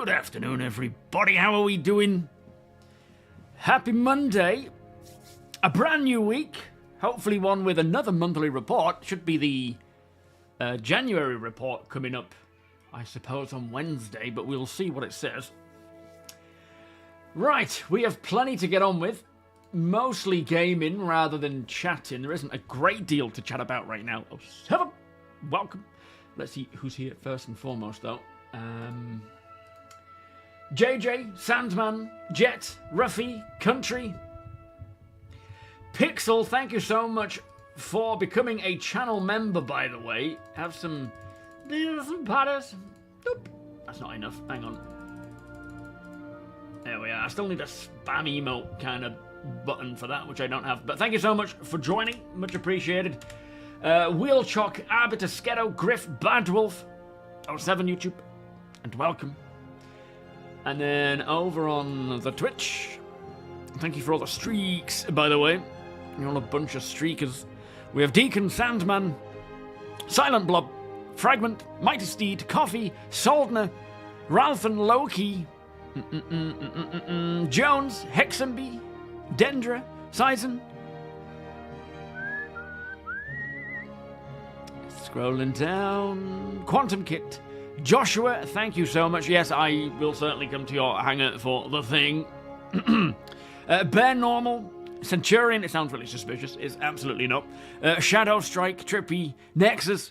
Good afternoon, everybody. How are we doing? Happy Monday. A brand new week. Hopefully one with another monthly report. Should be the January report coming up, I suppose, on Wednesday, but we'll see what it says. Right, we have plenty to get on with. Mostly gaming rather than chatting. There isn't a great deal to chat about right now. Oh, 7. Welcome. Let's see who's here first and foremost, though. JJ, Sandman, Jet, Ruffy, Country. Pixel, thank you so much for becoming a channel member, by the way. Have some patters. Nope. That's not enough. Hang on. There we are. I still need a spam emote kind of button for that, which I don't have. But thank you so much for joining. Much appreciated. Wheelchock, Arbiter, Skedo, Griff, Badwolf, 07 YouTube, and welcome. And then over on the Twitch, thank you for all the streaks, by the way. You're all a bunch of streakers. We have Deacon, Sandman, Silent Blob, Fragment, Mighty Steed, Coffee, Soldner, Ralph and Loki, Jones, Hexenby, Dendra, Sizen. Scrolling down, Quantum Kit, Joshua, thank you so much. Yes, I will certainly come to your hangar for the thing. Bear Normal, Centurion, it sounds really suspicious. It's absolutely not. Shadow Strike, Trippy, Nexus,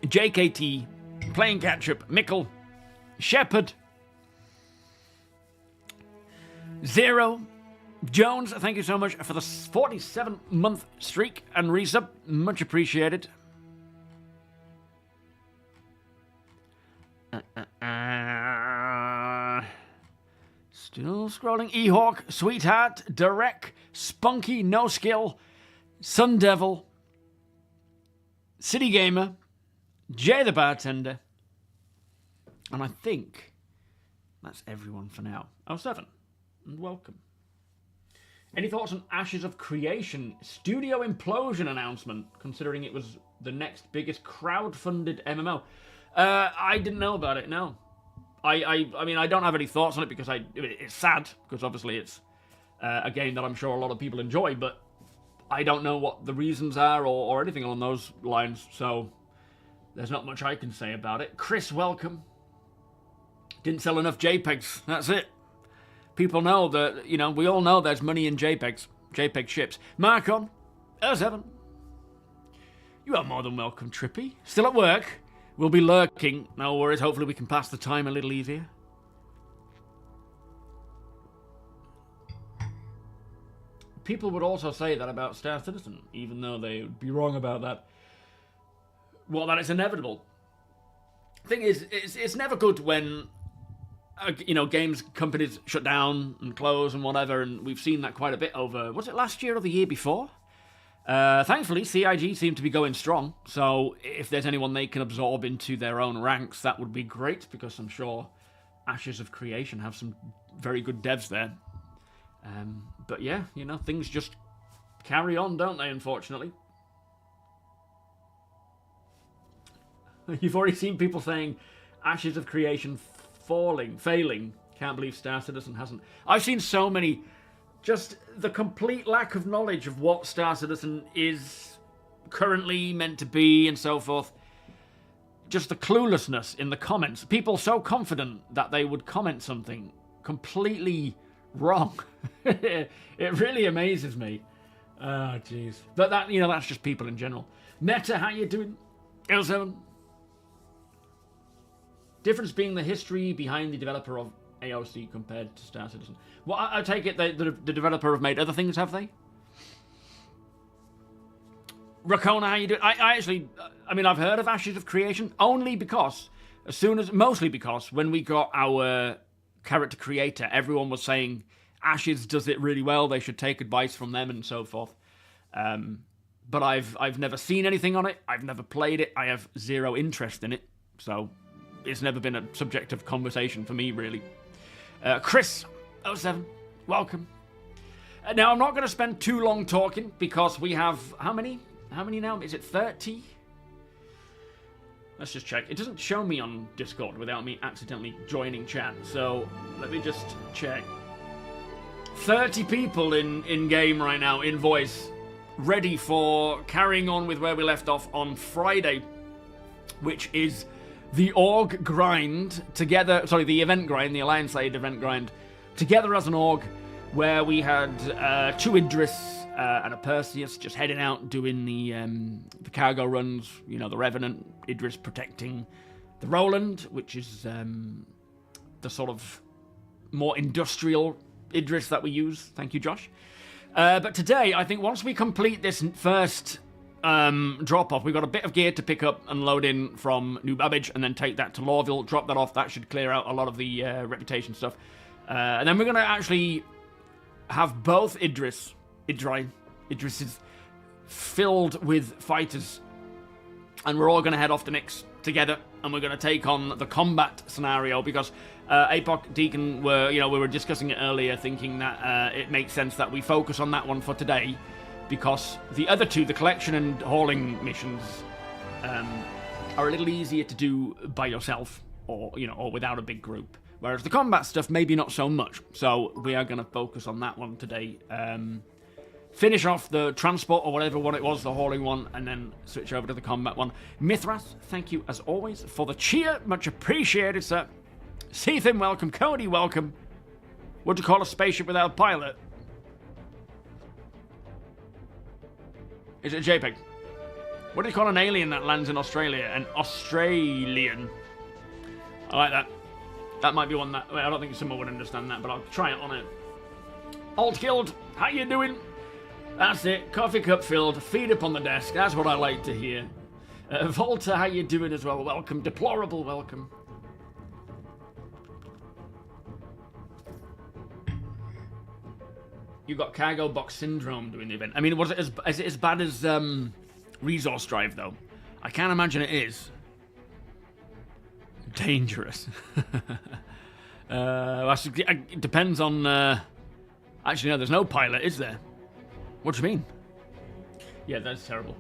JKT, Playing Catch-Up, Mickle, Shepherd, Zero, Jones, thank you so much for the 47-month streak and resub. Much appreciated. Still scrolling. Ehawk, Sweetheart, Derek, Spunky, No Skill, Sun Devil, City Gamer, Jay the Bartender, and I think that's everyone for now. 07, and welcome. Any thoughts on Ashes of Creation studio implosion announcement, considering it was the next biggest crowd-funded MMO? I didn't know about it, no. I mean, I don't have any thoughts on it because it's sad, because obviously it's a game that I'm sure a lot of people enjoy, but I don't know what the reasons are or anything along those lines, so there's not much I can say about it. Chris, welcome. Didn't sell enough JPEGs, that's it. People know that, you know, we all know there's money in JPEGs, JPEG ships. Marcon, 07. You are more than welcome, Trippy. Still at work. We'll be lurking. No worries. Hopefully we can pass the time a little easier. People would also say that about Star Citizen, even though they would be wrong about that. Well, that it's inevitable. Thing is, it's never good when, you know, games companies shut down and close and whatever, and we've seen that quite a bit over, was it last year or the year before? Thankfully, CIG seem to be going strong, so if there's anyone they can absorb into their own ranks, that would be great, because I'm sure Ashes of Creation have some very good devs there. But yeah, you know, things just carry on, don't they, unfortunately? You've already seen people saying Ashes of Creation failing. Can't believe Star Citizen hasn't. I've seen so many. Just the complete lack of knowledge of what Star Citizen is currently meant to be and so forth. Just the cluelessness in the comments. People so confident that they would comment something completely wrong. It really amazes me. Oh, jeez. But that, you know, that's just people in general. Meta, how you doing? L7. Difference being the history behind the developer of AOC compared to Star Citizen. Well, I take it the developer have made other things, have they? Rakona, how you doing? I mean, I've heard of Ashes of Creation only because, mostly because when we got our character creator, everyone was saying Ashes does it really well. They should take advice from them and so forth. But I've never seen anything on it. I've never played it. I have zero interest in it. So it's never been a subject of conversation for me, really. Chris, 07, welcome. Now, I'm not going to spend too long talking because we have, how many now? Is it 30? Let's just check. It doesn't show me on Discord without me accidentally joining chat. So let me just check. 30 people in game right now, in voice, ready for carrying on with where we left off on Friday, which is the org grind together. Sorry, the event grind, the Alliance Aid event grind, together as an org, where we had 2 Idris and a Perseus just heading out doing the cargo runs. You know, the Revenant, Idris protecting the Roland, which is the sort of more industrial Idris that we use. Thank you, Josh. But today, I think once we complete this first drop-off, we've got a bit of gear to pick up and load in from New Babbage, and then take that to Lorville, drop that off. That should clear out a lot of the reputation stuff. And then we're going to actually have both Idrises filled with fighters, and we're all going to head off to Nyx together, and we're going to take on the combat scenario, because APOC, Deacon, we were discussing it earlier, thinking that it makes sense that we focus on that one for today, because the other two, the collection and hauling missions, are a little easier to do by yourself, or without a big group. Whereas the combat stuff, maybe not so much. So we are going to focus on that one today. Finish off the transport or whatever one it was, the hauling one, and then switch over to the combat one. Mithras, thank you as always for the cheer. Much appreciated, sir. Seethin, welcome. Cody, welcome. What do you call a spaceship without a pilot? Is it a JPEG? What do you call an alien that lands in Australia? An Australian. I like that. That might be one that... I don't think someone would understand that, but I'll try it on it. Alt Guild, how you doing? That's it. Coffee cup filled. Feet up on the desk. That's what I like to hear. Volta, how you doing as well? Welcome. Deplorable, welcome. You got cargo box syndrome doing the event. I mean, is it as bad as resource drive, though? I can't imagine it is. Dangerous. It depends on... Actually, no, there's no pilot, is there? What do you mean? Yeah, that's terrible.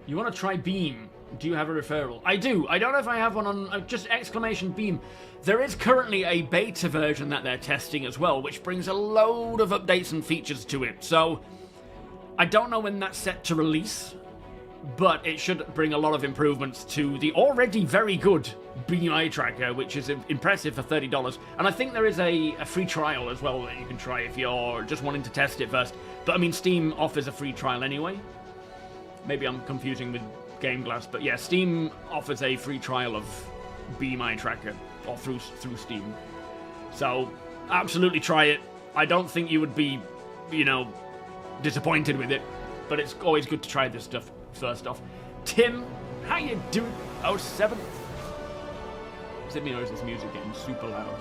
You want to try Beam? Do you have a referral? I do. I don't know if I have one on... just exclamation Beam. There is currently a beta version that they're testing as well, which brings a load of updates and features to it. So, I don't know when that's set to release, but it should bring a lot of improvements to the already very good Beam Eye Tracker, which is impressive for $30. And I think there is a free trial as well that you can try if you're just wanting to test it first. But I mean, Steam offers a free trial anyway. Maybe I'm confusing with GameGlass, but yeah, Steam offers a free trial of Beam Eye Tracker, or through Steam. So, absolutely try it. I don't think you would be, disappointed with it, but it's always good to try this stuff first off. Tim, how you doing? 07. Is it me or is this music getting super loud?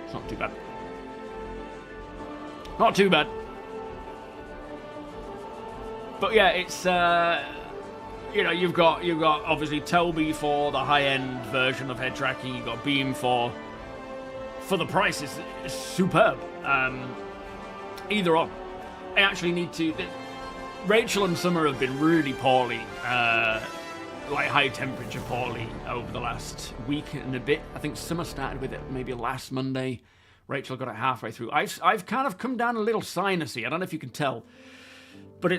It's not too bad. Not too bad. But yeah, it's you've got obviously TOBII for the high-end version of head tracking. You've got Beam for the price is superb. Either or. I actually need to. Rachel and Summer have been really poorly, like high temperature poorly over the last week and a bit. I think Summer started with it maybe last Monday. Rachel got it halfway through. I've kind of come down a little sinusy. I don't know if you can tell, but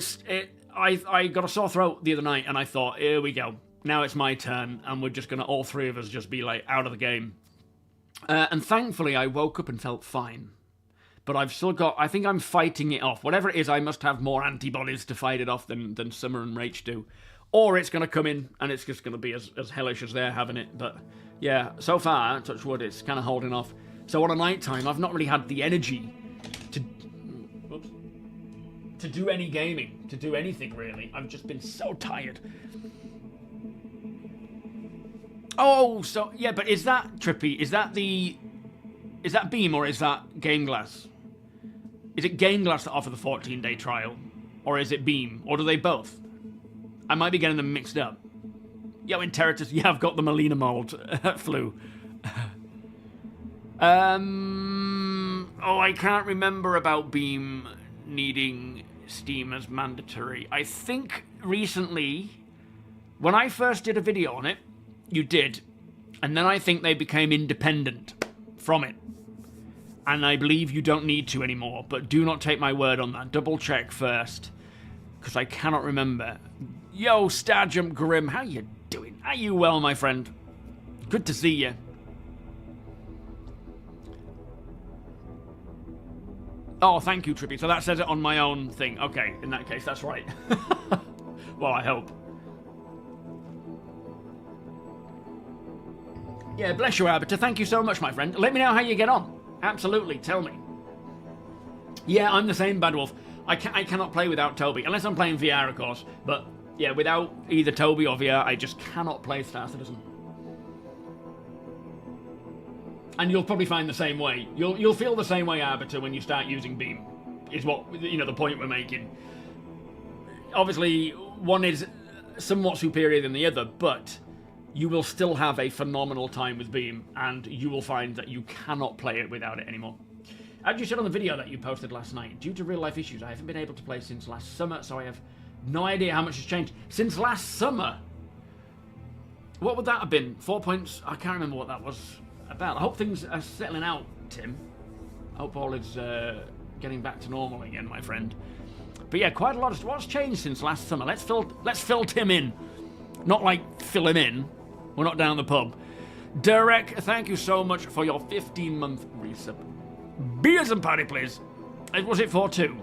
I got a sore throat the other night, and I thought, here we go. Now it's my turn, and we're just gonna all three of us just be like out of the game. And thankfully, I woke up and felt fine. But I've still got... I think I'm fighting it off. Whatever it is, I must have more antibodies to fight it off than Summer and Rach do. Or it's going to come in, and it's just going to be as hellish as they're having it. But, yeah, so far, touch wood, it's kind of holding off. So on a night time, I've not really had the energy to do any gaming, to do anything, really. I've just been so tired. Oh, so... Yeah, but is that, Trippy, is that Beam or is that GameGlass? Is it GameGlass that offer the 14-day trial? Or is it Beam? Or do they both? I might be getting them mixed up. Yo, Interitus, yeah, I've got the Melina mold flu. Oh, I can't remember about Beam needing Steam as mandatory. I think recently, when I first did a video on it, you did. And then I think they became independent from it. And I believe you don't need to anymore. But do not take my word on that. Double check first. Because I cannot remember. Yo, Starjump Grim, how you doing? Are you well, my friend? Good to see you. Oh, thank you, Trippy. So that says it on my own thing. Okay, in that case, that's right. Well, I hope. Yeah, bless you, Arbiter. Thank you so much, my friend. Let me know how you get on. Absolutely, tell me. Yeah, I'm the same, Bad Wolf. I cannot play without TOBII. Unless I'm playing VR, of course. But, yeah, without either TOBII or VR, I just cannot play Star Citizen. And you'll probably find the same way. You'll feel the same way, Arbiter, when you start using Beam. Is what, you know, the point we're making. Obviously, one is somewhat superior than the other, but you will still have a phenomenal time with Beam, and you will find that you cannot play it without it anymore. As you said on the video that you posted last night, due to real-life issues, I haven't been able to play since last summer, so I have no idea how much has changed. Since last summer? What would that have been? 4 points? I can't remember what that was about. I hope things are settling out, Tim. I hope all is getting back to normal again, my friend. But yeah, quite a lot. What's changed since last summer? Let's fill Tim in. Not like fill him in. We're not down the pub. Derek, thank you so much for your 15-month resub. Beers and party, please. Was it 4-2?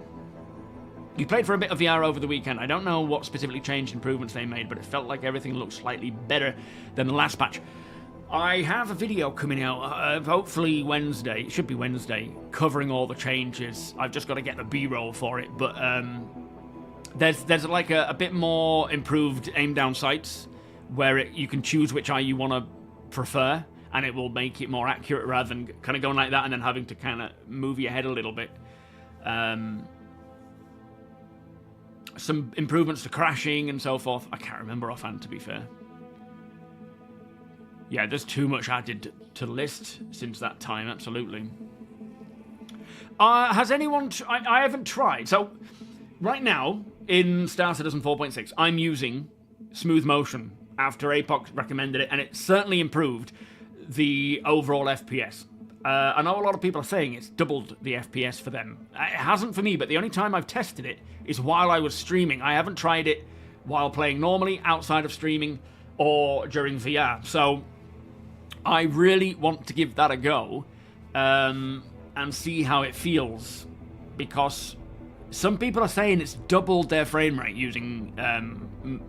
You played for a bit of VR over the weekend. I don't know what specifically changed improvements they made, but it felt like everything looked slightly better than the last patch. I have a video coming out, hopefully Wednesday, it should be Wednesday, covering all the changes. I've just got to get the B-roll for it, but there's like a bit more improved aim-down sights, where you can choose which eye you want to prefer, and it will make it more accurate rather than kind of going like that and then having to kind of move your head a little bit. Some improvements to crashing and so forth. I can't remember offhand, to be fair. Yeah, there's too much added to the list since that time, absolutely. Has anyone... I haven't tried. So, right now, in Star Citizen 4.6, I'm using smooth motion after APOC recommended it, and it certainly improved the overall FPS. I know a lot of people are saying it's doubled the FPS for them. It hasn't for me, but the only time I've tested it is while I was streaming. I haven't tried it while playing normally, outside of streaming, or during VR. So I really want to give that a go and see how it feels, because some people are saying it's doubled their frame rate using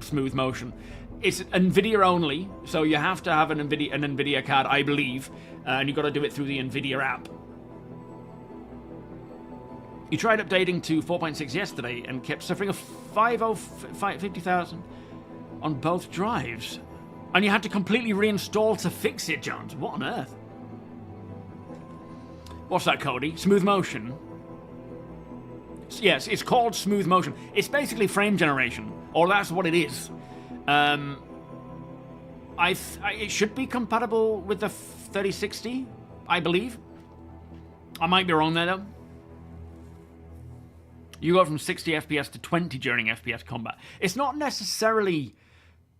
smooth motion. It's NVIDIA only, so you have to have an NVIDIA card, I believe, and you've got to do it through the NVIDIA app. You tried updating to 4.6 yesterday and kept suffering a 50,000 on both drives. And you had to completely reinstall to fix it, Jones. What on earth? What's that, Cody? Smooth motion? Yes, it's called smooth motion. It's basically frame generation, or that's what it is. It should be compatible with the 3060, I believe. I might be wrong there, though. You go from 60 FPS to 20 during FPS combat. It's not necessarily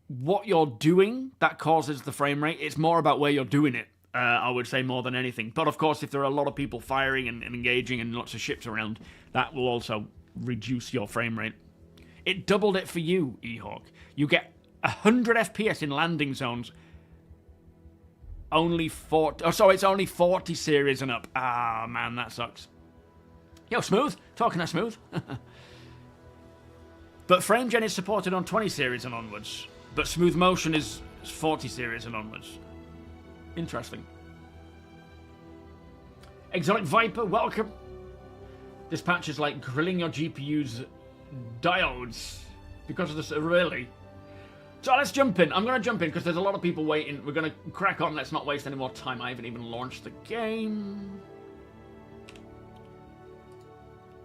what you're doing that causes the frame rate. It's more about where you're doing it, I would say, more than anything. But, of course, if there are a lot of people firing and engaging and lots of ships around, that will also reduce your frame rate. It doubled it for you, E-Hawk. You get 100 FPS in landing zones. Only 40... Oh, so it's only 40 series and up. Ah, man, that sucks. Yo, Smooth. Talking to Smooth. But frame gen is supported on 20 series and onwards. But smooth motion is 40 series and onwards. Interesting. Exotic Viper, welcome. This patch is like grilling your GPU's diodes. Because of this, really. So let's jump in. I'm going to jump in because there's a lot of people waiting. We're going to crack on. Let's not waste any more time. I haven't even launched the game.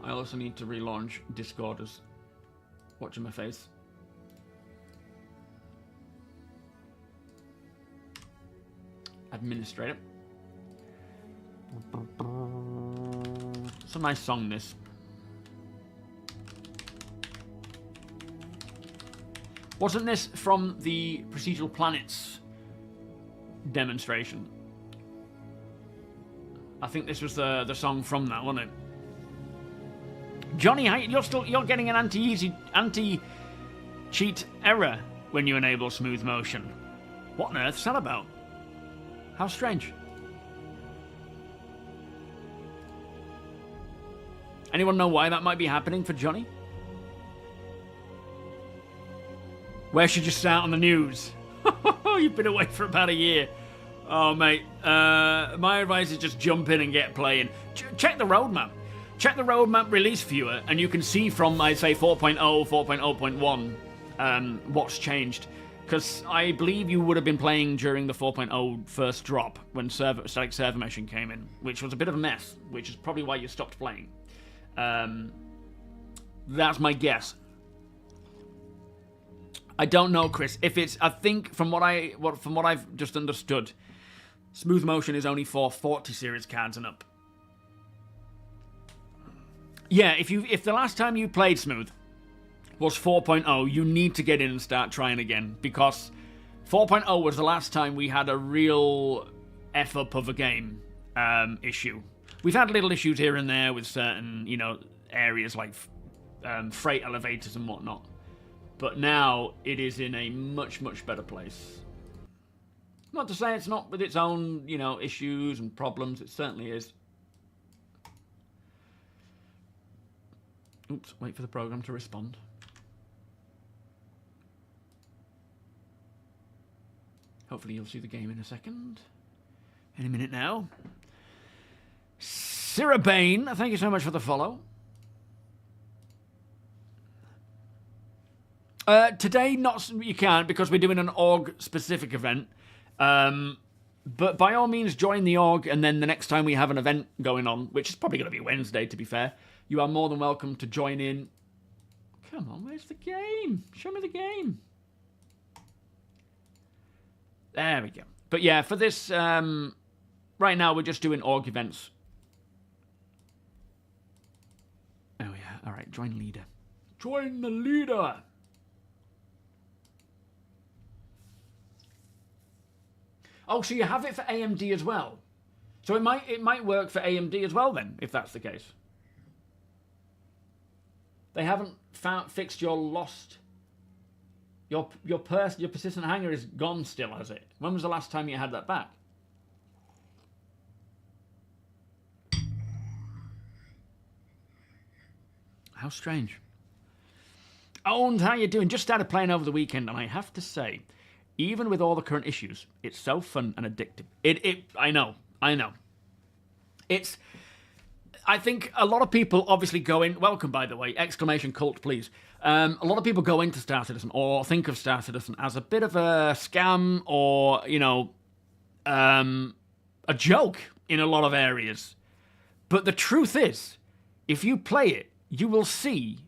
I also need to relaunch Discord as watching my face. Administrator. It's a nice song, this. Wasn't this from the Procedural Planets demonstration? I think this was the song from that, wasn't it? Johnny, you're getting an anti-cheat error when you enable smooth motion. What on earth is that about? How strange. Anyone know why that might be happening for Johnny? Where should you start on the news? You've been away for about a year. Oh, mate. My advice is just jump in and get playing. Check the roadmap. Check the roadmap release viewer, and you can see from, I'd say, 4.0, 4.0.1, what's changed. Because I believe you would have been playing during the 4.0 first drop when static server meshing came in, which was a bit of a mess, which is probably why you stopped playing. That's my guess. I don't know, Chris. If it's, I think from what I've just understood, smooth motion is only for 40 series cards and up. Yeah, if the last time you played smooth was 4.0, you need to get in and start trying again, because 4.0 was the last time we had a real F-up of a game issue. We've had little issues here and there with certain, areas like freight elevators and whatnot. But now it is in a much, much better place. Not to say it's not with its own, issues and problems. It certainly is. Oops, wait for the program to respond. Hopefully you'll see the game in a second. Any minute now. Sirabane, thank you so much for the follow. Today, you can't, because we're doing an org-specific event. But by all means, join the org, and then the next time we have an event going on, which is probably going to be Wednesday, to be fair, you are more than welcome to join in. Come on, where's the game? Show me the game. There we go. But yeah, for this, right now, we're just doing org events. Oh yeah, all right, join leader. Join the leader! Oh, so you have it for AMD as well. So it might work for AMD as well then, if that's the case. They haven't fixed your lost. Your persistent hanger is gone still, has it? When was the last time you had that back? How strange. Owned, how you doing? Just started playing over the weekend, and I have to say, even with all the current issues, it's so fun and addictive. I know. I think a lot of people obviously go in, welcome by the way, exclamation cult please. A lot of people go into Star Citizen or think of Star Citizen as a bit of a scam or, a joke in a lot of areas. But the truth is, if you play it, you will see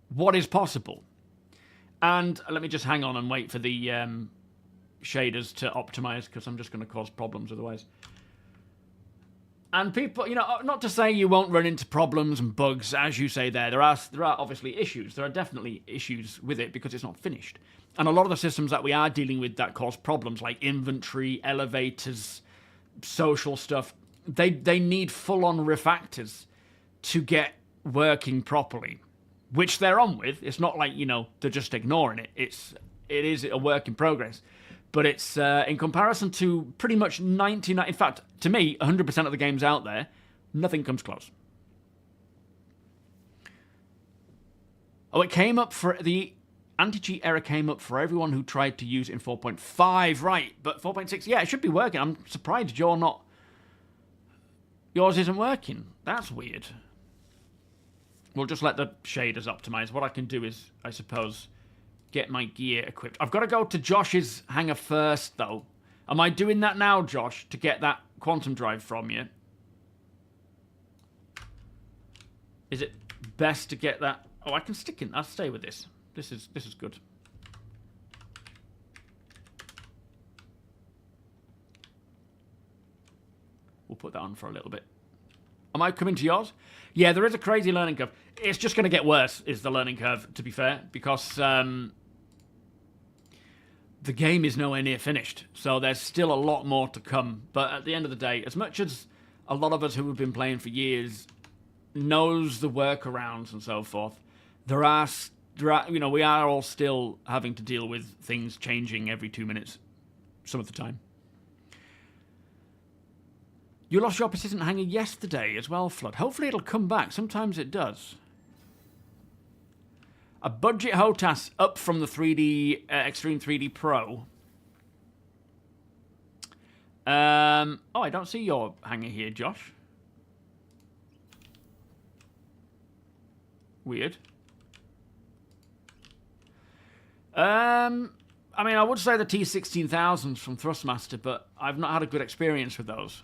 what is possible. And let me just hang on and wait for the shaders to optimize, because I'm just going to cause problems otherwise. And people, not to say you won't run into problems and bugs, as you say there are obviously issues. There are definitely issues with it because it's not finished. And a lot of the systems that we are dealing with that cause problems, like inventory, elevators, social stuff, they need full-on refactors to get working properly, which they're on with. It's not like, they're just ignoring it. It is a work in progress. But it's, in comparison to pretty much 99, in fact, to me, 100% of the games out there, nothing comes close. Oh, it came up for, the anti-cheat error came up for everyone who tried to use it in 4.5, right, but 4.6, yeah, it should be working. I'm surprised yours isn't working. That's weird. We'll just let the shaders optimize. What I can do is, I suppose, get my gear equipped. I've got to go to Josh's hangar first, though. Am I doing that now, Josh, to get that quantum drive from you? Is it best to get that? Oh, I can stick in. I'll stay with this. This is good. We'll put that on for a little bit. Am I coming to yours? Yeah, there is a crazy learning curve. It's just going to get worse, is the learning curve, to be fair, because the game is nowhere near finished. So there's still a lot more to come. But at the end of the day, as much as a lot of us who have been playing for years knows the workarounds and so forth, there are, you know, we are all still having to deal with things changing every 2 minutes, some of the time. You lost your persistent hanger yesterday as well, Flood. Hopefully it'll come back. Sometimes it does. A budget HOTAS up from the 3D Extreme 3D Pro. Oh, I don't see your hanger here, Josh. Weird. I mean, I would say the T16000s from Thrustmaster, but I've not had a good experience with those.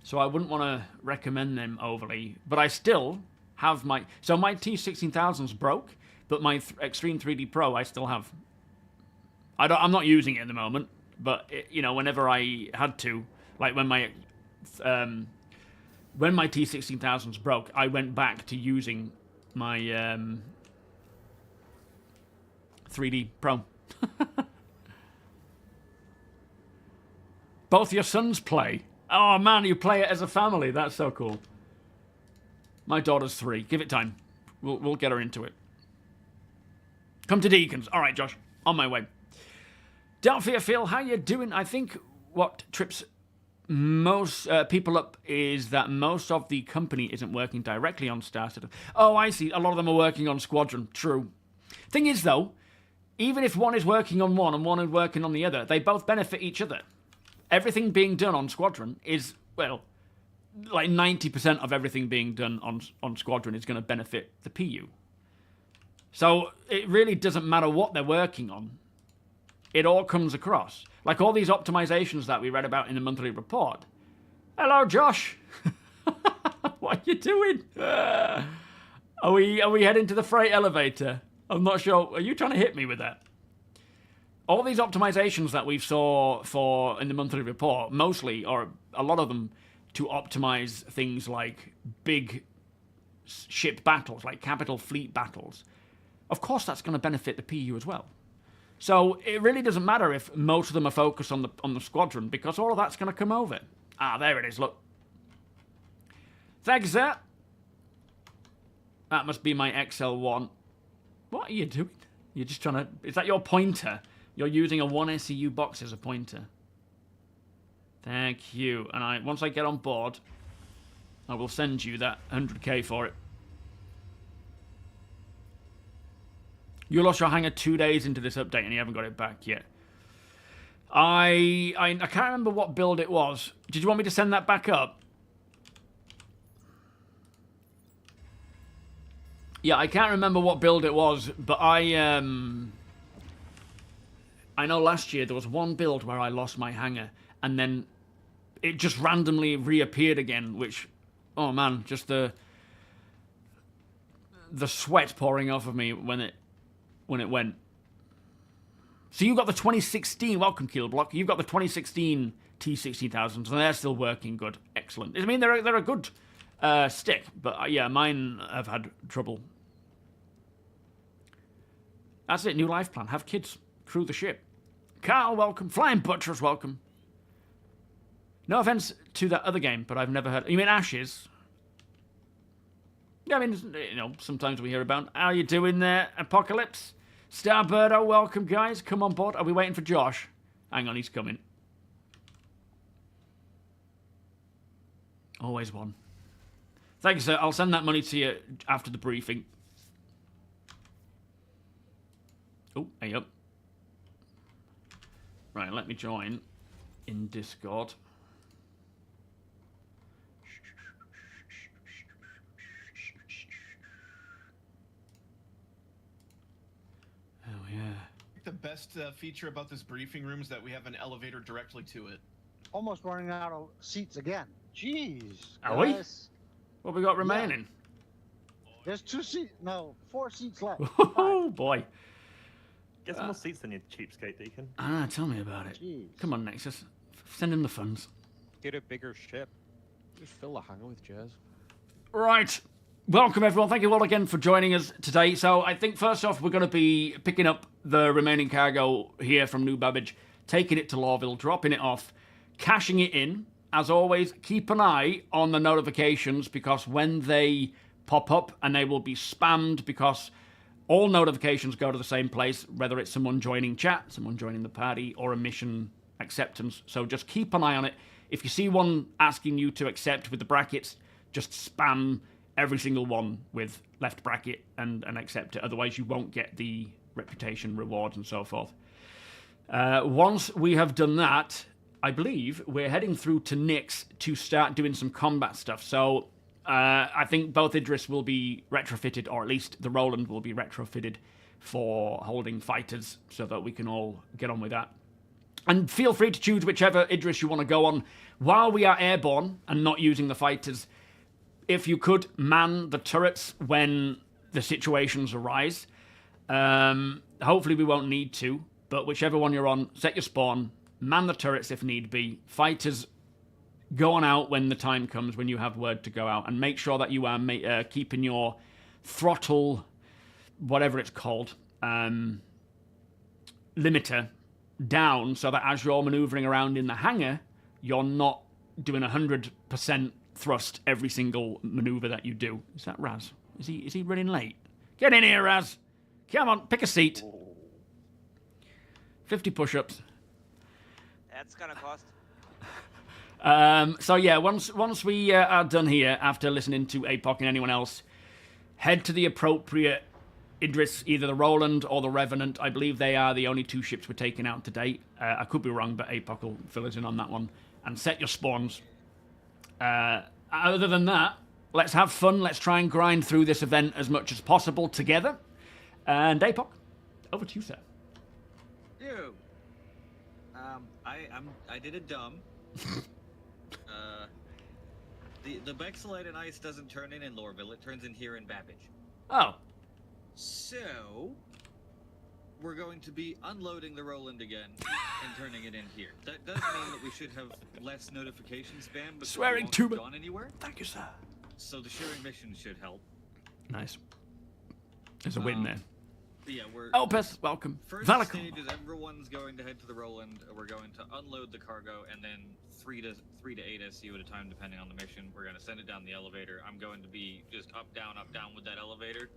So I wouldn't want to recommend them overly. But I still have my... So my T16000's broke, but my Extreme 3D Pro I still have. I'm not using it at the moment, but it, you know, whenever I had to, like when my T16000's broke, I went back to using my 3D Pro. Both your sons play. Oh man, you play it as a family. That's so cool. My daughter's 3. Give it time. We'll get her into it. Come to Deacons. All right, Josh. On my way. Don't fear, Phil. How you doing? I think what trips most people up is that most of the company isn't working directly on starcitizen. Oh, I see. A lot of them are working on Squadron. True. Thing is, though, even if one is working on one and one is working on the other, they both benefit each other. Everything being done on Squadron is, well, like 90% of everything being done on Squadron is going to benefit the PU. So it really doesn't matter what they're working on. It all comes across. Like all these optimizations that we read about in the monthly report. Hello, Josh. What are you doing? Are we heading to the freight elevator? I'm not sure. Are you trying to hit me with that? All these optimizations that we saw for in the monthly report, mostly, or a lot of them, to optimize things like big ship battles, like capital fleet battles. Of course, that's going to benefit the PU as well. So it really doesn't matter if most of them are focused on the Squadron, because all of that's going to come over. Ah, there it is. Look. Thanks, sir. That must be my XL1. What are you doing? You're just trying to... Is that your pointer? You're using a 1SEU box as a pointer. Thank you. And once I get on board, I will send you that 100k for it. You lost your hanger 2 days into this update and you haven't got it back yet. I can't remember what build it was. Did you want me to send that back up? Yeah, I can't remember what build it was, but I know last year there was one build where I lost my hanger and then it just randomly reappeared again, which, oh man, just the sweat pouring off of me when it went. So you got the 2016, welcome Keelblock, you've got the 2016 T16000s and they're still working good. Excellent. I mean, they're a good stick, but yeah, mine have had trouble. That's it, new life plan. Have kids. Crew the ship. Carl, welcome. Flying Butchers, welcome. No offense to that other game, but I've never heard... You mean Ashes? Yeah, I mean, you know, sometimes we hear about... How you doing there, Apocalypse? Starbirdo, welcome, guys. Come on board. Are we waiting for Josh? Hang on, he's coming. Always one. Thank you, sir. I'll send that money to you after the briefing. Oh, hey up. Right, let me join in Discord. Oh, yeah. The best feature about this briefing room is that we have an elevator directly to it. Almost running out of seats again. Jeez. Are we? What have we got remaining? Yeah. There's 2 seats. No, 4 seats left. Oh, boy. Get some more seats than you cheapskate, Deacon. Ah, tell me about it. Jeez. Come on, Nexus. Send him the funds. Get a bigger ship. Just fill the hangar with jazz. Right. Welcome, everyone. Thank you all again for joining us today. So I think, first off, we're going to be picking up the remaining cargo here from New Babbage, taking it to Lawville, dropping it off, cashing it in. As always, keep an eye on the notifications because when they pop up, and they will be spammed because all notifications go to the same place, whether it's someone joining chat, someone joining the party, or a mission acceptance. So just keep an eye on it. If you see one asking you to accept with the brackets, just spam every single one with left bracket and accept it. Otherwise, you won't get the reputation rewards and so forth. Once we have done that, I believe we're heading through to Nyx to start doing some combat stuff. So I think both Idris will be retrofitted, or at least the Roland will be retrofitted for holding fighters so that we can all get on with that. And feel free to choose whichever Idris you want to go on. While we are airborne and not using the fighters, if you could man the turrets when the situations arise. Hopefully we won't need to, but whichever one you're on, set your spawn, man the turrets if need be. Fighters, go on out when the time comes, when you have word to go out, and make sure that you are keeping your throttle, whatever it's called, limiter down, so that as you're maneuvering around in the hangar, you're not doing 100% thrust every single maneuver that you do. Is that Raz? Is he running late? Get in here, Raz. Come on, pick a seat. 50 push-ups. That's gonna cost. So yeah, once we are done here, after listening to APOC and anyone else, head to the appropriate Idris, either the Roland or the Revenant. I believe they are the only two ships we're taking out to date. I could be wrong, but APOC will fill us in on that one. And set your spawns. Other than that, let's have fun. Let's try and grind through this event as much as possible together. And APOC, over to you, sir. Yo. I did it dumb. The Bexelite and ice doesn't turn in Lorville, it turns in here in Babbage. Oh. So, we're going to be unloading the Roland again and turning it in here. That does mean that we should have less notification spam, but Swearing we to won't me. have gone anywhere. Thank you, sir. So the sharing mission should help. Nice. There's a win there. Yeah, we're... Opus, welcome. First Valakon. stage is everyone's going to head to the Roland. We're going to unload the cargo, and then 3 to 8 SU at a time, depending on the mission. We're going to send it down the elevator. I'm going to be just up, down with that elevator.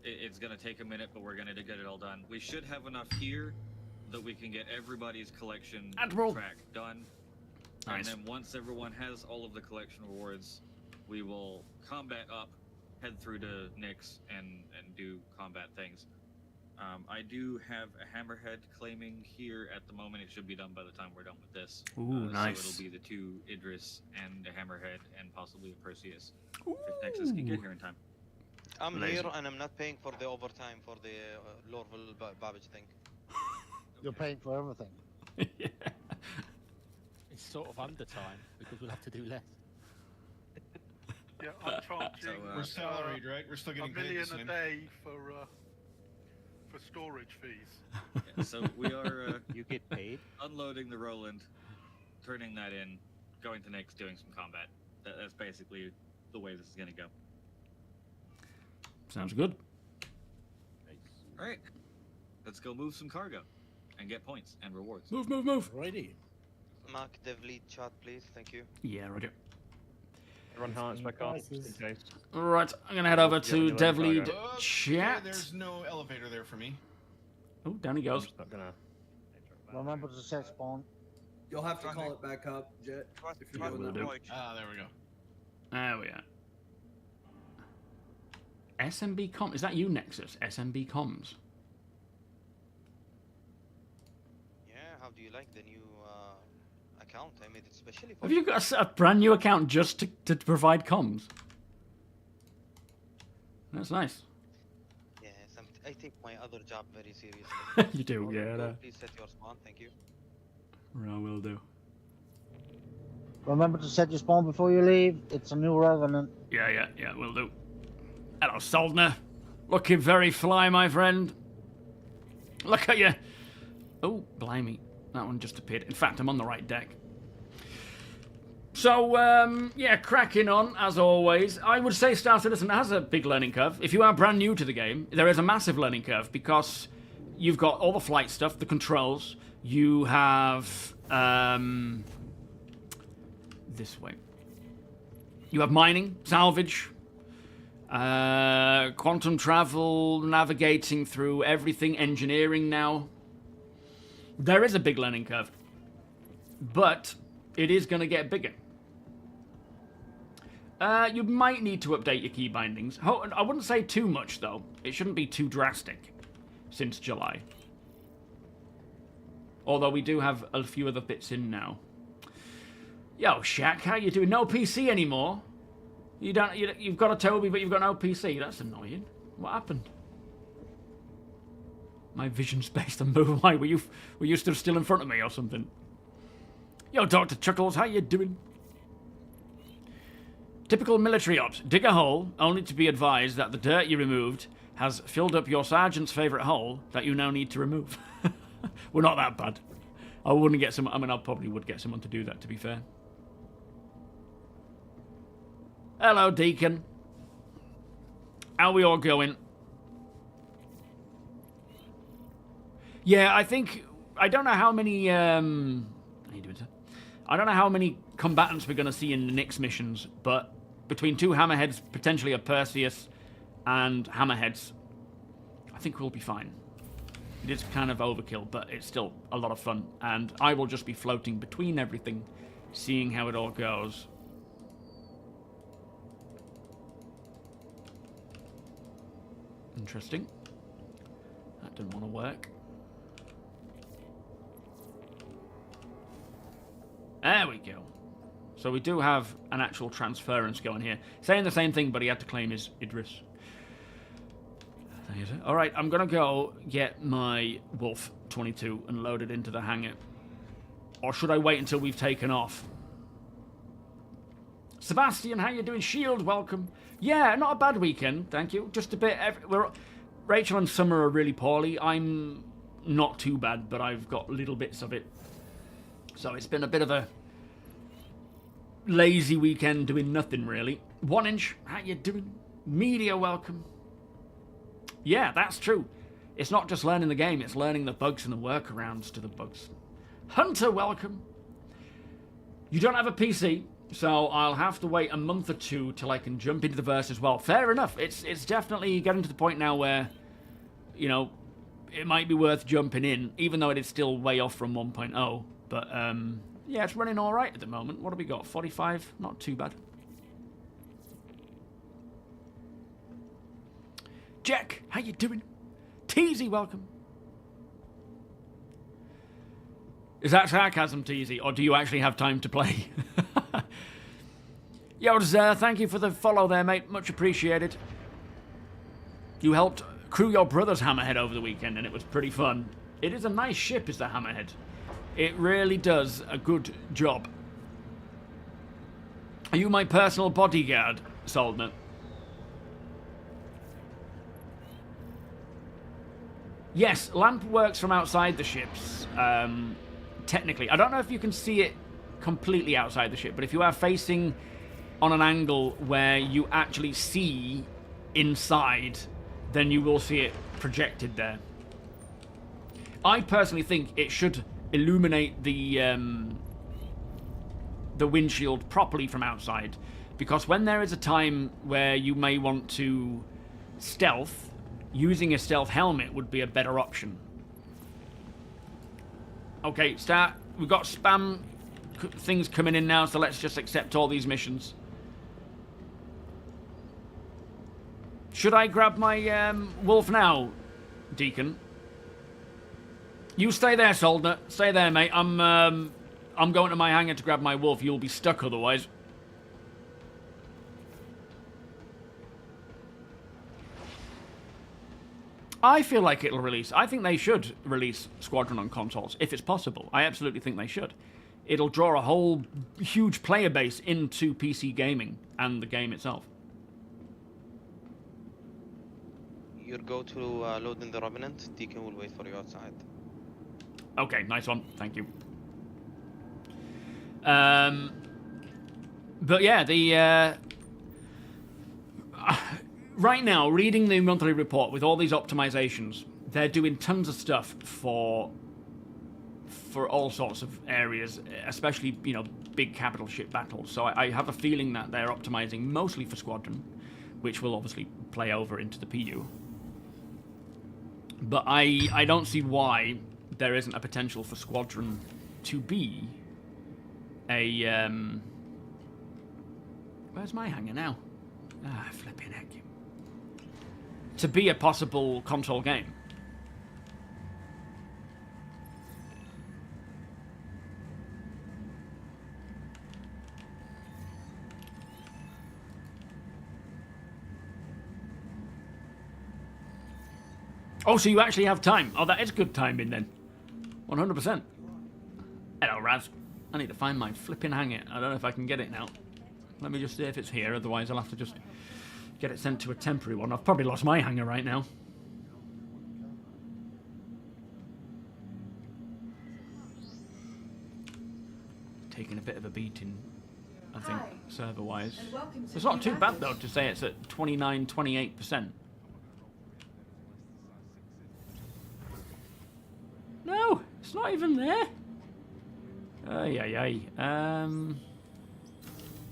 It's going to take a minute, but we're going to get it all done. We should have enough here that we can get everybody's collection Admiral. track done. Nice. And then once everyone has all of the collection rewards, we will combat up, head through to Nyx, and do combat things. I do have a hammerhead claiming here at the moment. It should be done by the time we're done with this. Ooh, nice. So it'll be the 2 Idris and a hammerhead and possibly a Perseus. If Nexus can get here in time. I'm Lazy. here and I'm not paying for the overtime for the Lorville Babbage thing. You're paying for everything. Yeah. It's sort of undertime because we'll have to do less. Yeah, I'm charging. So, We're salaried, right? We're still a getting paid million the a same. day for storage fees. Yeah, so we are You get paid. unloading the Roland, turning that in, going to Nyx, doing some combat. That's basically the way this is going to go. Sounds good. All right, let's go move some cargo and get points and rewards. Move, move, move. Righty. Mark Devlead chat, please. Thank you. Yeah, roger. Run hearts back off, just in case. Right, I'm going to head over to Yeah, DevLead Okay, chat. there's no elevator there for me. Oh, down he I'm goes. just not gonna. Remember to set spawn. You'll have to call it back up, Jet. If you're Yeah, doing we'll that. do. one. Ah, there we go. There we are. SMB Com. Is that you, Nexus? SMB Comms. Yeah, how do you like the new account? I made it specially for Have you got a brand new account just to provide comms? That's nice. Yes, I take my other job very seriously. You do, yeah. no. Please set your spawn, thank you. I will do. Remember to set your spawn before you leave. It's a new Revenant. Yeah, will do. Hello, Soldner. Looking very fly, my friend. Look at you. Oh, blimey. That one just appeared. In fact, I'm on the right deck. So, yeah, cracking on, as always. I would say Star Citizen has a big learning curve. If you are brand new to the game, there is a massive learning curve because you've got all the flight stuff, the controls. You have this way. You have mining, salvage, quantum travel, navigating through everything, engineering now. There is a big learning curve, but it is going to get bigger. You might need to update your key bindings. I wouldn't say too much, though. It shouldn't be too drastic since July. Although we do have a few other bits in now. Yo, Shaq, how you doing? No PC anymore? You've got a TOBII, but you've got no PC. That's annoying. What happened? My vision's based on move. Why? Were you still in front of me or something? Yo, Dr. Chuckles, how you doing? Typical military ops. Dig a hole, only to be advised that the dirt you removed has filled up your sergeant's favourite hole that you now need to remove. We're not that bad. I wouldn't get someone. I mean, I probably would get someone to do that, to be fair. Hello, Deacon. How we all going? Yeah, I think... I don't know how many... how you doing, sir? I don't know how many combatants we're going to see in the next missions, but between two hammerheads, potentially a Perseus, and hammerheads, I think we'll be fine. It is kind of overkill, but it's still a lot of fun, and I will just be floating between everything, seeing how it all goes. Interesting. That didn't want to work. There we go. So we do have an actual transference going here. Saying the same thing, but he had to claim his Idris. Alright, I'm going to go get my Wolf 22 and load it into the hangar. Or should I wait until we've taken off? Sebastian, how you doing? Shield, welcome. Yeah, not a bad weekend, thank you. Just a bit... Rachel and Summer are really poorly. I'm not too bad, but I've got little bits of it. So it's been a bit of a lazy weekend doing nothing, really. 1 inch, how you doing? Media, welcome. Yeah, that's true. It's not just learning the game, it's learning the bugs and the workarounds to the bugs. Hunter, welcome. You don't have a PC, so I'll have to wait a month or two till I can jump into the verse as well. Fair enough. It's definitely getting to the point now where, you know, it might be worth jumping in, even though it is still way off from 1.0. But, yeah, it's running all right at the moment. What have we got? 45? Not too bad. Jack, how you doing? Teasy, welcome. Is that sarcasm, Teasy, or do you actually have time to play? Yo, thank you for the follow there, mate. Much appreciated. You helped crew your brother's Hammerhead over the weekend, and it was pretty fun. It is a nice ship, is the Hammerhead. It really does a good job. Are you my personal bodyguard, Soldner? Yes, lamp works from outside the ships, technically. I don't know if you can see it completely outside the ship, but if you are facing on an angle where you actually see inside, then you will see it projected there. I personally think it should illuminate the windshield properly from outside, because when there is a time where you may want to stealth, using a stealth helmet would be a better option. Okay, start. We've got spam things coming in now, so let's just accept all these missions. Should I grab my wolf now, Deacon? You stay there, Soldner. Stay there, mate. I'm going to my hangar to grab my wolf. You'll be stuck otherwise. I feel like it'll release. I think they should release Squadron on consoles, if it's possible. I absolutely think they should. It'll draw a whole huge player base into PC gaming and the game itself. You'll go to load in the Revenant. Deacon will wait for you outside. Okay, nice one. Thank you. But yeah, the... right now, reading the monthly report with all these optimizations, they're doing tons of stuff for all sorts of areas, especially, you know, big capital ship battles. So I have a feeling that they're optimizing mostly for Squadron, which will obviously play over into the PU. But I don't see why there isn't a potential for Squadron to be a... where's my hangar now? Ah, flipping heck. To be a possible console game. Oh, so you actually have time. Oh, that is good timing then. 100%. Hello, Raz. I need to find my flipping hangar. I don't know if I can get it now. Let me just see if it's here, otherwise I'll have to just get it sent to a temporary one. I've probably lost my hangar right now. Taking a bit of a beating, I think, server-wise. It's not too bad, though, to say it's at 29-28%. No, it's not even there. Ay.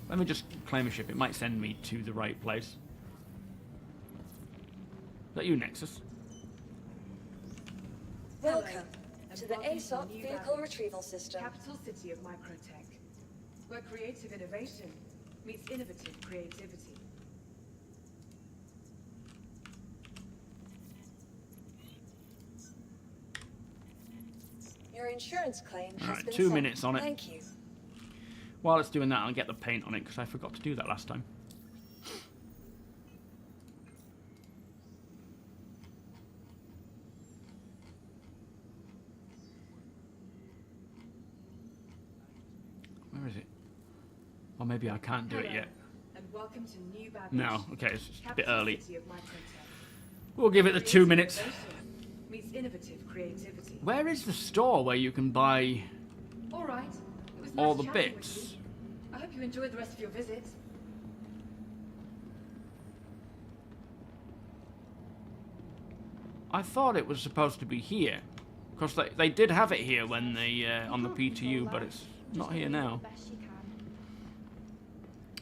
Let me just claim a ship. It might send me to the right place. Is that you, Nexus? Welcome to the ASOP Vehicle Retrieval System. Capital city of microtech, where creative innovation meets innovative creativity. Your insurance claim has Alright, been 2 sent. minutes on it. Thank you. While it's doing that, I'll get the paint on it, because I forgot to do that last time. Where is it? Or maybe I can't do it yet. And welcome to New Babbage. No, okay, it's a bit early. City of microtech. We'll give it the 2 minutes. Meets innovative creativity. Where is the store where you can buy All right. It was all nice the chatting with bits? you. I hope you enjoyed the rest of your visit. I thought it was supposed to be here. Because they did have it here when they on the PTU, but it's not here now.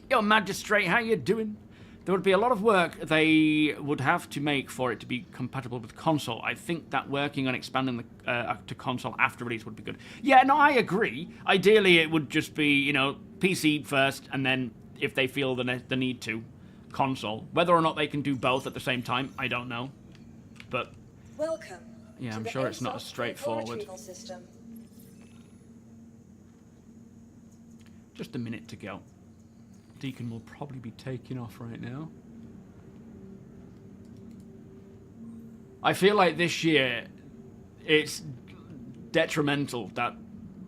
Yo, Magistrate, how you doing? There would be a lot of work they would have to make for it to be compatible with console. I think that working on expanding the to console after release would be good. Yeah, no, I agree. Ideally, it would just be, you know, PC first, and then if they feel the need to, console. Whether or not they can do both at the same time, I don't know. But Welcome. yeah, I'm to sure the it's not as ASOP straightforward. Vehicle Retrieval System. Just a minute to go. Deacon will probably be taking off right now. I feel like this year it's detrimental that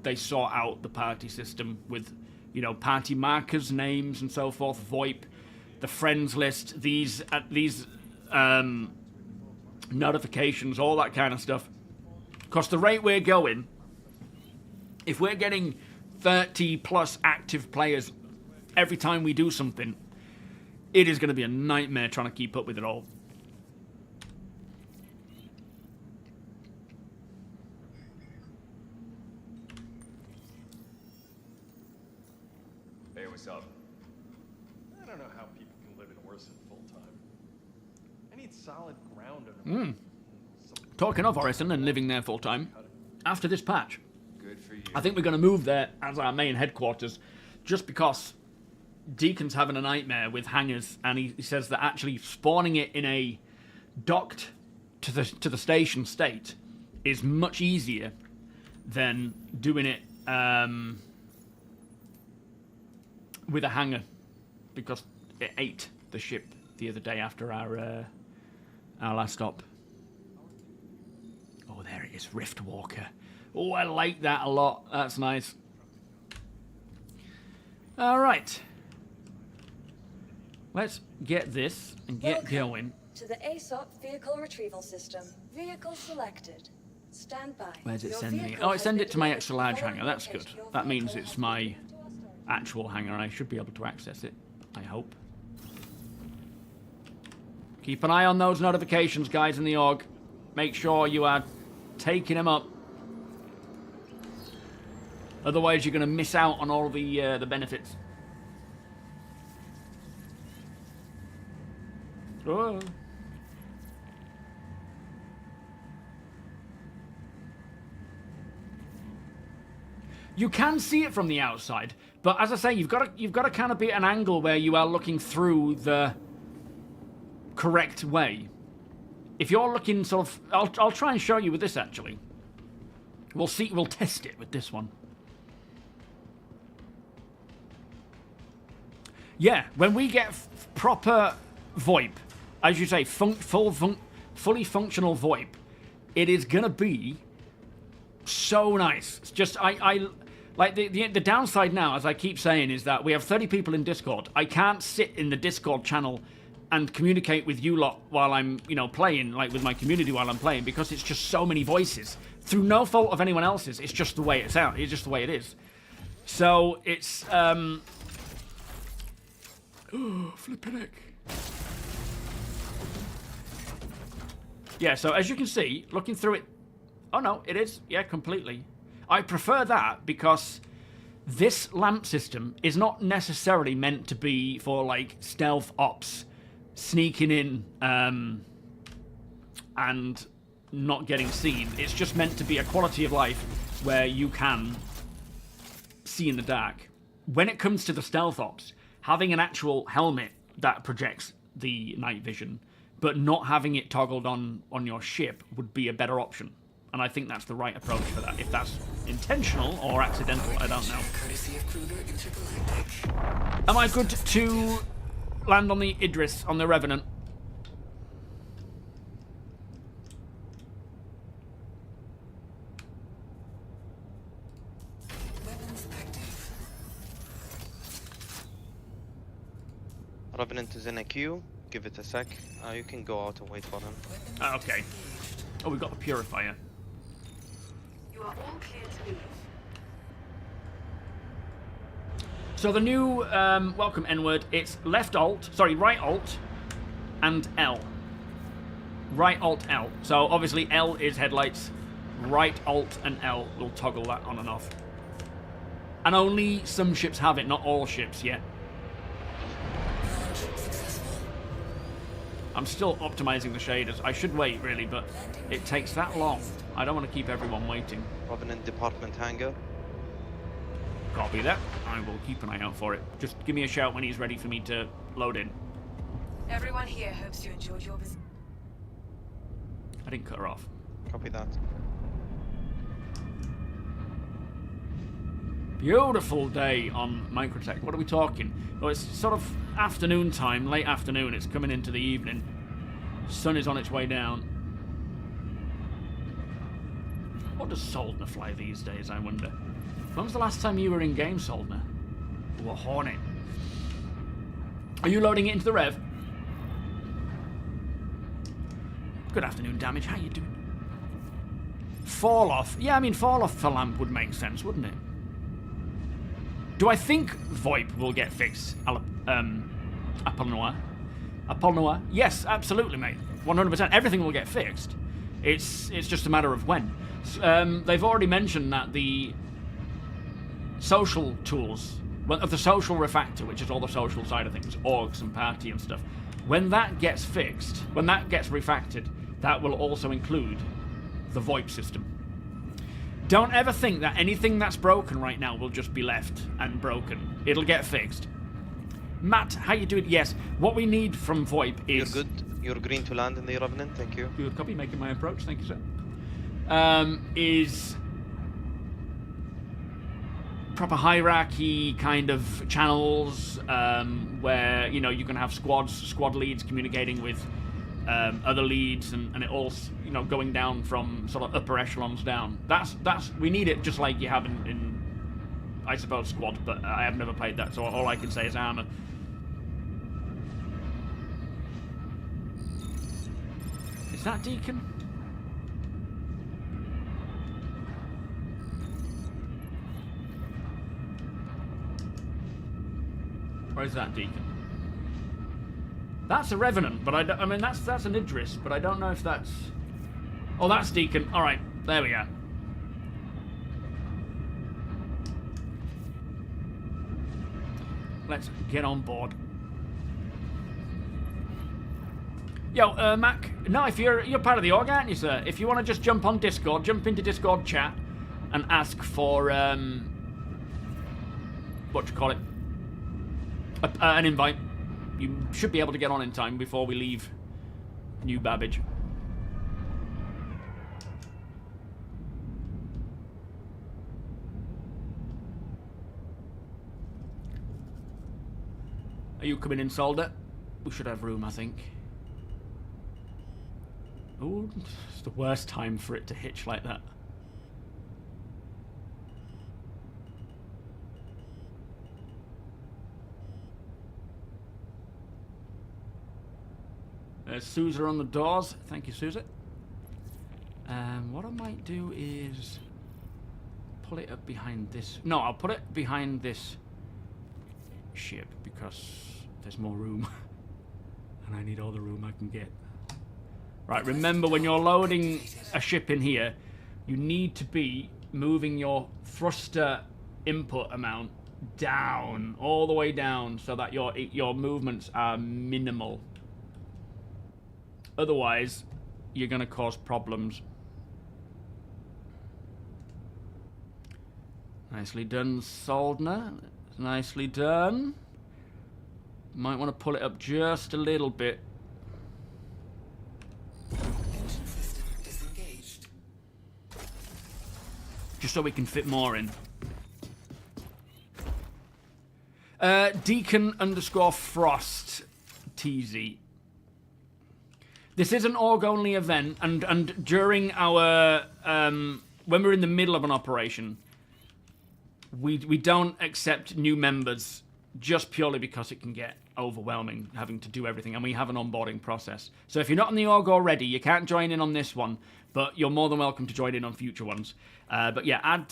they sort out the party system with, you know, party markers, names, and so forth. VoIP, the friends list, these notifications, all that kind of stuff. Because the rate we're going, if we're getting 30 plus active players every time we do something, it is going to be a nightmare trying to keep up with it all. Hey, what's up? I don't know how people can live in Orson full time. I need solid ground under Talking of Orison and living there full time, after this patch, Good for you. I think we're going to move there as our main headquarters, just because Deacon's having a nightmare with hangars, and he says that actually spawning it in a docked to the station state is much easier than doing it with a hangar, because it ate the ship the other day after our last stop. Oh, there it is, Rift Walker. Oh, I like that a lot. That's nice. All right. Let's get this and get going. To the ASOP Vehicle Retrieval System. Vehicle selected. Stand by. Where's it Your sending me? vehicle Oh, it has sent been it to my delivered extra the large following hangar. That's good. location. Your That means vehicle it's has my been delivered to our storage. actual hangar, and I should be able to access it. I hope. Keep an eye on those notifications, guys, in the org. Make sure you are taking them up. Otherwise, you're going to miss out on all the benefits. Oh. You can see it from the outside, but as I say, you've got to kind of be at an angle where you are looking through the correct way. If you're looking sort of, I'll try and show you with this actually. We'll see. We'll test it with this one. Yeah, when we get proper VoIP, as you say, fully functional VoIP, it is gonna be so nice. It's just I like the downside now, as I keep saying, is that we have 30 people in Discord. I can't sit in the Discord channel and communicate with you lot while I'm, you know, playing, like with my community while I'm playing, because it's just so many voices. Through no fault of anyone else's, it's just the way it's out. It's just the way it is. So it's oh, flipping heck. Yeah, so as you can see, looking through it, oh no, it is, yeah, completely. I prefer that because this lamp system is not necessarily meant to be for like stealth ops, sneaking in and not getting seen. It's just meant to be a quality of life where you can see in the dark. When it comes to the stealth ops, having an actual helmet that projects the night vision, but not having it toggled on your ship would be a better option. And I think that's the right approach for that. If that's intentional or accidental, I don't know. Am I good to land on the Idris, on the Revenant? Revenant is in a queue. Give it a sec. You can go out and wait for him. Okay. Oh, we've got the Purifier. You are all clear to leave. So the new welcome N-word, it's right alt and L. Right alt L. So obviously L is headlights, right alt and L will toggle that on and off. And only some ships have it, not all ships yet. I'm still optimizing the shaders. I should wait really, but it takes that long. I don't want to keep everyone waiting. Revenant department hangar. Copy that. I will keep an eye out for it. Just give me a shout when he's ready for me to load in. Everyone here hopes you enjoyed your visit. I didn't cut her off. Copy that. Beautiful day on Microtech. What are we talking? Well, it's sort of afternoon time, late afternoon. It's coming into the evening. Sun is on its way down. What does Soldner fly these days, I wonder? When was the last time you were in game, Soldner? Oh, a Hornet. Are you loading it into the Rev? Good afternoon, Damage. How you doing? Fall off. Yeah, I mean, fall off for lamp would make sense, wouldn't it? Do I think VoIP will get fixed? Apollnoir? Yes, absolutely, mate. 100%. Everything will get fixed. It's just a matter of when. They've already mentioned that the social tools, of the social refactor, which is all the social side of things, orgs and party and stuff, when that gets fixed, when that gets refactored, that will also include the VoIP system. Don't ever think that anything that's broken right now will just be left and broken. It'll get fixed. Matt, how you doing? Yes, what we need from VoIP is... You're good. You're green to land in the Revenant. Thank you. Good copy. Making my approach. Thank you, sir. Is proper hierarchy kind of channels where, you know, you can have squad leads communicating with other leads, and it all, you know, going down from sort of upper echelons down. That's we need it just like you have in I suppose Squad, but I have never played that, so all I can say is armor. Is that Deacon? Or is that Deacon? That's a Revenant, but I mean that's an Idris, but I don't know if that's Oh, that's Deacon. All right, there we are. Let's get on board. Yo, Mac. No, if you're part of the org, aren't you, sir? If you want to just jump on Discord, jump into Discord chat, and ask for what do you call it? An invite. You should be able to get on in time before we leave New Babbage. Are you coming in, Solder? We should have room, I think. Oh, it's the worst time for it to hitch like that. There's Sousa on the doors. Thank you, Sousa. What I might do is pull it up behind this. No, I'll put it behind this ship because there's more room. And I need all the room I can get. Right, remember when you're loading a ship in here, you need to be moving your thruster input amount down, all the way down, so that your movements are minimal. Otherwise, you're going to cause problems. Nicely done, Soldner. Nicely done. Might want to pull it up just a little bit. Just so we can fit more in. Deacon _Frost TZ. This is an org-only event, and during our when we're in the middle of an operation, we don't accept new members just purely because it can get overwhelming having to do everything, and we have an onboarding process. So if you're not on the org already, you can't join in on this one, but you're more than welcome to join in on future ones. But yeah, add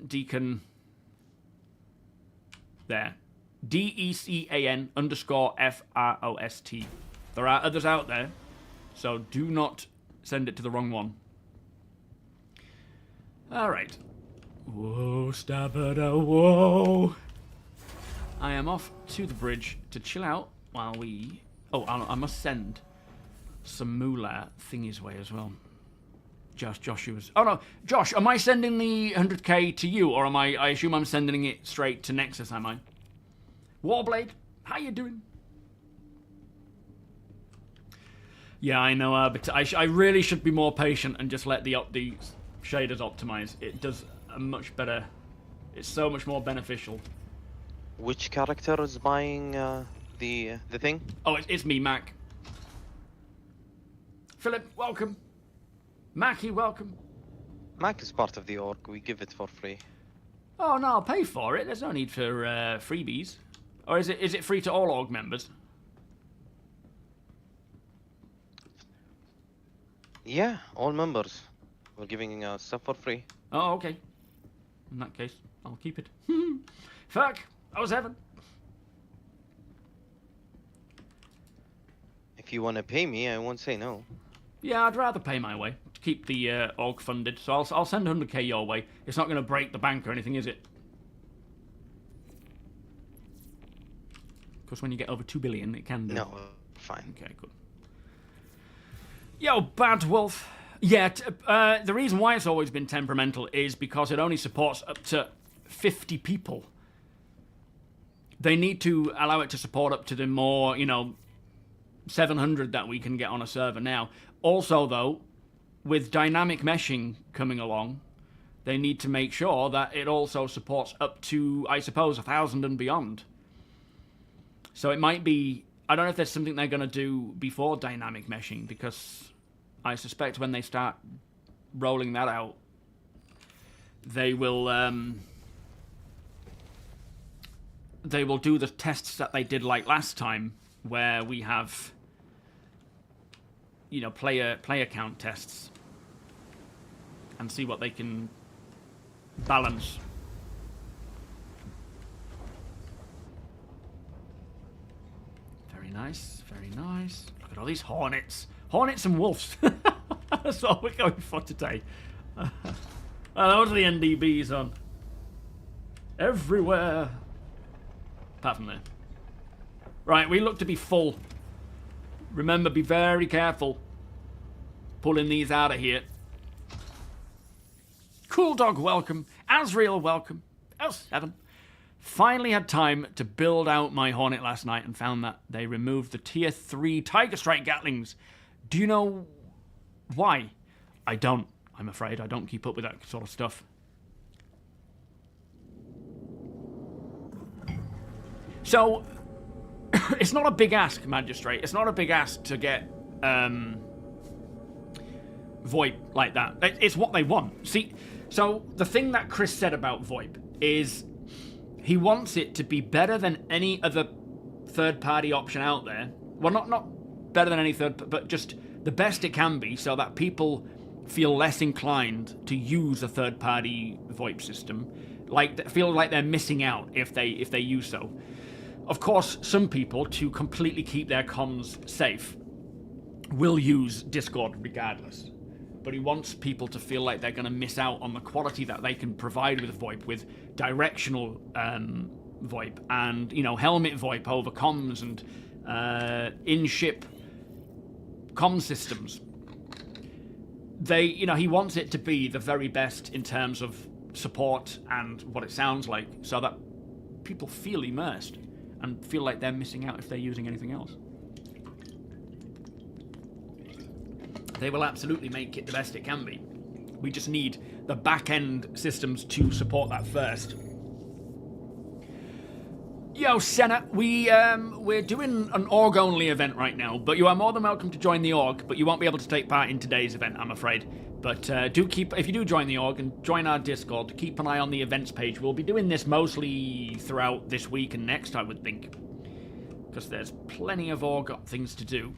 Deacon there. DECAN _FROST. There are others out there, so do not send it to the wrong one. All right. Whoa, Stabada, whoa. I am off to the bridge to chill out while we... Oh, I must send some moolah thingy's way as well. Joshua's... Oh, no. Josh, am I sending the 100k to you, or am I assume I'm sending it straight to Nexus, am I? Warblade, how you doing? Yeah, I know, but I really should be more patient and just let the shaders optimize. It does a much better... It's so much more beneficial. Which character is buying the thing? Oh, it's me, Mac. Philip, welcome. Mackie, welcome. Mac is part of the org. We give it for free. Oh, no, I'll pay for it. There's no need for freebies. Or is it free to all org members? Yeah, all members. We're giving stuff for free. Oh, okay. In that case, I'll keep it. Fuck. I was heaven. If you want to pay me, I won't say no. Yeah, I'd rather pay my way to keep the org funded. So I'll send 100k your way. It's not going to break the bank or anything, is it? Because when you get over 2 billion, it can do. No, fine. Okay, good. Yo, Bad Wolf. Yeah, the reason why it's always been temperamental is because it only supports up to 50 people. They need to allow it to support up to the more, 700 that we can get on a server now. Also, though, with dynamic meshing coming along, they need to make sure that it also supports up to, I suppose, 1,000 and beyond. So it might be... I don't know if there's something they're going to do before dynamic meshing, because I suspect when they start rolling that out, they will do the tests that they did like last time, where we have, player count tests, and see what they can balance. Very nice, very nice. Look at all these hornets. Hornets and wolves. That's all we're going for today. Those are the NDBs on. Everywhere. Apart from there. Right, we look to be full. Remember, be very careful. Pulling these out of here. Cool Dog, welcome. Azrael, welcome. L7. Finally had time to build out my Hornet last night and found that they removed the Tier 3 Tiger Strike Gatlings. Do you know why? I don't, I'm afraid. I don't keep up with that sort of stuff. So, it's not a big ask, Magistrate. It's not a big ask to get VoIP like that. It's what they want. See, so the thing that Chris said about VoIP is he wants it to be better than any other third-party option out there. Well, not better than any third, but just the best it can be, so that people feel less inclined to use a third-party VoIP system, feel like they're missing out if they use so. Of course, some people, to completely keep their comms safe, will use Discord regardless. But he wants people to feel like they're going to miss out on the quality that they can provide with VoIP, with directional VoIP and, you know, helmet VoIP over comms and in-ship comm systems. He wants it to be the very best in terms of support and what it sounds like, so that people feel immersed and feel like they're missing out if they're using anything else. They will absolutely make it the best it can be. We just need the back-end systems to support that first. Yo, Senna, we're doing an org-only event right now, but you are more than welcome to join the org, but you won't be able to take part in today's event, I'm afraid. But if you do join the org and join our Discord, keep an eye on the events page. We'll be doing this mostly throughout this week and next, I would think, because there's plenty of org things to do.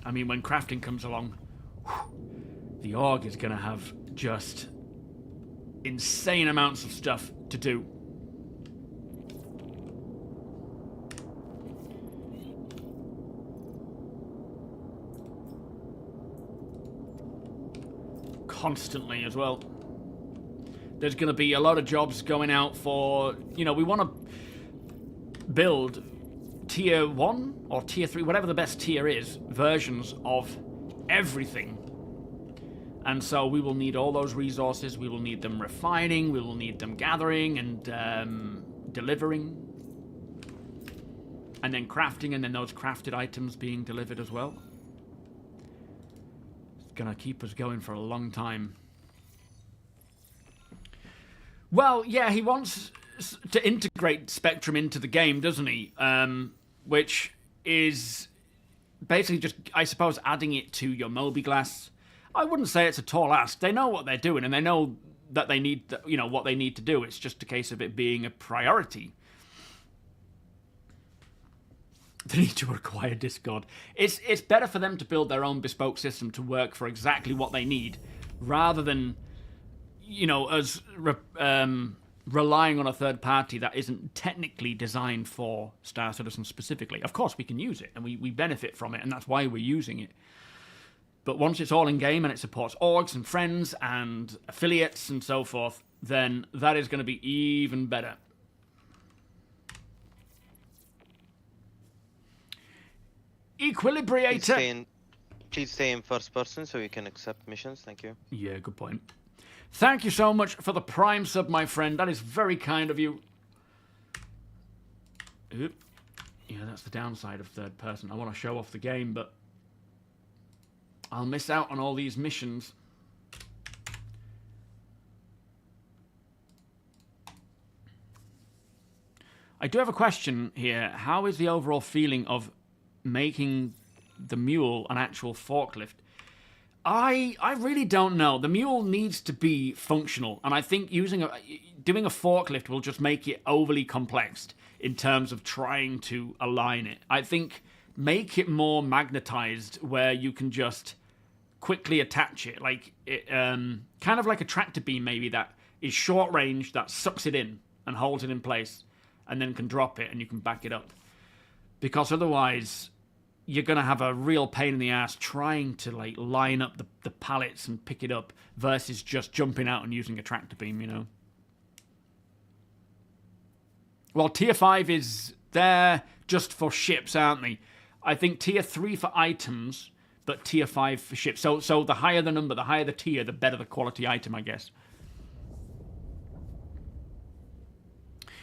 I mean, when crafting comes along, the org is going to have just insane amounts of stuff to do. Constantly as well. There's going to be a lot of jobs going out for, we want to build tier 1 or tier 3, whatever the best tier is, versions of everything. And so we will need all those resources. We will need them refining. We will need them gathering and delivering. And then crafting, and then those crafted items being delivered as well. It's going to keep us going for a long time. Well, yeah, he wants to integrate Spectrum into the game, doesn't he? Which is basically just, I suppose, adding it to your MobiGlass. I wouldn't say it's a tall ask. They know what they're doing, and they know that they need, what they need to do. It's just a case of it being a priority. They need to acquire Discord. It's better for them to build their own bespoke system to work for exactly what they need, rather than, us relying on a third party that isn't technically designed for Star Citizen specifically. Of course, we can use it, and we benefit from it, and that's why we're using it. But once it's all in-game and it supports orgs and friends and affiliates and so forth, then that is going to be even better. Equilibrator. Please stay in first person so you can accept missions. Thank you. Yeah, good point. Thank you so much for the Prime sub, my friend. That is very kind of you. Oop. Yeah, that's the downside of third person. I want to show off the game, but I'll miss out on all these missions. I do have a question here. How is the overall feeling of making the mule an actual forklift? I really don't know. The mule needs to be functional, and I think doing a forklift will just make it overly complex in terms of trying to align it. I think make it more magnetized, where you can just quickly attach it, like it, kind of like a tractor beam, maybe, that is short range, that sucks it in and holds it in place, and then can drop it and you can back it up. Because otherwise, you're going to have a real pain in the ass trying to like line up the pallets and pick it up versus just jumping out and using a tractor beam, you know. Well, Tier 5 is there just for ships, aren't they? I think Tier 3 for items, but Tier 5 for ships. So the higher the number, the higher the tier, the better the quality item, I guess.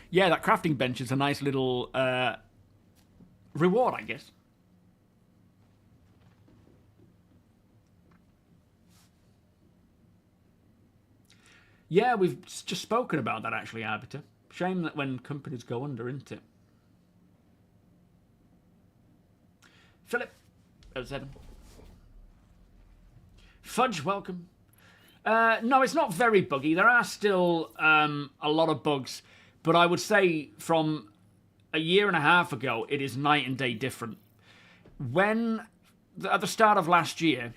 Yeah, that crafting bench is a nice little reward, I guess. Yeah, we've just spoken about that, actually, Arbiter. Shame that when companies go under, isn't it? Philip, 07. Fudge, welcome. No, it's not very buggy. There are still a lot of bugs, but I would say from a year and a half ago, it is night and day different. When, at the start of last year,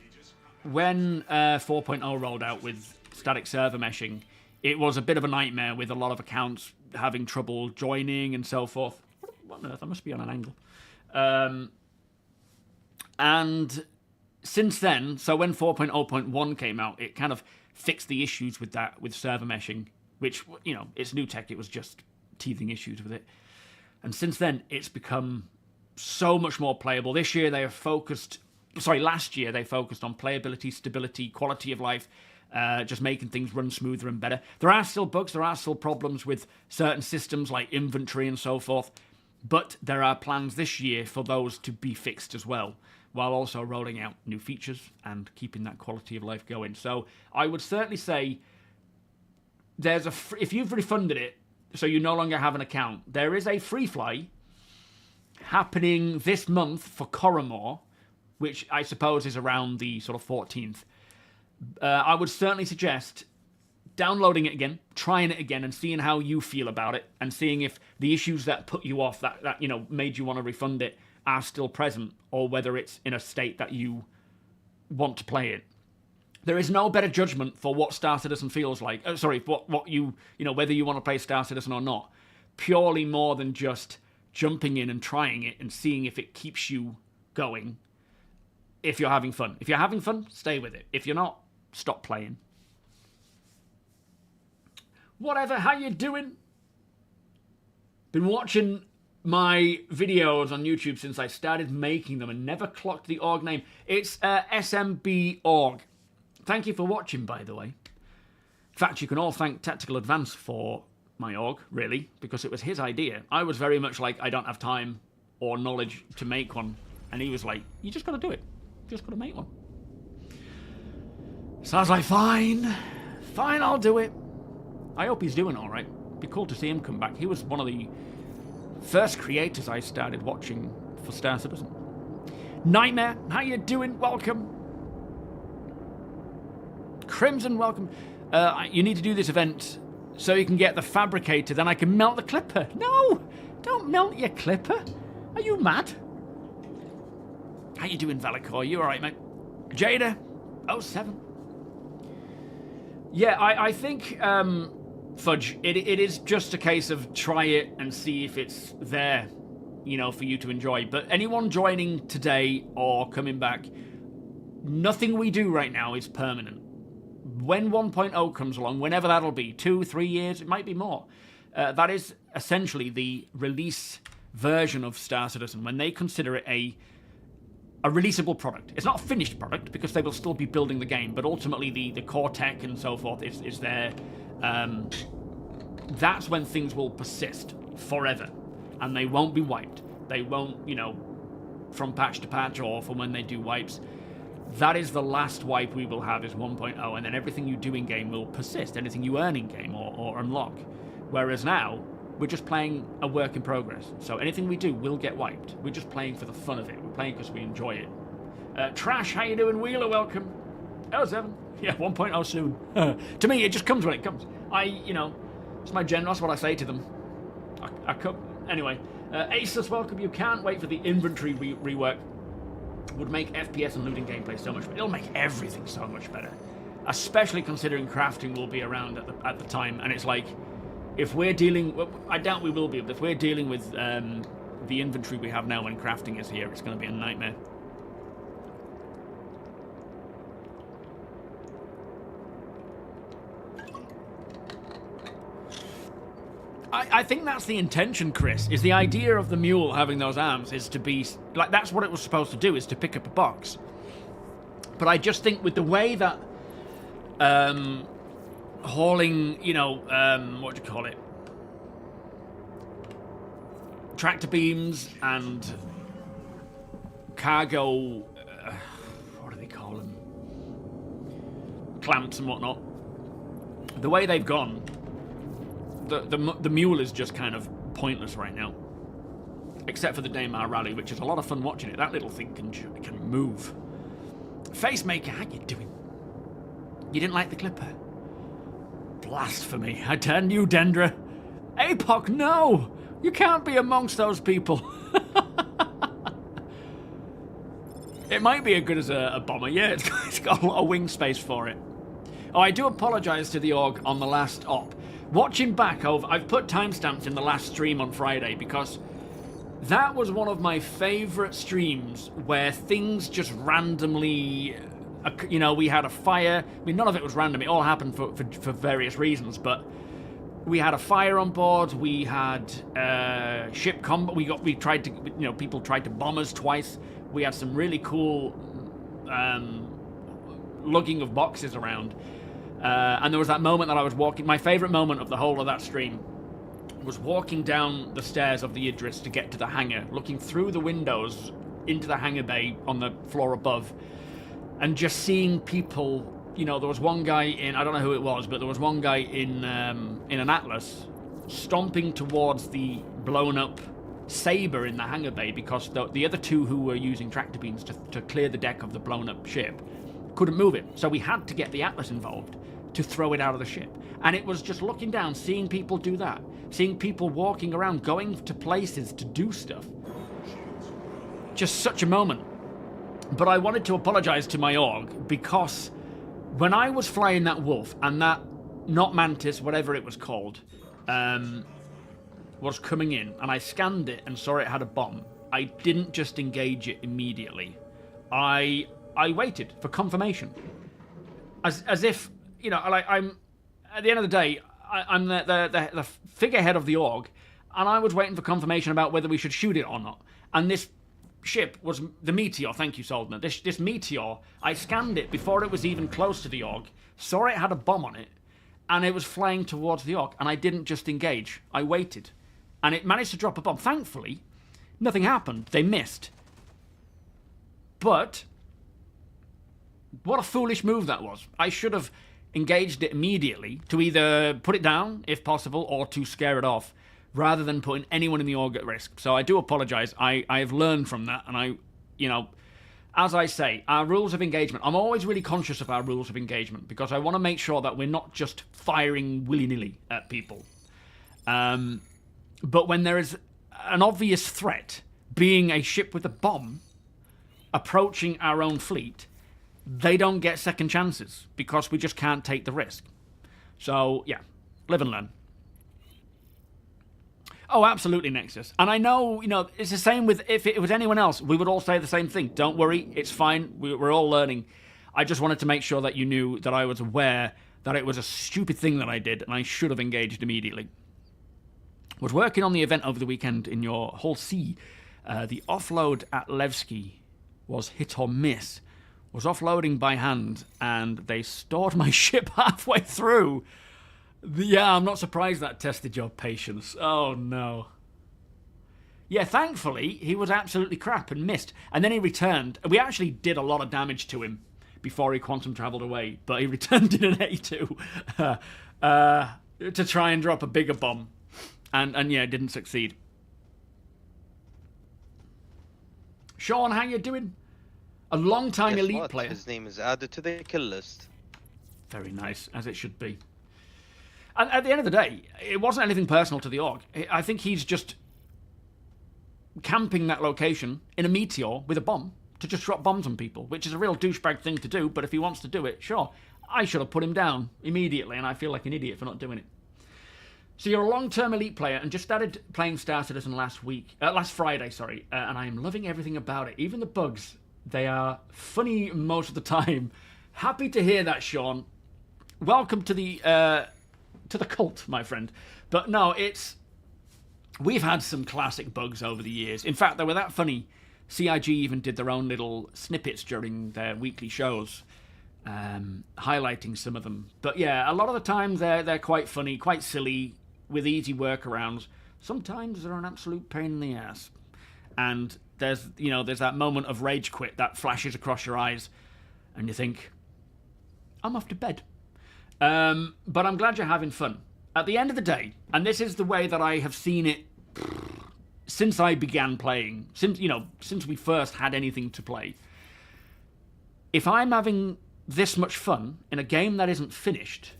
when 4.0 rolled out with static server meshing, it was a bit of a nightmare with a lot of accounts having trouble joining and so forth. What on earth? I must be on an angle. And since then, so when 4.0.1 came out, it kind of fixed the issues with that, with server meshing, which, you know, it's new tech, it was just teething issues with it. And since then, it's become so much more playable. This year, they have focused, last year, they focused on playability, stability, quality of life, just making things run smoother and better. There are still bugs, there are still problems with certain systems like inventory and so forth, but there are plans this year for those to be fixed as well, while also rolling out new features and keeping that quality of life going. So I would certainly say there's if you've refunded it, so you no longer have an account, there is a free fly happening this month for Coromore, which I suppose is around the sort of 14th. I would certainly suggest downloading it again, trying it again, and seeing how you feel about it, and seeing if the issues that put you off, that you know made you want to refund it, are still present, or whether it's in a state that you want to play it. There is no better judgment for what Star Citizen feels like. What you know, whether you want to play Star Citizen or not, purely more than just jumping in and trying it and seeing if it keeps you going. If you're having fun, stay with it. If you're not, stop playing. Whatever, how you doing? Been watching my videos on YouTube since I started making them and never clocked the org name. It's SMB org. Thank you for watching, by the way. In fact, you can all thank Tactical Advance for my org, really, because it was his idea. I was very much like, I don't have time or knowledge to make one. And he was like, you just got to do it. You just got to make one. So I was like, fine, I'll do it. I hope he's doing all right. It'd be cool to see him come back. He was one of the first creators I started watching for Star Citizen. Nightmare, how you doing? Welcome. Crimson, welcome. You need to do this event so you can get the fabricator, then I can melt the clipper. No, don't melt your clipper. Are you mad? How you doing, Valicor? You all right, mate? Jada, 07. Yeah, I think, Fudge, it is just a case of try it and see if it's there, you know, for you to enjoy. But anyone joining today or coming back, nothing we do right now is permanent. When 1.0 comes along, whenever that'll be, 2-3 years, it might be more. That is essentially the release version of Star Citizen, when they consider it a releasable product. It's not a finished product, because they will still be building the game, but ultimately the core tech and so forth is there. That's when things will persist forever, and they won't be wiped. They won't, you know, from patch to patch or from when they do wipes. That is the last wipe we will have, is 1.0, and then everything you do in game will persist, anything you earn in game or unlock. Whereas now, we're just playing a work in progress. So anything we do will get wiped. We're just playing for the fun of it. We're playing because we enjoy it. Trash, how you doing? Wheeler, welcome. 07. Yeah, 1.0 soon. To me, it just comes when it comes. You know, it's my gen, that's what I say to them. I come. Anyway, Asus, welcome. You can't wait for the inventory rework. Would make FPS and looting gameplay so much better. It'll make everything so much better. Especially considering crafting will be around at the time. And it's like, if we're dealing, well, I doubt we will be, but if we're dealing with the inventory we have now when crafting is here, it's going to be a nightmare. I think that's the intention, Chris, is the idea of the mule having those arms is to be, like, that's what it was supposed to do, is to pick up a box. But I just think with the way that hauling, you know, what do you call it? Tractor beams and cargo, what do they call them? Clamps and whatnot. The way they've gone, the mule is just kind of pointless right now. Except for the Daymar Rally, which is a lot of fun watching it. That little thing can move. Facemaker, how you doing? You didn't like the clipper? Blasphemy. I turn you, Dendra. Apoc, no! You can't be amongst those people. It might be as good as a bomber. Yeah, it's got a lot of wing space for it. Oh, I do apologise to the org on the last op. Watching back over, I've put timestamps in the last stream on Friday because that was one of my favourite streams where things just randomly, you know, we had a fire. I mean, none of it was random. It all happened for various reasons, but we had a fire on board. We had ship combat. We tried to, you know, people tried to bomb us twice. We had some really cool lugging of boxes around. And there was that moment that I was walking. My favourite moment of the whole of that stream was walking down the stairs of the Idris to get to the hangar, looking through the windows into the hangar bay on the floor above, and just seeing people. You know, there was one guy in, I don't know who it was, but there was one guy in an Atlas stomping towards the blown up Sabre in the hangar bay because the other two who were using tractor beams to clear the deck of the blown up ship couldn't move it. So we had to get the Atlas involved to throw it out of the ship. And it was just looking down, seeing people do that, seeing people walking around, going to places to do stuff. Just such a moment. But I wanted to apologise to my org because when I was flying that Wolf and that, not Mantis, whatever it was called, was coming in, and I scanned it and saw it had a bomb, I didn't just engage it immediately. I waited for confirmation. As if, you know, like I'm, at the end of the day, I'm the figurehead of the org, and I was waiting for confirmation about whether we should shoot it or not. And this ship was the Meteor. Thank you, Soldner. This Meteor, I scanned it before it was even close to the org, saw it had a bomb on it, and it was flying towards the org, and I didn't just engage. I waited, and it managed to drop a bomb. Thankfully, nothing happened. They missed. But what a foolish move that was. I should have engaged it immediately to either put it down, if possible, or to scare it off, rather than putting anyone in the org at risk. So I do apologise. I have learned from that, and I, you know, as I say, our rules of engagement, I'm always really conscious of our rules of engagement because I want to make sure that we're not just firing willy-nilly at people. But when there is an obvious threat, being a ship with a bomb approaching our own fleet, they don't get second chances because we just can't take the risk. So, yeah, live and learn. Oh, absolutely, Nexus. And I know, you know, it's the same with, if it was anyone else, we would all say the same thing. Don't worry, it's fine. We're all learning. I just wanted to make sure that you knew that I was aware that it was a stupid thing that I did and I should have engaged immediately. Was working on the event over the weekend in your Hull C. The offload at Levski was hit or miss. Was offloading by hand and they stored my ship halfway through. Yeah, I'm not surprised that tested your patience. Oh, no. Yeah, thankfully, he was absolutely crap and missed. And then he returned. We actually did a lot of damage to him before he quantum travelled away. But he returned in an A2 to try and drop a bigger bomb. And yeah, didn't succeed. Sean, how you doing? A long-time elite player. His name is added to the kill list. Very nice, as it should be. And at the end of the day, it wasn't anything personal to the org. I think he's just camping that location in a Meteor with a bomb to just drop bombs on people, which is a real douchebag thing to do, but if he wants to do it, sure. I should have put him down immediately, and I feel like an idiot for not doing it. So you're a long-term elite player and just started playing Star Citizen last Friday, sorry, and I am loving everything about it. Even the bugs, they are funny most of the time. Happy to hear that, Sean. Welcome to the cult, my friend. But no, we've had some classic bugs over the years. In fact, they were that funny. CIG even did their own little snippets during their weekly shows, highlighting some of them. But yeah, a lot of the times they're quite funny, quite silly, with easy workarounds. Sometimes they're an absolute pain in the ass. And there's that moment of rage quit that flashes across your eyes, and you think, I'm off to bed. But I'm glad you're having fun. At the end of the day, and this is the way that I have seen it since I began playing, since we first had anything to play. If I'm having this much fun in a game that isn't finished,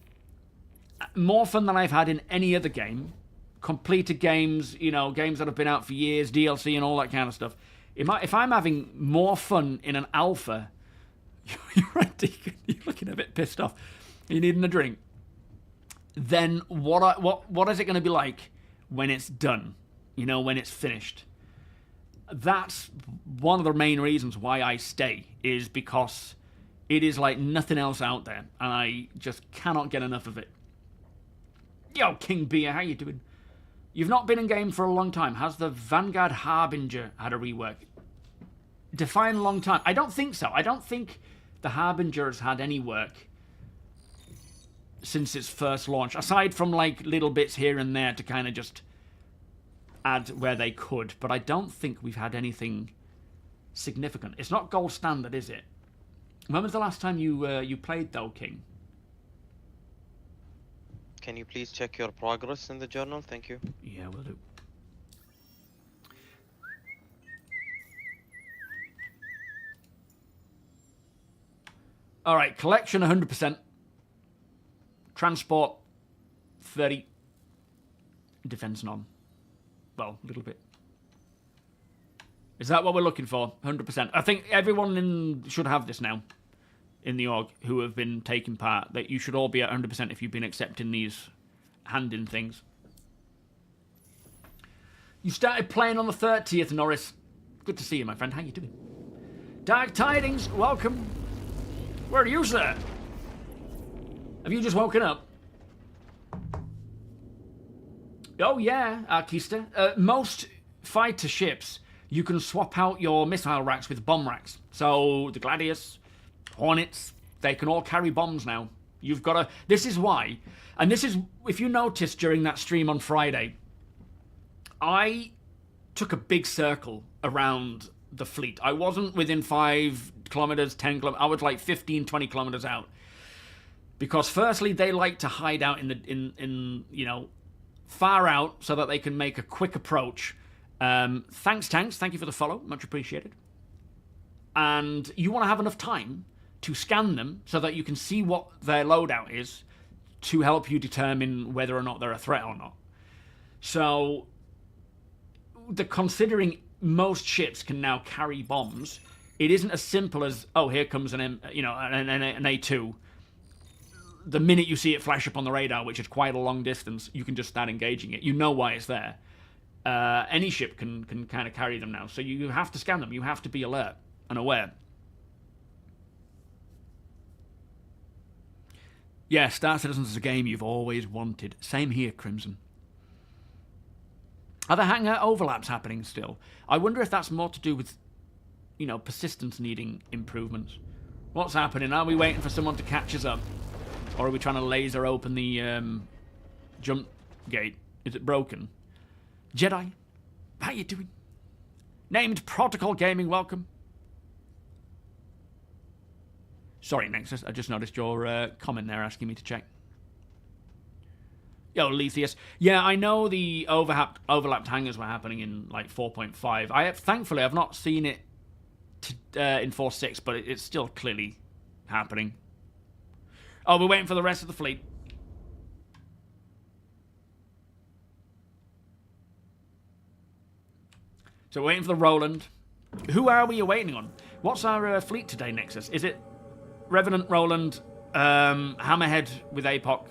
more fun than I've had in any other game, completed games, games that have been out for years, DLC and all that kind of stuff. If I'm having more fun in an alpha, you're right, Deacon, you're looking a bit pissed off. You needing a drink? Then what is it going to be like when it's done? When it's finished. That's one of the main reasons why I stay, is because it is like nothing else out there, and I just cannot get enough of it. Yo, King Beer, how you doing? You've not been in game for a long time. Has the Vanguard Harbinger had a rework? Define long time. I don't think so. I don't think the Harbinger has had any work since its first launch, aside from like little bits here and there to kind of just add where they could. But I don't think we've had anything significant. It's not gold standard, is it? When was the last time you played though, King? Can you please check your progress in the journal? Thank you. Yeah, will do. All right, collection 100%. Transport 30. Defense none. Well, a little bit. Is that what we're looking for? 100%. I think everyone should have this now in the org who have been taking part, that you should all be at 100% if you've been accepting these hand-in things. You started playing on the 30th, Norris. Good to see you, my friend. How you doing? Dark Tidings, welcome. Where are you, sir? Have you just woken up? Oh, yeah, Arkista. Most fighter ships, you can swap out your missile racks with bomb racks. So the Gladius, Hornets, they can all carry bombs now. You've got to... This is why. And this is... If you noticed during that stream on Friday, I took a big circle around the fleet. I wasn't within 5 kilometers, 10 kilometers. I was like 15, 20 kilometers out. Because firstly, they like to hide out in far out so that they can make a quick approach. Thanks, Tanks. Thank you for the follow. Much appreciated. And you want to have enough time to scan them so that you can see what their loadout is to help you determine whether or not they're a threat or not. So, considering most ships can now carry bombs, it isn't as simple as, oh, here comes an A2. The minute you see it flash up on the radar, which is quite a long distance, you can just start engaging it. You know why it's there. Any ship can kind of carry them now, so you have to scan them. You have to be alert and aware. Yeah, Star Citizen is a game you've always wanted. Same here, Crimson. Are the hangar overlaps happening still? I wonder if that's more to do with, persistence needing improvements. What's happening? Are we waiting for someone to catch us up? Or are we trying to laser open the jump gate? Is it broken? Jedi, how you doing? Named Protocol Gaming, welcome. Sorry, Nexus, I just noticed your comment there asking me to check. Yo, Lethius. Yeah, I know the overlapped hangars were happening in like 4.5. Thankfully, I've not seen it in 4.6, but it's still clearly happening. Oh, we're waiting for the rest of the fleet. So we're waiting for the Roland. Who are we waiting on? What's our fleet today, Nexus? Is it Revenant, Roland, Hammerhead with APOC,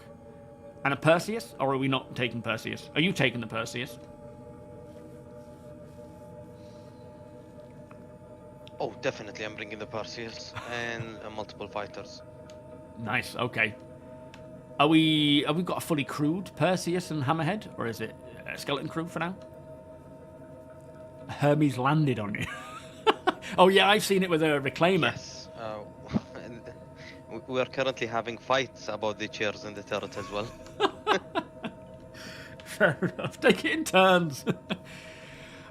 And a Perseus? Or are we not taking Perseus? Are you taking the Perseus? Oh, definitely, I'm bringing the Perseus and multiple fighters. Nice, okay. Have we got a fully crewed Perseus and Hammerhead? Or is it a skeleton crew for now? Hermes landed on you. Oh yeah, I've seen it with a reclaimer. Yes. We are currently having fights about the chairs in the turret as well. Fair enough. Take it in turns.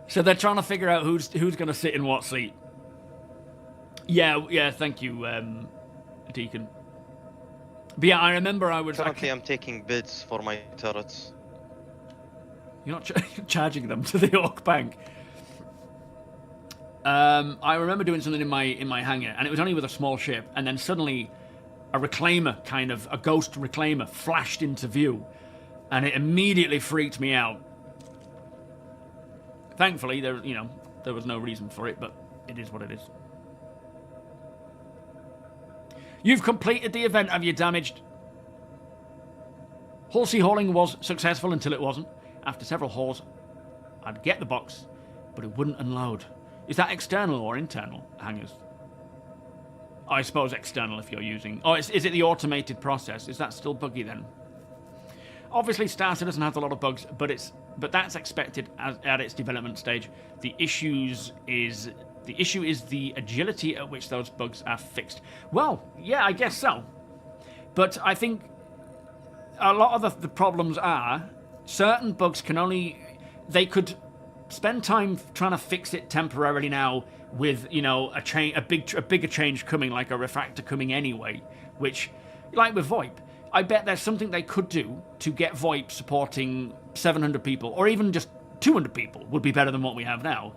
So they're trying to figure out who's going to sit in what seat. Yeah. Thank you, Deacon. But yeah, I remember I was... Currently, I'm taking bids for my turrets. You're not charging them to the Orc Bank. I remember doing something in my hangar, and it was only with a small ship, and then suddenly a reclaimer, a ghost reclaimer, flashed into view, and it immediately freaked me out. Thankfully, there was no reason for it, but it is what it is. You've completed the event, have you, Damaged? Hull-sea hauling was successful until it wasn't. After several hauls, I'd get the box, but it wouldn't unload. Is that external or internal hangars? I suppose external if you're using... Oh, is it the automated process? Is that still buggy then? Obviously, starcitizen has a lot of bugs, but that's expected at its development stage. The issue is the agility at which those bugs are fixed. Well, yeah, I guess so. But I think a lot of the problems are certain bugs can only... They could spend time trying to fix it temporarily now with, a bigger change coming, like a refractor coming anyway, which, like with VoIP, I bet there's something they could do to get VoIP supporting 700 people, or even just 200 people would be better than what we have now.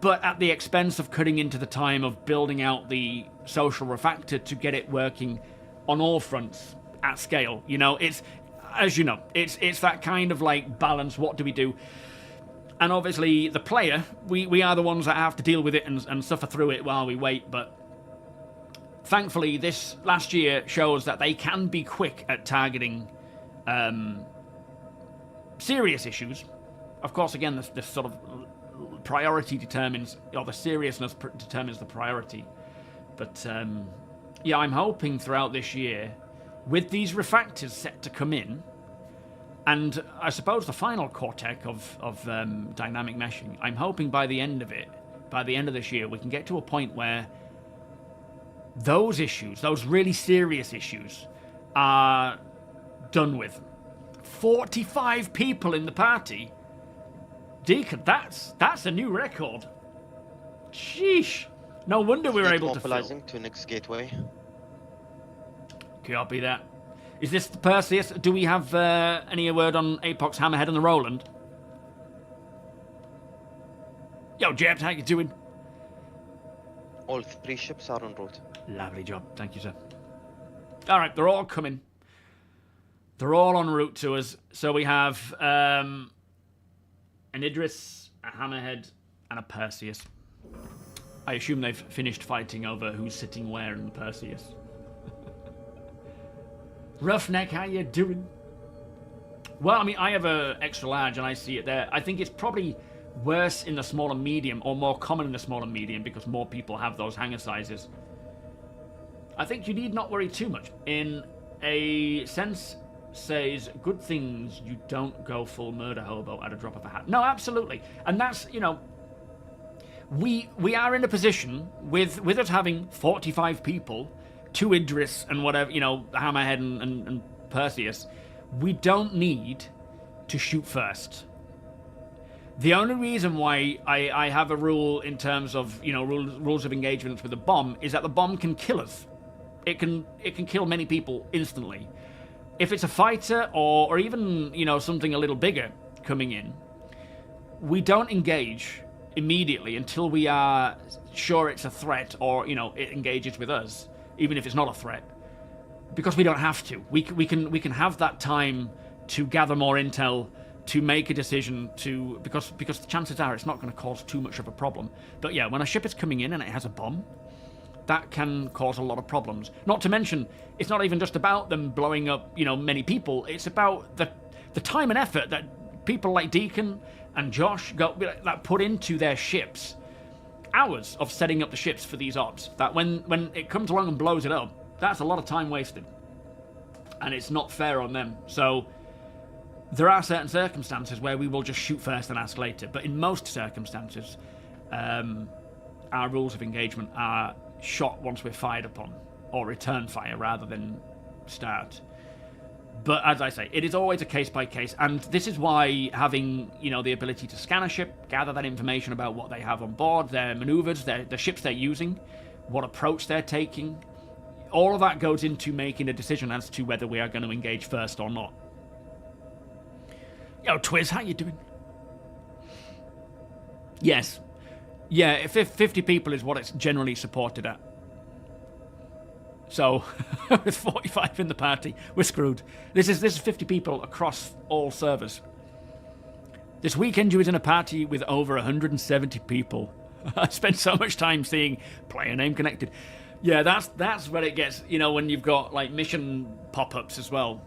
But at the expense of cutting into the time of building out the social refactor to get it working on all fronts at scale. It's, as you know, it's that kind of like balance. What do we do? And obviously the player, we are the ones that have to deal with it and suffer through it while we wait. But thankfully this last year shows that they can be quick at targeting serious issues. Of course, again, this sort of priority determines, or the seriousness determines the priority. But yeah, I'm hoping throughout this year, with these refractors set to come in, and I suppose the final Cortec of dynamic meshing, I'm hoping by the end of this year, we can get to a point where those issues, those really serious issues, are done with. 45 people in the party? Deacon, that's a new record. Sheesh. No wonder we were able to fill. Mobilizing to next gateway. Copy that. Is this the Perseus? Do we have any word on Apox, Hammerhead, and the Roland? Yo, Jebs, how you doing? All 3 ships are en route. Lovely job. Thank you, sir. All right, they're all coming. They're all en route to us. So we have an Idris, a Hammerhead, and a Perseus. I assume they've finished fighting over who's sitting where in the Perseus. Roughneck, how you doing? Well, I mean, I have a extra large and I see it there. I think it's probably worse in the small and medium, or more common in the small and medium, because more people have those hangar sizes. I think you need not worry too much. In a sense, says, good things you don't go full murder hobo at a drop of a hat. No, absolutely. And that's, we are in a position with us having 45 people, 2 Idris and whatever, Hammerhead and Perseus, we don't need to shoot first. The only reason why I have a rule in terms of, rules of engagement with a bomb is that the bomb can kill us. It can kill many people instantly. If it's a fighter or even, something a little bigger coming in, we don't engage immediately until we are sure it's a threat or, it engages with us, even if it's not a threat, because we don't have to. We can have that time to gather more intel, to make a decision, because the chances are it's not going to cause too much of a problem. But yeah, when a ship is coming in and it has a bomb, that can cause a lot of problems. Not to mention, it's not even just about them blowing up, you know, many people. It's about the time and effort that people like Deacon and Josh that put into their ships. Hours of setting up the ships for these ops. That when it comes along and blows it up, that's a lot of time wasted. And it's not fair on them. So there are certain circumstances where we will just shoot first and ask later. But in most circumstances, our rules of engagement are shot once we're fired upon, or return fire rather than start. But as I say, it is always a case by case, and this is why having, you know, the ability to scan a ship, gather that information about what they have on board, their maneuvers, the ships they're using, what approach they're taking, all of that goes into making a decision as to whether we are going to engage first or not. Yo, Twiz, how you doing? Yes. Yeah, if 50 people is what it's generally supported at. So, with 45 in the party, we're screwed. This is 50 people across all servers. This weekend you was in a party with over 170 people. I spent so much time seeing player name connected. Yeah, that's where it gets, you know, when you've got like mission pop-ups as well.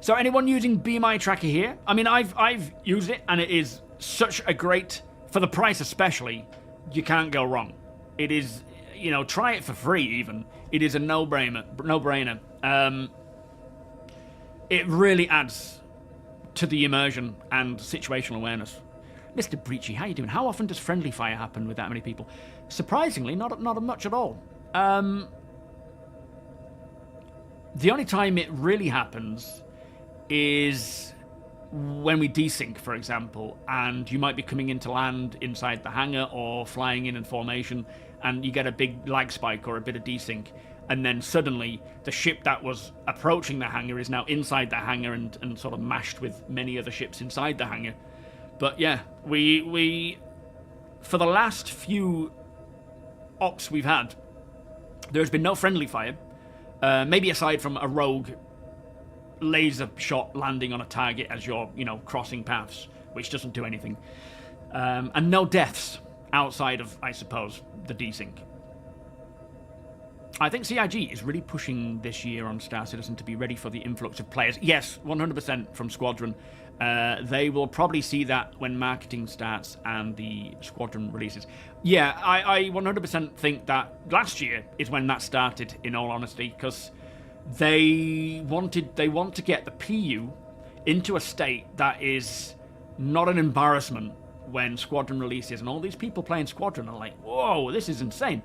So anyone using Be My Tracker here? I mean, I've used it and it is such a great, for the price especially, you can't go wrong. It is, you know, try it for free even. It is a no-brainer. It really adds to the immersion and situational awareness. Mr. Breachy, how you doing? How often does friendly fire happen with that many people? Surprisingly, not much at all. The only time it really happens is when we desync, for example, and you might be coming into land inside the hangar or flying in formation, and you get a big lag spike or a bit of desync, and then suddenly the ship that was approaching the hangar is now inside the hangar and sort of mashed with many other ships inside the hangar. But yeah, we for the last few ops we've had, there's been no friendly fire, maybe aside from a rogue laser shot landing on a target as you're, you know, crossing paths, which doesn't do anything, and no deaths outside of, I suppose, the desync. I think CIG is really pushing this year on Star Citizen to be ready for the influx of players. Yes, 100% from Squadron. They will probably see that when marketing starts and the Squadron releases. Yeah, I 100% think that last year is when that started, in all honesty, because they want to get the PU into a state that is not an embarrassment when Squadron releases, and all these people playing Squadron are like, whoa, this is insane.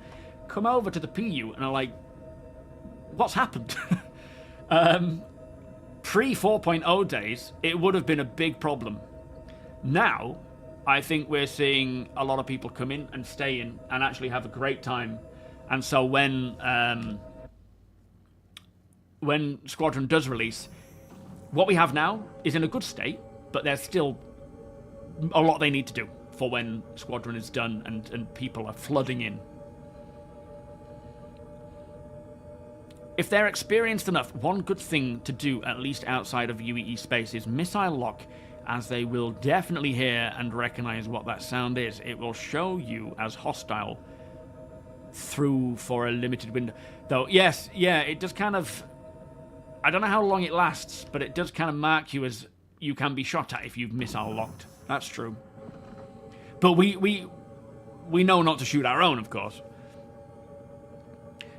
Come over to the PU and are like, what's happened? Pre 4.0 days, it would have been a big problem. Now, I think we're seeing a lot of people come in and stay in and actually have a great time. And so when Squadron does release, what we have now is in a good state, but there's still a lot they need to do for when Squadron is done and people are flooding in. If they're experienced enough, one good thing to do, at least outside of UEE space, is missile lock, as they will definitely hear and recognize what that sound is. It will show you as hostile through for a limited window. Though, yes, yeah, it does kind of... I don't know how long it lasts, but it does kind of mark you as you can be shot at if you've missile locked. That's true. But we know not to shoot our own, of course.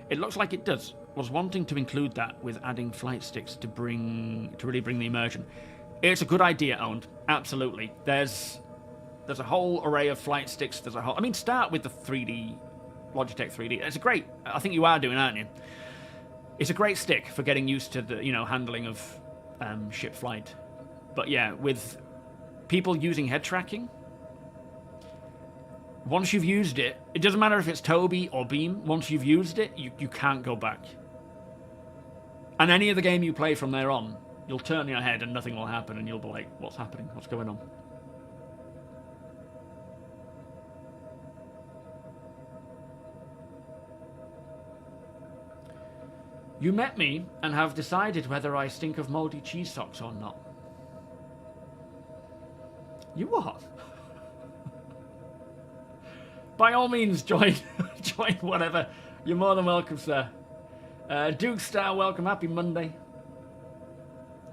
It looks like it does. Was wanting to include that with adding flight sticks to really bring the immersion. It's a good idea, Owned. Absolutely. There's a whole array of flight sticks. I mean, start with the 3D, Logitech 3D. It's a great... I think you are doing, aren't you? It's a great stick for getting used to the, you know, handling of ship flight. But yeah, with people using head tracking, once you've used it, it doesn't matter if it's TOBII or Beam, once you've used it, you can't go back. And any other game you play from there on, you'll turn your head and nothing will happen and you'll be like, what's happening? What's going on? You met me and have decided whether I stink of mouldy cheese socks or not. You what? By all means, join, join whatever. You're more than welcome, sir. Duke Star, welcome. Happy Monday.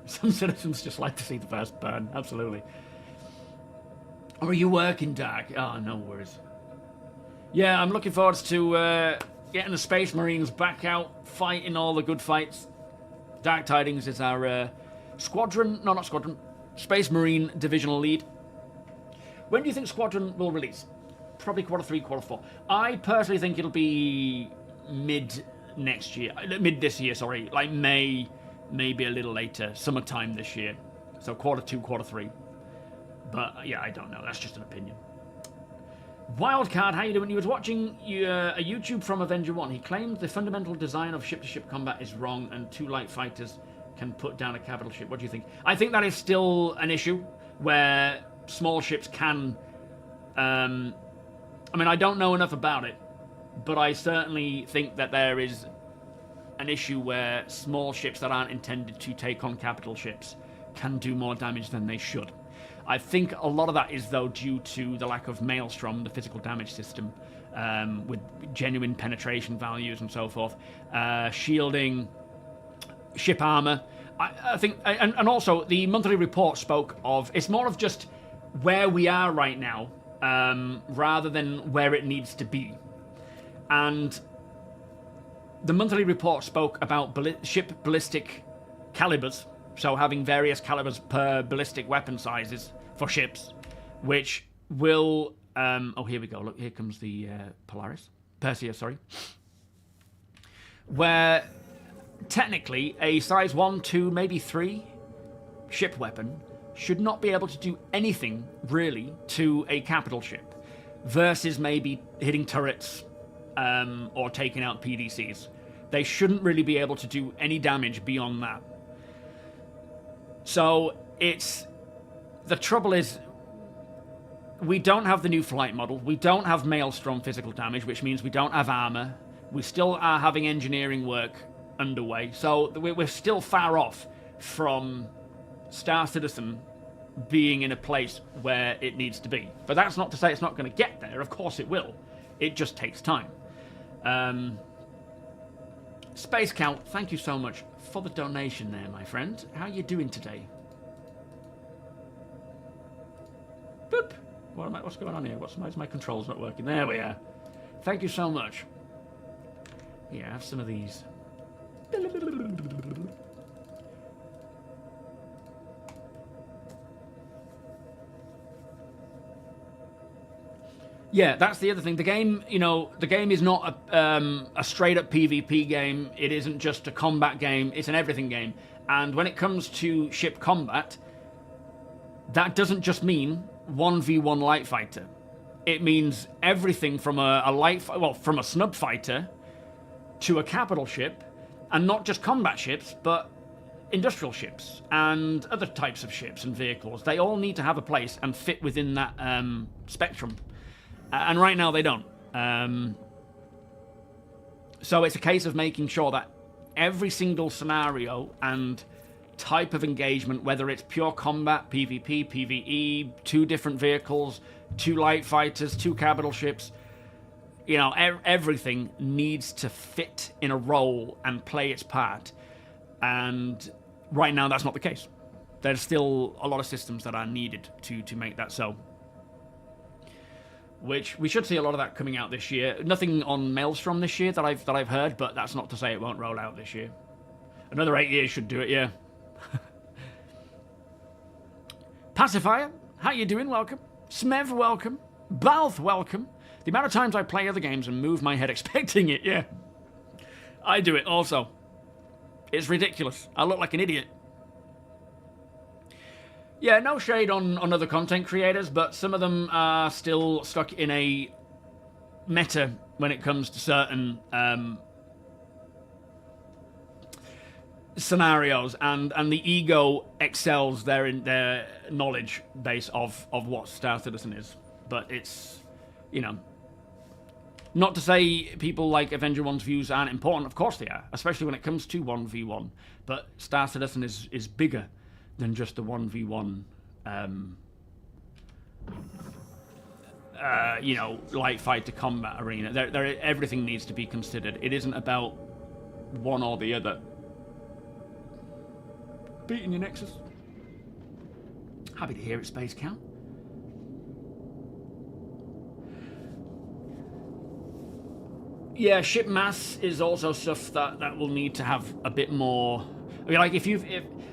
Some citizens just like to see the first burn. Absolutely. Or are you working, Dark? Oh, no worries. Yeah, I'm looking forward to getting the Space Marines back out, fighting all the good fights. Dark Tidings is our Squadron, no, not Squadron, Space Marine Divisional Lead. When do you think Squadron will release? Probably Q3, Q4. I personally think it'll be mid this year, sorry. Like May, maybe a little later, summertime this year. So Q2, Q3. But yeah, I don't know. That's just an opinion. Wildcard, how you doing? He was watching a YouTube from Avenger 1. He claimed the fundamental design of ship-to-ship combat is wrong and 2 light fighters can put down a capital ship. What do you think? I think that is still an issue where small ships can... I mean, I don't know enough about it, but I certainly think that there is an issue where small ships that aren't intended to take on capital ships can do more damage than they should. I think a lot of that is, though, due to the lack of Maelstrom, the physical damage system, with genuine penetration values and so forth, shielding, ship armor. I think, and also the monthly report spoke of, it's more of just where we are right now, rather than where it needs to be. And the monthly report spoke about ship ballistic calibers, so having various calibers per ballistic weapon sizes for ships, which will... oh, here we go. Look, here comes the Perseus, sorry. Where technically a size 1, 2, maybe 3 ship weapon should not be able to do anything, really, to a capital ship, versus maybe hitting turrets or taking out PDCs. They shouldn't really be able to do any damage beyond that. So it's... The trouble is, we don't have the new flight model. We don't have Maelstrom physical damage, which means we don't have armor. We still are having engineering work underway. So we're still far off from Star Citizen being in a place where it needs to be. But that's not to say it's not going to get there. Of course it will. It just takes time. Space Count, thank you so much for the donation there, my friend. How are you doing today? Boop. What's going on here? Why is my controls not working? There we are. Thank you so much. Yeah, I have some of these. Yeah, that's the other thing. The game, you know, the game is not a straight-up PvP game. It isn't just a combat game. It's an everything game. And when it comes to ship combat, that doesn't just mean 1v1 light fighter. It means everything from from a snub fighter to a capital ship, and not just combat ships, but industrial ships and other types of ships and vehicles. They all need to have a place and fit within that spectrum. And right now they don't. So it's a case of making sure that every single scenario and type of engagement, whether it's pure combat, PvP, PvE, 2 different vehicles, 2 light fighters, 2 capital ships, you know, everything needs to fit in a role and play its part. And right now that's not the case. There's still a lot of systems that are needed to make that so. Which we should see a lot of that coming out this year. Nothing on Maelstrom this year that I've heard, but that's not to say it won't roll out this year. Another 8 years should do it, yeah. Pacifier, how you doing? Welcome. Smev, welcome. Balth, welcome. The amount of times I play other games and move my head expecting it, yeah. I do it also. It's ridiculous. I look like an idiot. Yeah, no shade on other content creators, but some of them are still stuck in a meta when it comes to certain scenarios, and the ego excels their knowledge base of what Star Citizen is. But it's, you know, not to say people like Avenger 1's views aren't important. Of course they are, especially when it comes to 1v1. But Star Citizen is bigger than just the 1v1 you know, light fighter combat arena. Everything needs to be considered. It isn't about one or the other. Beating your Nexus. Happy to hear it, Space Cow. Yeah, ship mass is also stuff that will need to have a bit more. I mean, like if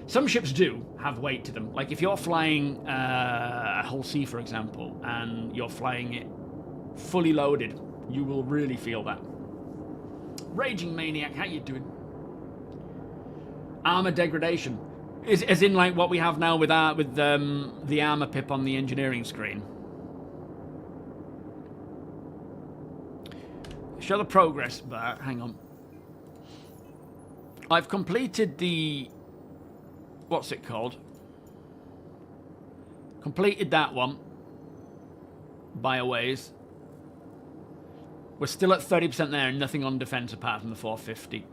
some ships do have weight to them. Like if you're flying a Hull C, for example, and you're flying it fully loaded, you will really feel that. Raging Maniac, how you doing? Armor degradation, as in like what we have now with the armor pip on the engineering screen. Show the progress bar. Hang on. I've completed the... What's it called? Completed that one. By a ways. We're still at 30% there and nothing on defense apart from the 450.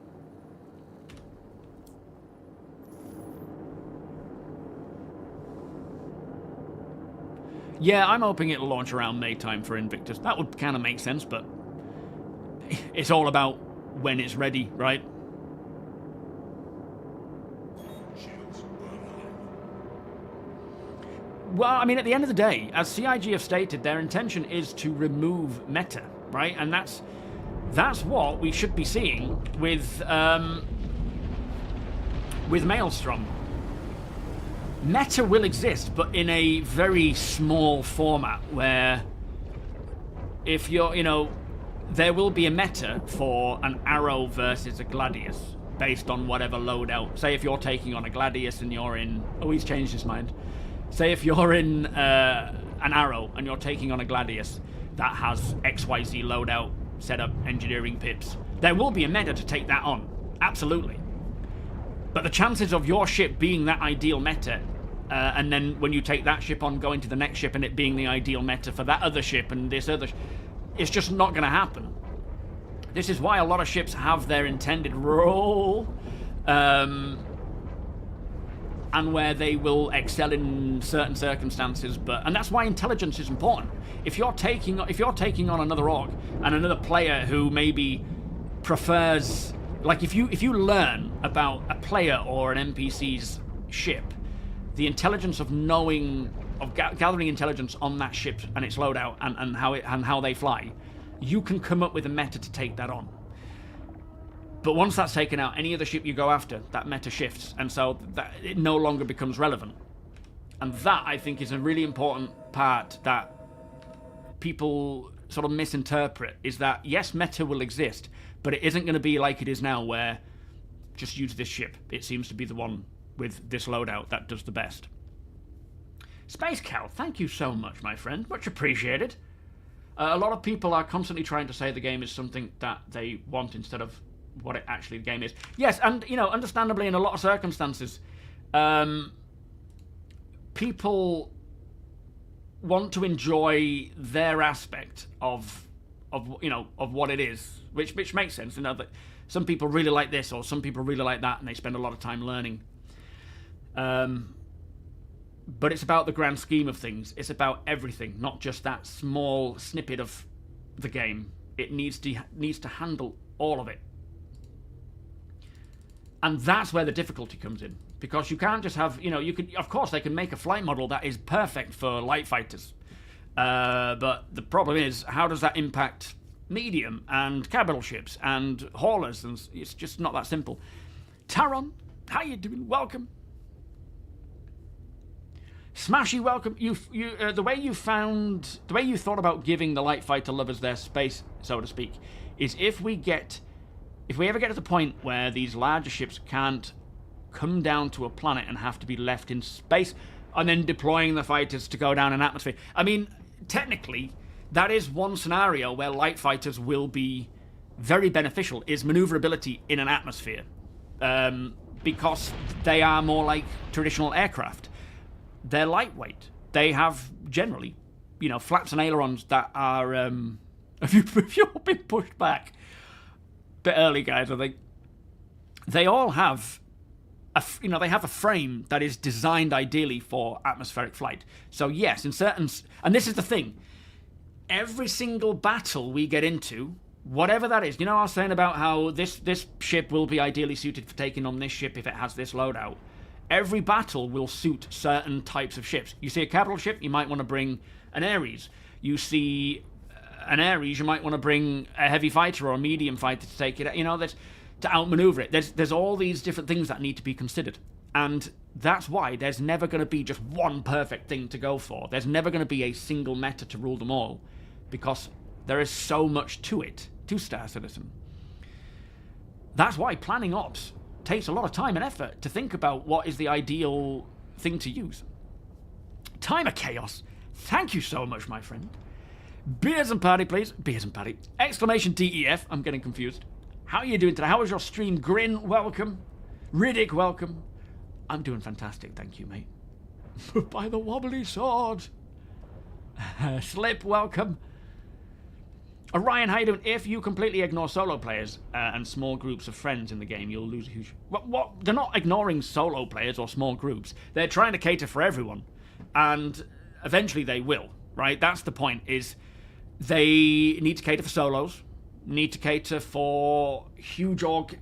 Yeah, I'm hoping it'll launch around May time for Invictus. That would kind of make sense, but... It's all about when it's ready, right? Well, I mean, at the end of the day, as CIG have stated, their intention is to remove meta, right? And that's what we should be seeing with Maelstrom. Meta will exist, but in a very small format, where if you're, you know, there will be a meta for an Arrow versus a Gladius, based on whatever loadout. Say if you're taking on a Gladius and you're in... Oh, he's changed his mind. Say if you're in an Arrow and you're taking on a Gladius that has XYZ loadout, setup, engineering pips, there will be a meta to take that on. Absolutely. But the chances of your ship being that ideal meta, and then when you take that ship on, going to the next ship and it being the ideal meta for that other ship and this other... It's just not going to happen. This is why a lot of ships have their intended role, and where they will excel in certain circumstances. And that's why intelligence is important. If you're taking on another org and another player who maybe prefers, like if you learn about a player or an NPC's ship, the intelligence of knowing. Of gathering intelligence on that ship and its loadout and how they fly, you can come up with a meta to take that on. But once that's taken out, any other ship you go after, that meta shifts, and so that it no longer becomes relevant. And that, I think, is a really important part that people sort of misinterpret, is that, yes, meta will exist, but it isn't going to be like it is now, where just use this ship. It seems to be the one with this loadout that does the best. Space Cow, thank you so much, my friend. Much appreciated. A lot of people are constantly trying to say the game is something that they want instead of what it actually the game is. Yes, and, you know, understandably in a lot of circumstances, people want to enjoy their aspect of what it is, which makes sense. You know, that some people really like this or some people really like that, and they spend a lot of time learning. But it's about the grand scheme of things. It's about everything, not just that small snippet of the game. It needs to handle all of it. And that's where the difficulty comes in. Because you can't just have, you know, of course they can make a flight model that is perfect for light fighters. But the problem is, how does that impact medium and capital ships and haulers? And it's just not that simple. Taron, how you doing? Welcome. Smashy, welcome. The way you thought about giving the light fighter lovers their space, so to speak, is if we ever get to the point where these larger ships can't come down to a planet and have to be left in space, and then deploying the fighters to go down an atmosphere. I mean, technically, that is one scenario where light fighters will be very beneficial, is maneuverability in an atmosphere, because they are more like traditional aircraft. They're lightweight. They have, generally, you know, flaps and ailerons that are... Have you all been pushed back? Bit early, guys, I think. They all have... they have a frame that is designed ideally for atmospheric flight. So, yes, in certain... And this is the thing. every single battle we get into, whatever that is, you know, I was saying about how this ship will be ideally suited for taking on this ship if it has this loadout. Every battle will suit certain types of ships. You see a capital ship, you might want to bring an Ares. You see an Ares, you might want to bring a heavy fighter or a medium fighter to take it. You know, to outmaneuver it. There's all these different things that need to be considered, and that's why there's never going to be just one perfect thing to go for. There's never going to be a single meta to rule them all, because there is so much to it, to Star Citizen. That's why planning ops takes a lot of time and effort to think about what is the ideal thing to use. Time of Chaos, thank you so much, my friend. Beers and Patty, please. Beers and Patty. Exclamation DEF, I'm getting confused. How are you doing today? How was your stream? Grin, welcome. Riddick, welcome. I'm doing fantastic, thank you, mate. By the wobbly sword. Slip, welcome. Orion, how you doing? If you completely ignore solo players and small groups of friends in the game, you'll lose a huge... What? They're not ignoring solo players or small groups. They're trying to cater for everyone. And eventually they will, right? That's the point, is they need to cater for solos, need to cater for huge org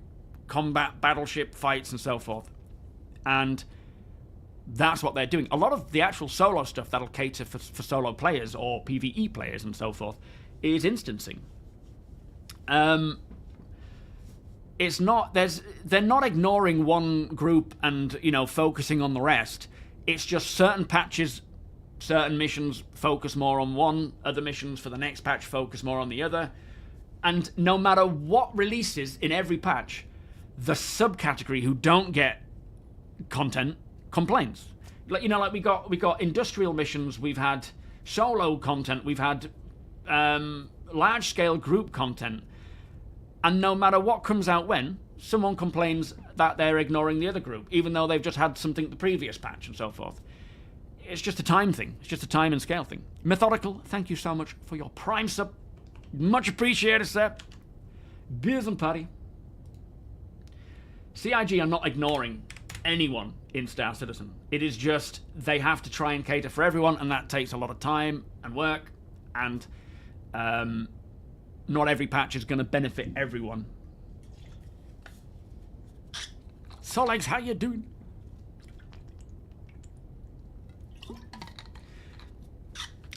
combat battleship fights and so forth. And that's what they're doing. A lot of the actual solo stuff that'll cater for solo players or PvE players and so forth is instancing. It's not, they're not ignoring one group and, you know, focusing on the rest. It's just certain patches, certain missions focus more on one, other missions for the next patch focus more on the other. And no matter what releases in every patch, the subcategory who don't get content complains. Like, you know, like we got industrial missions, we've had solo content, we've had large scale group content, and no matter what comes out when, someone complains that they're ignoring the other group, even though they've just had something the previous patch and so forth. It's just a time thing. It's just a time and scale thing. Methodical, thank you so much for your Prime sub. Much appreciated, sir. Beers and Patty. CIG are not ignoring anyone in Star Citizen. It is just they have to try and cater for everyone, and that takes a lot of time and work, and not every patch is going to benefit everyone. Solex, how you doing?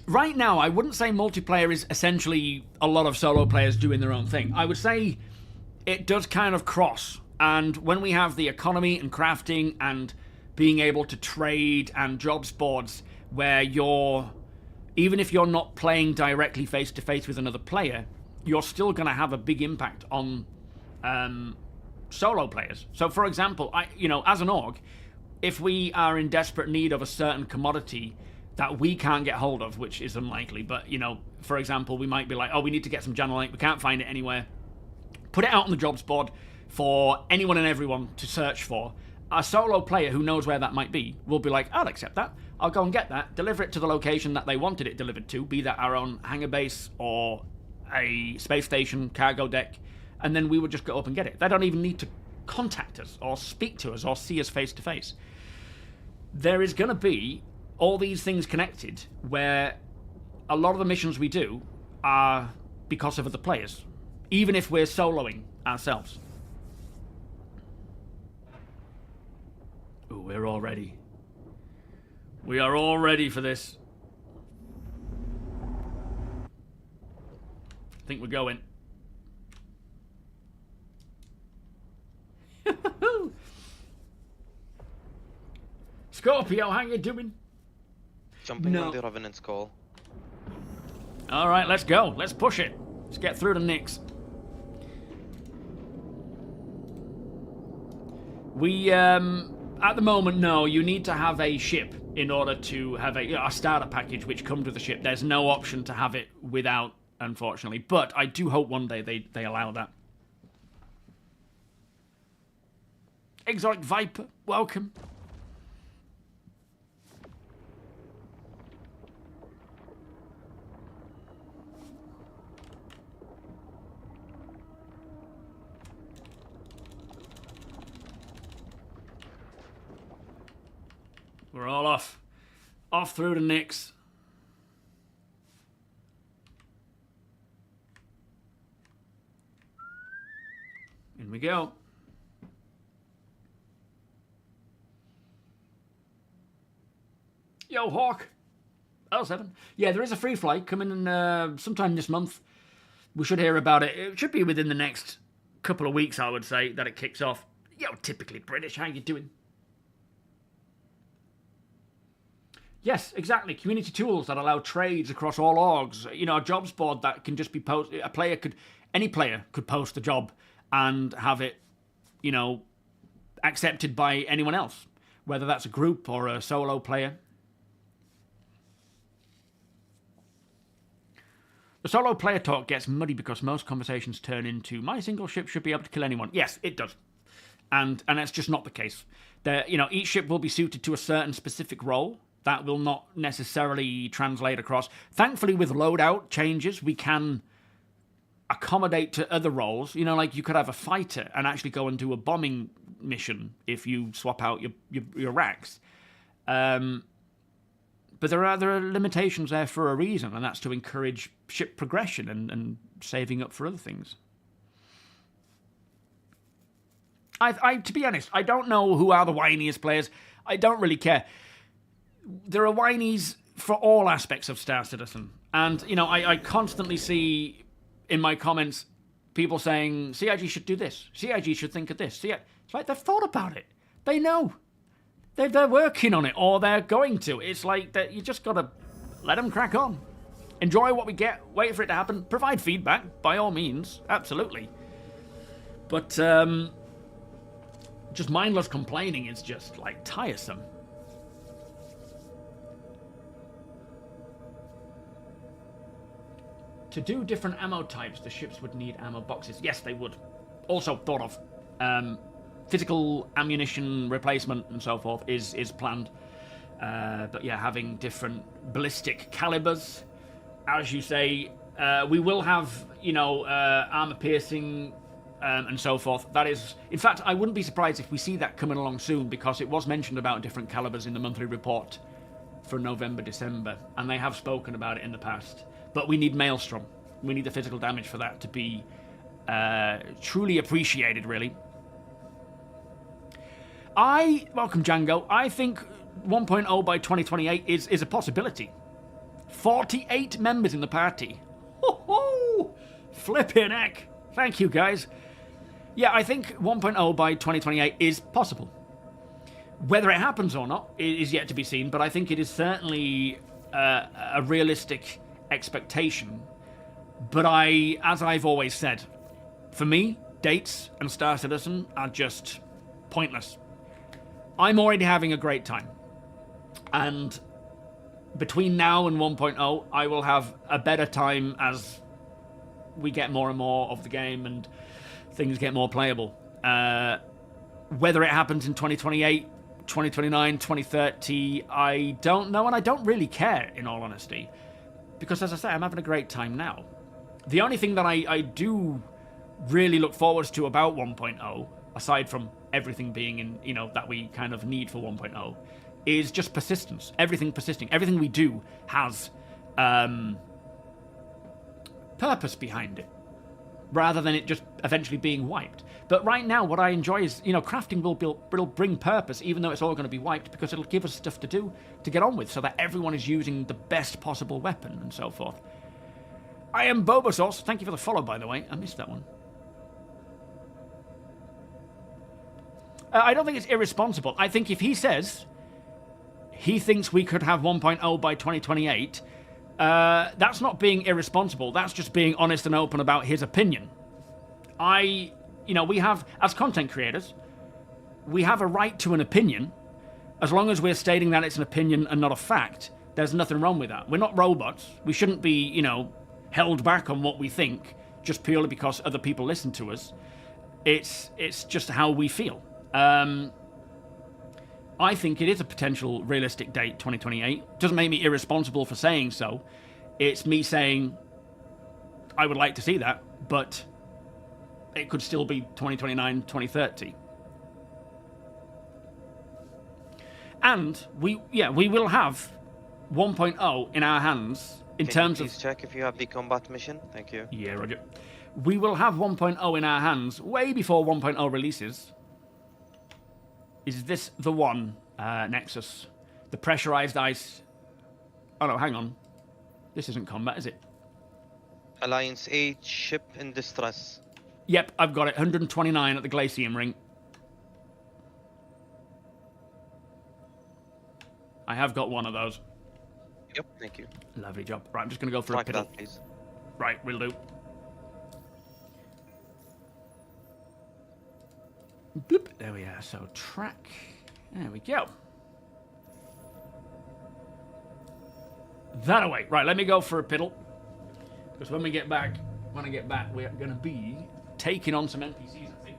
Right now, I wouldn't say multiplayer is essentially a lot of solo players doing their own thing. I would say it does kind of cross. And when we have the economy and crafting and being able to trade and jobs boards where you're, even if you're not playing directly face-to-face with another player, you're still going to have a big impact on solo players. So, for example, as an org, if we are in desperate need of a certain commodity that we can't get hold of, which is unlikely, but, you know, for example, we might be like, oh, we need to get some Janolite, we can't find it anywhere. Put it out on the jobs board for anyone and everyone to search for. A solo player who knows where that might be will be like, I'll accept that. I'll go and get that, deliver it to the location that they wanted it delivered to, be that our own hangar base or a space station, cargo deck, and then we would just go up and get it. They don't even need to contact us or speak to us or see us face to face. There is going to be all these things connected where a lot of the missions we do are because of other players, even if we're soloing ourselves. Ooh, we're all ready. We are all ready for this. I think we're going. Scorpio, how you doing? Jumping on the Revenant's call. Alright, let's go. Let's push it. Let's get through to Nyx. We, at the moment, no. You need to have a ship in order to have a starter package which comes with the ship. There's no option to have it without, unfortunately. But I do hope one day they allow that. Exotic Viper, welcome. We're all off. Off through to Nyx. In we go. Yo, Hawk. L7. Yeah, there is a free flight coming in sometime this month. We should hear about it. It should be within the next couple of weeks, I would say, that it kicks off. Yo, typically British. How you doing? Yes, exactly. Community tools that allow trades across all orgs. You know, a jobs board that can just be posted. Any player could post a job and have it, you know, accepted by anyone else, whether that's a group or a solo player. The solo player talk gets muddy because most conversations turn into, my single ship should be able to kill anyone. Yes, it does. And that's just not the case. You know, each ship will be suited to a certain specific role. That will not necessarily translate across. Thankfully, with loadout changes, we can accommodate to other roles. You know, like you could have a fighter and actually go and do a bombing mission if you swap out your racks. But there are limitations there for a reason, and that's to encourage ship progression and saving up for other things. To be honest, I don't know who are the whiniest players. I don't really care. There are whinies for all aspects of Star Citizen. And, you know, I constantly see in my comments people saying, CIG should do this. CIG should think of this. It's like they've thought about it. They know. They're working on it, or they're going to. It's like that you just got to let them crack on. Enjoy what we get. Wait for it to happen. Provide feedback, by all means. Absolutely. But just mindless complaining is just, like, tiresome. To do different ammo types, the ships would need ammo boxes. Yes, they would. Also thought of. Physical ammunition replacement and so forth is planned. But yeah, having different ballistic calibers. As you say, we will have, you know, armor piercing and so forth. That is, in fact, I wouldn't be surprised if we see that coming along soon, because it was mentioned about different calibers in the monthly report for November, December, and they have spoken about it in the past. But we need Maelstrom. We need the physical damage for that to be truly appreciated, really. Welcome Django, I think 1.0 by 2028 is a possibility. 48 members in the party. Ho-ho! Flippin' heck. Thank you, guys. Yeah, I think 1.0 by 2028 is possible. Whether it happens or not is yet to be seen, but I think it is certainly a realistic expectation. But as I've always said, for me, dates and Star Citizen are just pointless. I'm already having a great time. And between now and 1.0, I will have a better time as we get more and more of the game and things get more playable. Whether it happens in 2028, 2029, 2030, I don't know, and I don't really care, in all honesty. Because, as I say, I'm having a great time now. The only thing that I do really look forward to about 1.0, aside from everything being in, you know, that we kind of need for 1.0, is just persistence. Everything persisting. Everything we do has purpose behind it, rather than it just eventually being wiped. But right now, what I enjoy is, you know, crafting will bring purpose, even though it's all going to be wiped, because it'll give us stuff to do, to get on with, so that everyone is using the best possible weapon and so forth. I am Bobosauce. Thank you for the follow, by the way. I missed that one. I don't think it's irresponsible. I think if he says he thinks we could have 1.0 by 2028, that's not being irresponsible. That's just being honest and open about his opinion. We have, as content creators, we have a right to an opinion, as long as we're stating that it's an opinion and not a fact. There's nothing wrong with that. We're not robots. We shouldn't be, you know, held back on what we think just purely because other people listen to us. It's just how we feel. I think it is a potential realistic date, 2028. Doesn't make me irresponsible for saying so. It's me saying I would like to see that, but it could still be 2029, 2030. And we will have 1.0 in our hands In Can terms you of... please check if you have the combat mission? Thank you. Yeah, Roger. We will have 1.0 in our hands way before 1.0 releases. Is this the one, Nexus? The pressurized ice... Oh no, hang on. This isn't combat, is it? Alliance 8 ship in distress. Yep, I've got it. 129 at the Glacium Ring. I have got one of those. Yep, thank you. Lovely job. Right, I'm just going to go for a Track piddle. that, please. Right, will do. Bloop. There we are. So, track. There we go. That away. Right, let me go for a piddle. Because when I get back, we're going to be taking on some NPCs, I think.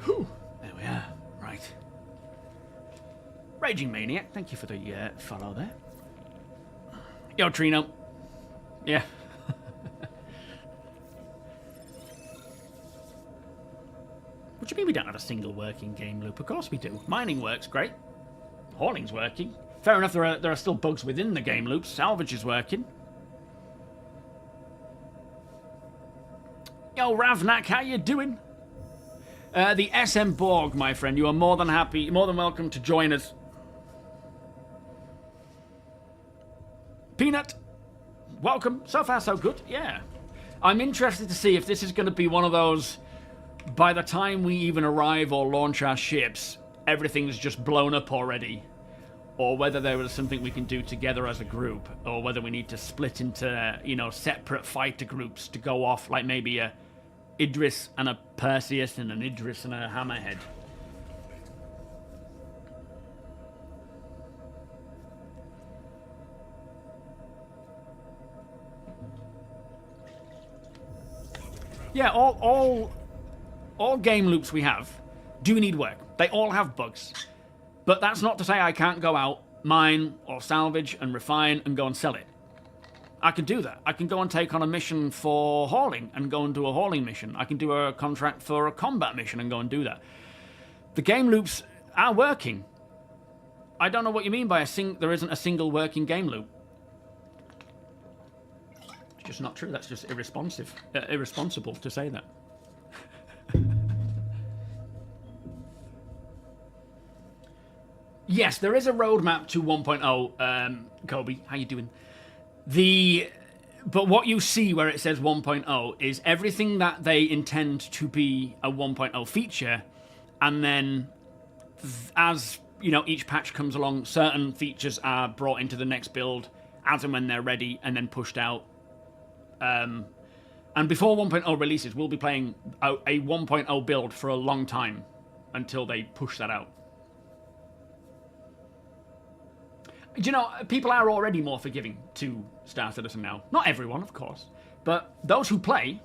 Whew. There we are. Right. Raging Maniac, thank you for the follow there. Yo, Trino. Yeah. What do you mean we don't have a single working game loop? Of course we do. Mining works great. Hauling's working. Fair enough, there are still bugs within the game loops. Salvage is working. Yo, Ravnak, how you doing? The SM Borg, my friend, you are more than welcome to join us. Peanut, welcome. So far, so good. Yeah. I'm interested to see if this is going to be one of those, by the time we even arrive or launch our ships, everything's just blown up already. Or whether there is something we can do together as a group. Or whether we need to split into, you know, separate fighter groups to go off, like maybe a Idris and a Perseus and an Idris and a Hammerhead. Yeah, all game loops we have do need work. They all have bugs. But that's not to say I can't go out, mine, or salvage, and refine, and go and sell it. I can do that. I can go and take on a mission for hauling, and go and do a hauling mission. I can do a contract for a combat mission, and go and do that. The game loops are working. I don't know what you mean by there isn't a single working game loop. It's just not true. That's just irresponsible to say that. Yes, there is a roadmap to 1.0. Kobe, how you doing? But what you see where it says 1.0 is everything that they intend to be a 1.0 feature, and then as you know, each patch comes along, certain features are brought into the next build as and when they're ready, and then pushed out. And before 1.0 releases, we'll be playing a 1.0 build for a long time until they push that out. Do you know, people are already more forgiving to Star Citizen now. Not everyone, of course. But those who play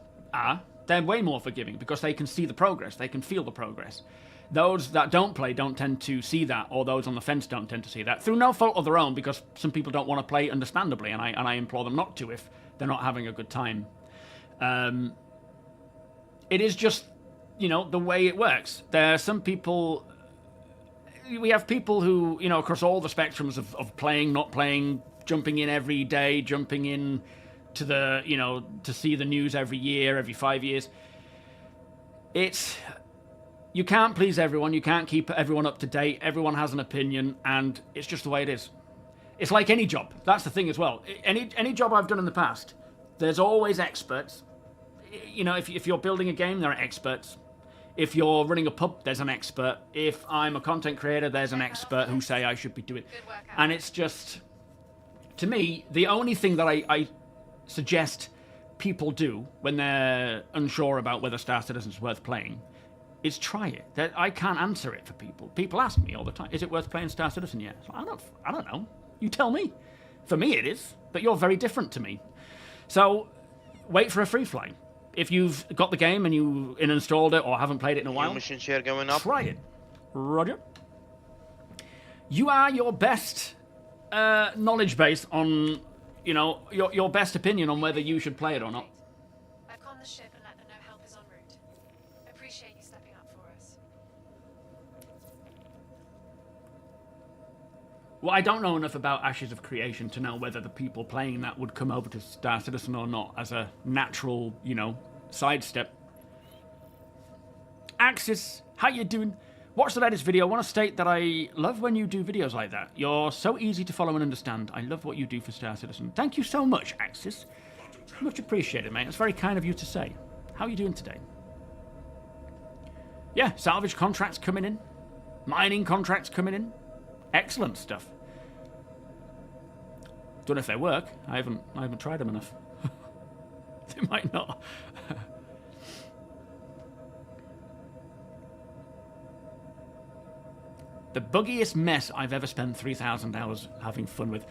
they're way more forgiving because they can see the progress. They can feel the progress. Those that don't play don't tend to see that, or those on the fence don't tend to see that. Through no fault of their own, because some people don't want to play understandably, and I implore them not to if they're not having a good time. It is just, you know, the way it works. There are some people... We have people who, you know, across all the spectrums of playing, not playing, jumping in every day, jumping in to the, you know, to see the news every year, every 5 years. It's you can't please everyone. You can't keep everyone up to date. Everyone has an opinion, and it's just the way it is. It's like any job. That's the thing as well. Any job I've done in the past, there's always experts. You know, if you're building a game, there are experts. If you're running a pub, there's an expert. If I'm a content creator, there's an expert who say I should be doing. And it's just, to me, the only thing that I suggest people do when they're unsure about whether Star Citizen's worth playing is try it. I can't answer it for people. People ask me all the time, is it worth playing Star Citizen yet? So I don't know. You tell me. For me it is, but you're very different to me. So wait for a free flight. If you've got the game and you installed it or haven't played it in a while, mission share going up. Try it. Roger. You are your best knowledge base on, you know, your best opinion on whether you should play it or not. Back on the ship and let them know help is en route. Appreciate you stepping up for us. Well, I don't know enough about Ashes of Creation to know whether the people playing that would come over to Star Citizen or not as a natural, you know, sidestep. Axis, how you doing? Watch the latest video. I want to state that I love when you do videos like that. You're so easy to follow and understand. I love what you do for Star Citizen. Thank you so much, Axis. Much appreciated, mate. It's very kind of you to say. How are you doing today? Yeah, salvage contracts coming in. Mining contracts coming in. Excellent stuff. Don't know if they work. I haven't tried them enough. They might not. The buggiest mess I've ever spent 3,000 hours having fun with.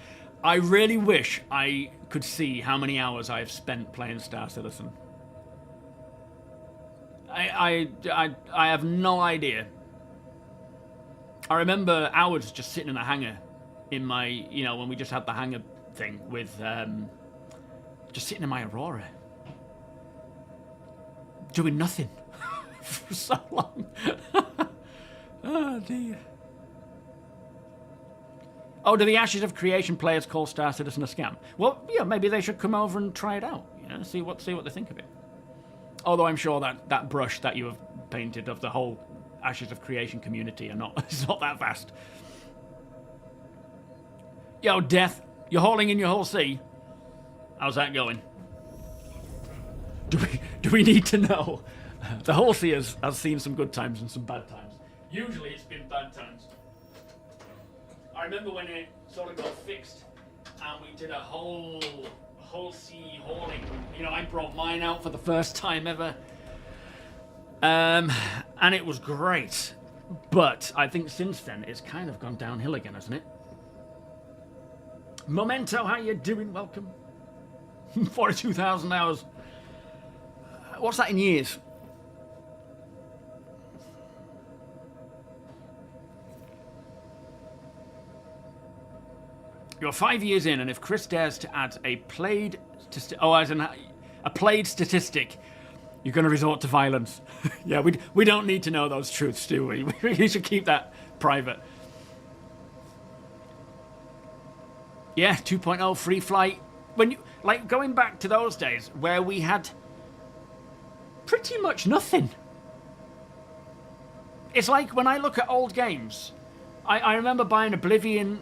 I really wish I could see how many hours I've spent playing Star Citizen. I have no idea. I remember hours just sitting in a hangar in my, you know, when we just had the hangar thing with, just sitting in my Aurora. Doing nothing for so long. Oh, dear. Oh, do the Ashes of Creation players call Star Citizen a scam? Well, yeah, maybe they should come over and try it out. You know, see what they think of it. Although I'm sure that brush that you have painted of the whole Ashes of Creation community it's not that fast. Yo, Death, you're hauling in your whole sea. How's that going? Do we need to know? The whole sea has seen some good times and some bad times. Usually it's been bad times. I remember when it sort of got fixed and we did a whole sea hauling. You know, I brought mine out for the first time ever. And it was great. But I think since then it's kind of gone downhill again, hasn't it? Memento, how you doing? Welcome. 42,000 hours. What's that in years? You're 5 years in, and if Chris dares to add a played statistic, you're going to resort to violence. Yeah, we don't need to know those truths, do we? We should keep that private. Yeah, 2.0 free flight. When you like going back to those days where we had pretty much nothing. It's like when I look at old games, I remember buying Morrowind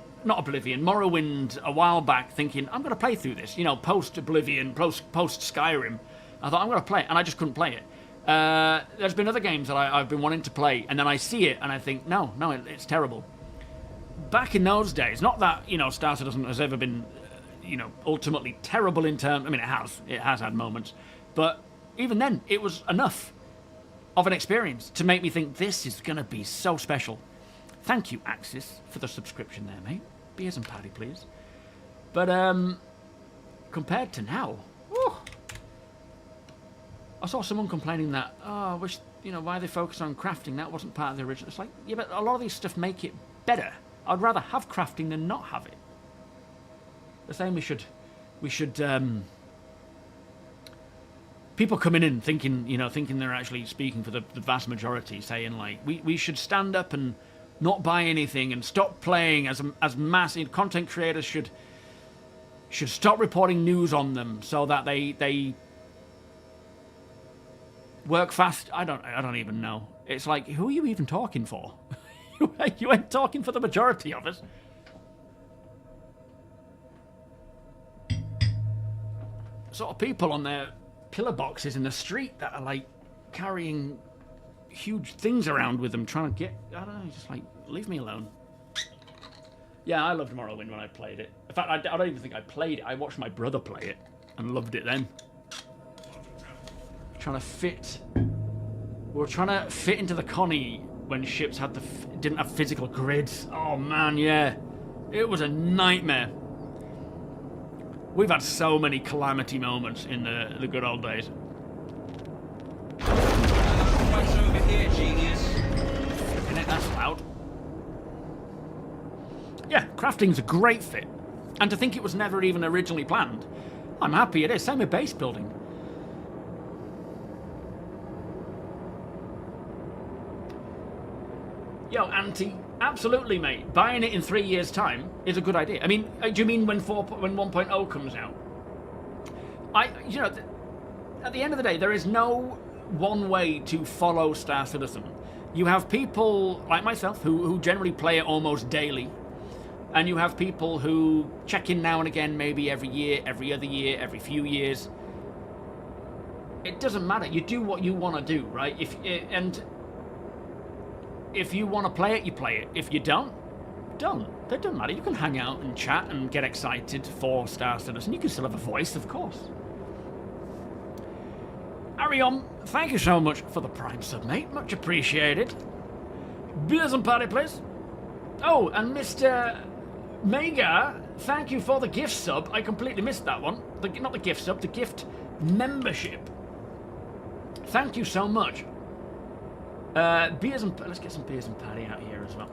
a while back, thinking, I'm going to play through this, you know, post-Oblivion, post-Skyrim. I thought, I'm going to play it, and I just couldn't play it. There's been other games that I've been wanting to play, and then I see it, and I think, no, it's terrible. Back in those days, not that, you know, Star Citizen has ever been, you know, ultimately terrible in terms, I mean, it has had moments, but even then, it was enough of an experience to make me think, this is going to be so special. Thank you, Axis, for the subscription there, mate. Beers and patty, please. But, compared to now, whew, I saw someone complaining that, oh, I wish, you know, why they focus on crafting, that wasn't part of the original. It's like, yeah, but a lot of these stuff make it better. I'd rather have crafting than not have it. They're saying we should, people coming in thinking they're actually speaking for the vast majority, saying, like, we should stand up and not buy anything and stop playing as massive content creators should stop reporting news on them so that they work fast. I don't even know. It's like, who are you even talking for? You ain't talking for the majority of us. Sort of people on their pillar boxes in the street that are like carrying huge things around with them, trying to get, I don't know, just like, leave me alone. Yeah, I loved Morrowind when I played it. In fact, I don't even think I played it. I watched my brother play it and loved it then. Trying to fit... We were trying to fit into the Connie when ships had didn't have physical grids. Oh man, yeah. It was a nightmare. We've had so many calamity moments in the good old days. What's over here, genius? Flipping it, that's loud. Yeah, crafting's a great fit. And to think it was never even originally planned, I'm happy it is. Same with base building. Yo, Auntie, absolutely, mate. Buying it in 3 years' time is a good idea. I mean, do you mean when 1.0 comes out? You know, at the end of the day, there is no one way to follow Star Citizen. You have people like myself who generally play it almost daily, and you have people who check in now and again, maybe every year, every other year, every few years. It doesn't matter. You do what you want to do, right? If you want to play it, you play it. If you don't. That doesn't matter. You can hang out and chat and get excited for Star Citizen. You can still have a voice, of course. Arion, thank you so much for the Prime sub, mate. Much appreciated. Beers and party, please. Oh, and Mr. Mega, thank you for the gift sub. I completely missed that one. Not the gift sub, the gift membership. Thank you so much. Beers and... Let's get some beers and patty out here as well.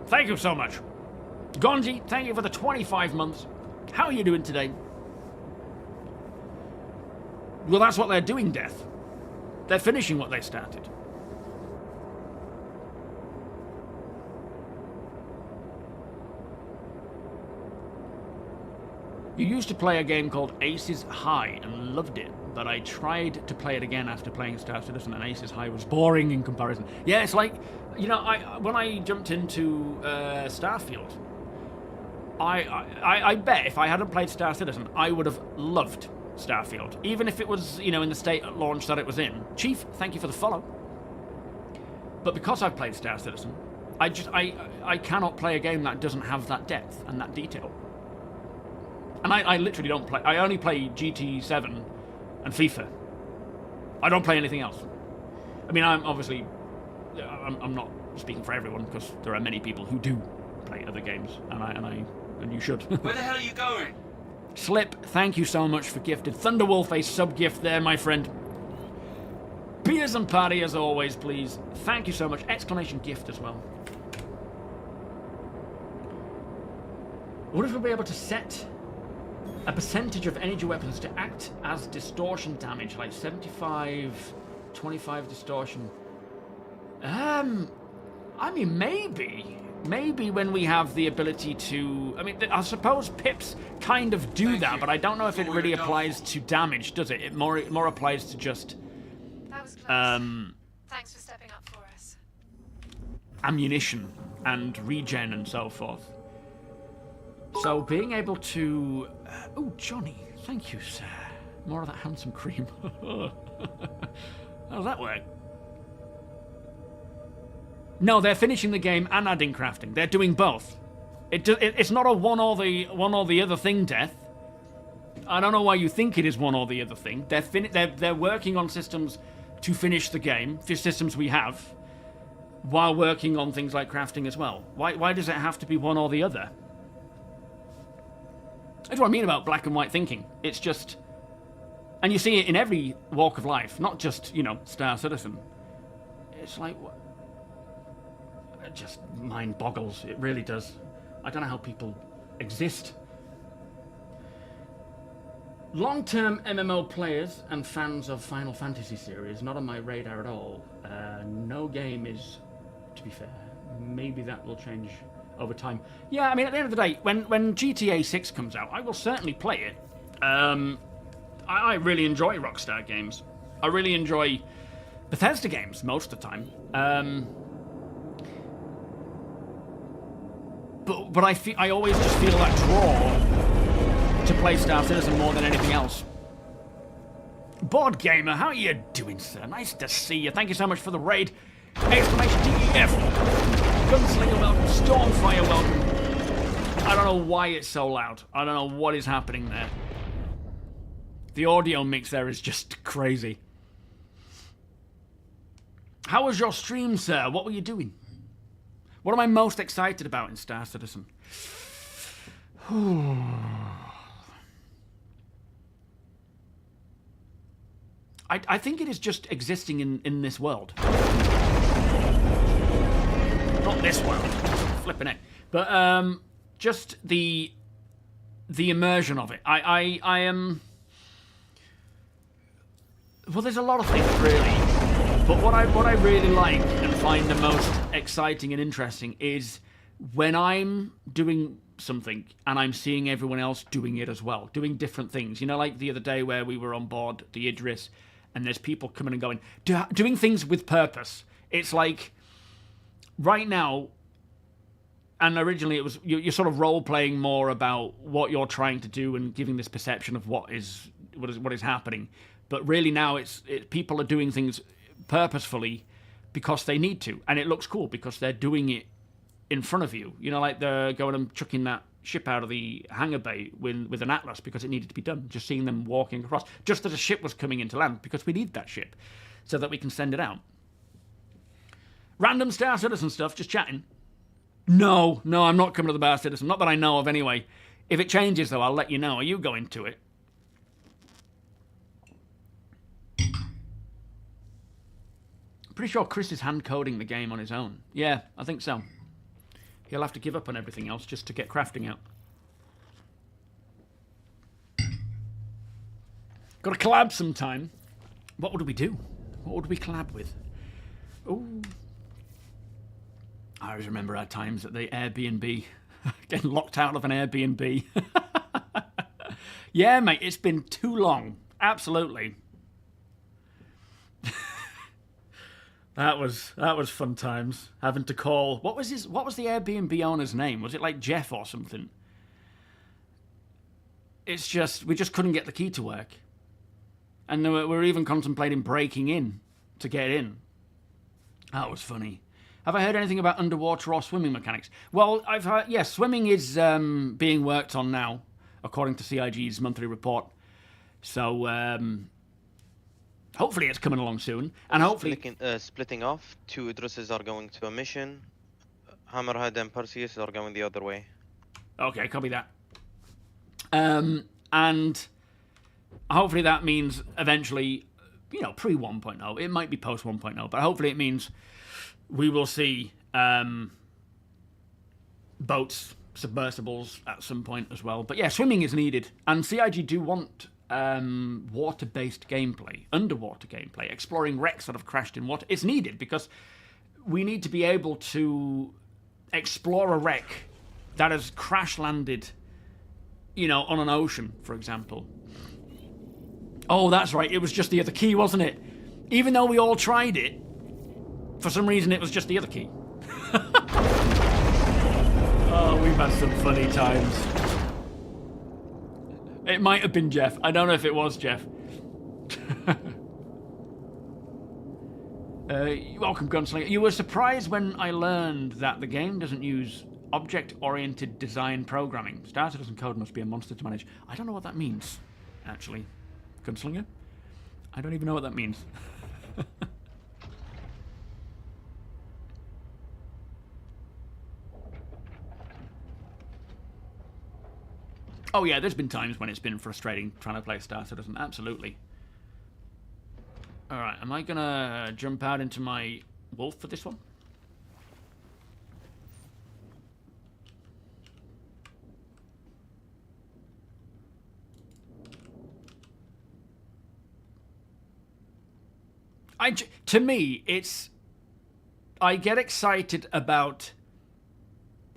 Thank you so much. Gonji, thank you for the 25 months. How are you doing today? Well, that's what they're doing, Death. They're finishing what they started. You used to play a game called Aces High and loved it, but I tried to play it again after playing Star Citizen, and Aces High was boring in comparison. Yeah, it's like, you know, when I jumped into Starfield, I bet if I hadn't played Star Citizen, I would have loved Starfield, even if it was, you know, in the state at launch that it was in. Chief, thank you for the follow. But because I've played Star Citizen, I cannot play a game that doesn't have that depth and that detail. And I literally don't play. I only play GT7 and FIFA. I don't play anything else. I mean, I'm obviously... I'm not speaking for everyone, because there are many people who do play other games, and you should. Where the hell are you going? Slip, thank you so much for gifted. Thunderwolf, a sub-gift there, my friend. Beers and party, as always, please. Thank you so much. Exclamation gift as well. What if we'll be able to set a percentage of energy weapons to act as distortion damage, like 75, 25 distortion? I mean, maybe when we have the ability to... I mean, I suppose pips kind of do that, but I don't know if it really applies to damage, does it? It more applies to just... That was close. Thanks for stepping up for us. Ammunition and regen and so forth. So being able to... oh, Johnny, thank you, sir. More of that handsome cream. How's that work? No, they're finishing the game and adding crafting. They're doing both. It's not a one or the other thing, Death. I don't know why you think it is one or the other thing. They're working on systems to finish the game, for systems we have, while working on things like crafting as well. Why does it have to be one or the other? That's what I mean about black and white thinking. It's just... And you see it in every walk of life, not just, you know, Star Citizen. It's like... It just mind boggles. It really does. I don't know how people exist. Long-term MMO players and fans of Final Fantasy series, not on my radar at all. No game is, to be fair. Maybe that will change over time. Yeah, I mean, at the end of the day, when GTA 6 comes out, I will certainly play it. I really enjoy Rockstar games. I really enjoy Bethesda games most of the time. But I always just feel that draw to play Star Citizen more than anything else. Board Gamer, how are you doing, sir? Nice to see you. Thank you so much for the raid. Exclamation DEF. Gunslinger, welcome. Stormfire, welcome. I don't know why it's so loud. I don't know what is happening there. The audio mix there is just crazy. How was your stream, sir? What were you doing? What am I most excited about in Star Citizen? I think it is just existing in this world. Not this world. Flipping it. But just the immersion of it. I am... Well, there's a lot of things, really. But what I really like and find the most exciting and interesting is when I'm doing something and I'm seeing everyone else doing it as well, doing different things. You know, like the other day where we were on board the Idris and there's people coming and going, doing things with purpose. It's like, right now, and originally it was, you're sort of role-playing more about what you're trying to do and giving this perception of what is happening. But really now it's people are doing things purposefully because they need to, and it looks cool because they're doing it in front of you. You know, like they're going and chucking that ship out of the hangar bay with an Atlas because it needed to be done. Just seeing them walking across, just as a ship was coming into land, because we need that ship so that we can send it out. Random Star Citizen stuff, just chatting. No, I'm not coming to the Bar Citizen. Not that I know of anyway. If it changes though, I'll let you know. Are you going to it? Pretty sure Chris is hand-coding the game on his own. Yeah, I think so. He'll have to give up on everything else just to get crafting out. Got to collab sometime. What would we do? What would we collab with? Ooh. I always remember our times at the Airbnb. Getting locked out of an Airbnb. Yeah, mate, it's been too long. Absolutely. That was fun times. Having to call. What was the Airbnb owner's name? Was it like Jeff or something? It's just we just couldn't get the key to work, and we were even contemplating breaking in to get in. That was funny. Have I heard anything about underwater or swimming mechanics? Well, I've heard. Yes, swimming is being worked on now, according to CIG's monthly report. So. Hopefully it's coming along soon, and hopefully... Splitting off, 2 Idrises are going to a mission, Hammerhead and Perseus are going the other way. Okay, copy that. And hopefully that means eventually, you know, pre-1.0, it might be post-1.0, but hopefully it means we will see boats, submersibles at some point as well. But yeah, swimming is needed, and CIG do want... water-based gameplay, underwater gameplay, exploring wrecks that have crashed in water. It's needed because we need to be able to explore a wreck that has crash-landed, you know, on an ocean, for example. Oh, that's right, it was just the other key, wasn't it? Even though we all tried it, for some reason it was just the other key. Oh, we've had some funny times. It might have been Jeff. I don't know if it was Jeff. Welcome, Gunslinger. You were surprised when I learned that the game doesn't use object-oriented design programming. Star Citizen code must be a monster to manage. I don't know what that means, actually. Gunslinger? I don't even know what that means. Oh yeah, there's been times when it's been frustrating trying to play Star Citizen, absolutely. Alright, am I gonna jump out into my wolf for this one? To me, I get excited about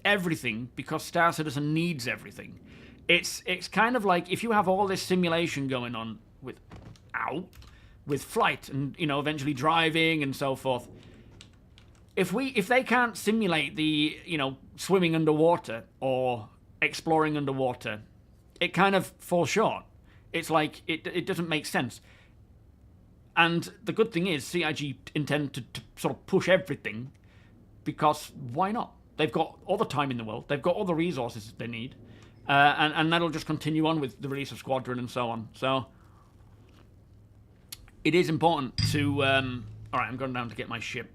everything because Star Citizen needs everything. It's kind of like if you have all this simulation going on with flight and, you know, eventually driving and so forth. If they can't simulate the, you know, swimming underwater or exploring underwater, it kind of falls short. It's like it doesn't make sense. And the good thing is CIG intend to sort of push everything, because why not? They've got all the time in the world. They've got all the resources they need. And that'll just continue on with the release of Squadron and so on. So it is important to... Alright, I'm going down to get my ship.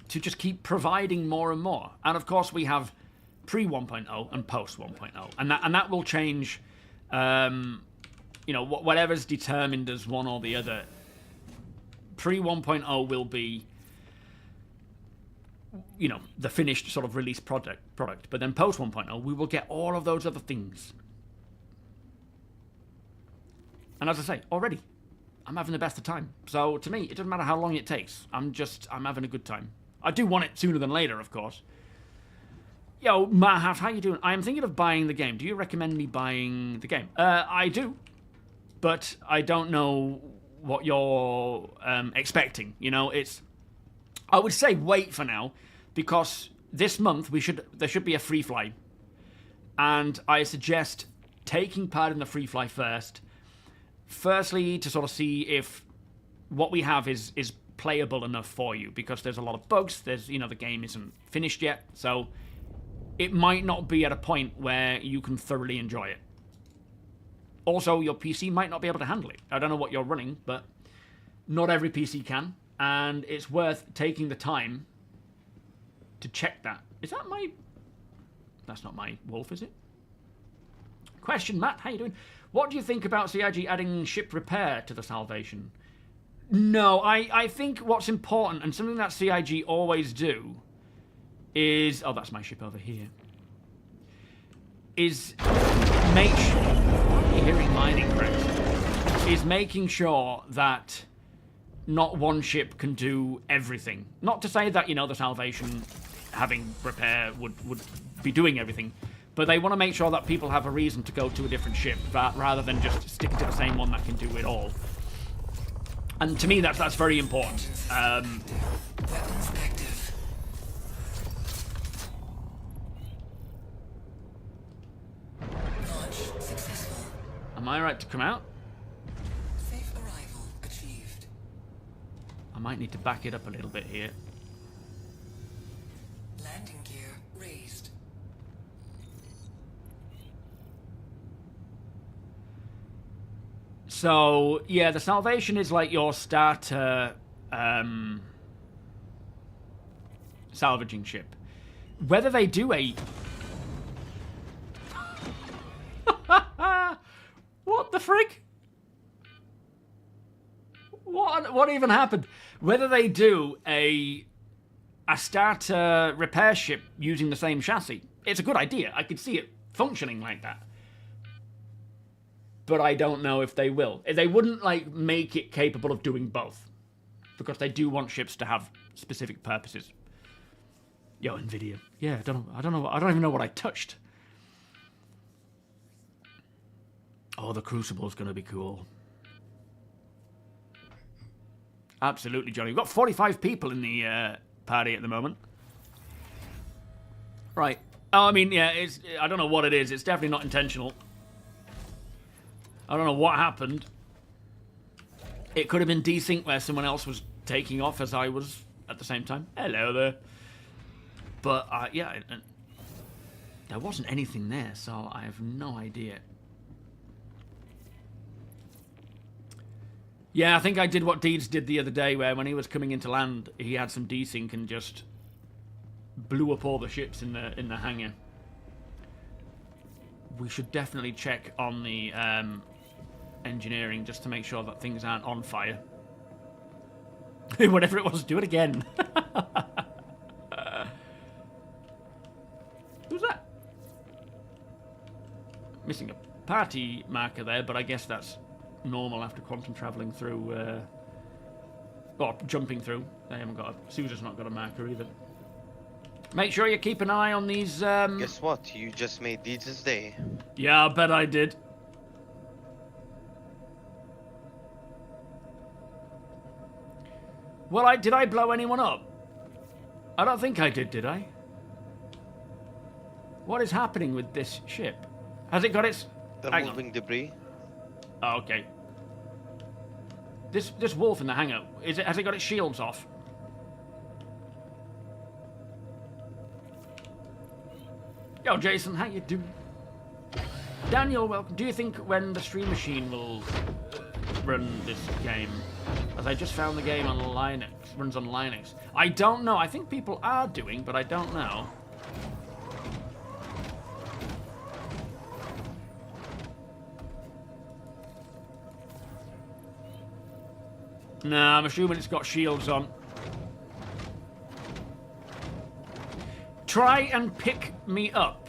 To just keep providing more and more. And of course we have pre-1.0 and post-1.0. And that will change... you know, whatever's determined as one or the other. Pre-1.0 will be, you know, the finished sort of release product. But then post-1.0, we will get all of those other things. And as I say, already, I'm having the best of time. So to me, it doesn't matter how long it takes. I'm having a good time. I do want it sooner than later, of course. Yo, Mahat, how you doing? I am thinking of buying the game. Do you recommend me buying the game? I do. But I don't know what you're expecting. You know, I would say wait for now, because this month there should be a free fly, and I suggest taking part in the free fly first. Firstly, to sort of see if what we have is playable enough for you, because there's a lot of bugs. There's, you know, the game isn't finished yet, so it might not be at a point where you can thoroughly enjoy it. Also, your PC might not be able to handle it. I don't know what you're running, but not every PC can. And it's worth taking the time to check that. Is that my... That's not my wolf, is it? Question, Matt. How you doing? What do you think about CIG adding ship repair to the Salvation? No, I think what's important, and something that CIG always do, is... Oh, that's my ship over here. Is make sure... Hearing mining cracks, is making sure that not one ship can do everything. Not to say that, you know, the Salvation having repair would be doing everything, but they want to make sure that people have a reason to go to a different ship rather than just stick to the same one that can do it all. And to me, that's very important. Am I right to come out? Safe arrival achieved. I might need to back it up a little bit here. Landing gear raised. So, yeah, the Salvation is like your starter salvaging ship. Whether they do a... What the frig? What even happened? Whether they do a starter repair ship using the same chassis, it's a good idea. I could see it functioning like that. But I don't know if they will. They wouldn't like make it capable of doing both, because they do want ships to have specific purposes. Yo, Nvidia. Yeah, I don't know. I don't even know what I touched. Oh, the Crucible's going to be cool. Absolutely, Johnny. We've got 45 people in the party at the moment. Right. Oh, I mean, yeah, I don't know what it is. It's definitely not intentional. I don't know what happened. It could have been desync where someone else was taking off as I was at the same time. Hello there. But, yeah, there wasn't anything there, so I have no idea. Yeah, I think I did what Deeds did the other day, where when he was coming into land, he had some desync and just blew up all the ships in the hangar. We should definitely check on the engineering just to make sure that things aren't on fire. Whatever it was, do it again. Who's that? Missing a party marker there, but I guess that's normal after quantum traveling through, or jumping through. They haven't got Susan's not got a marker either. Make sure you keep an eye on these, Guess what? You just made Deeds' day. Yeah, I bet I did. Well, did I blow anyone up? I don't think I did I? What is happening with this ship? Has it got its... They're moving debris. Oh, okay. This wolf in the hangar, has it got its shields off? Yo, Jason, how you doing? Daniel, welcome. Do you think when the stream machine will run this game? As I just found the game on Linux, runs on Linux. I don't know. I think people are doing, but I don't know. Nah, I'm assuming it's got shields on. Try and pick me up.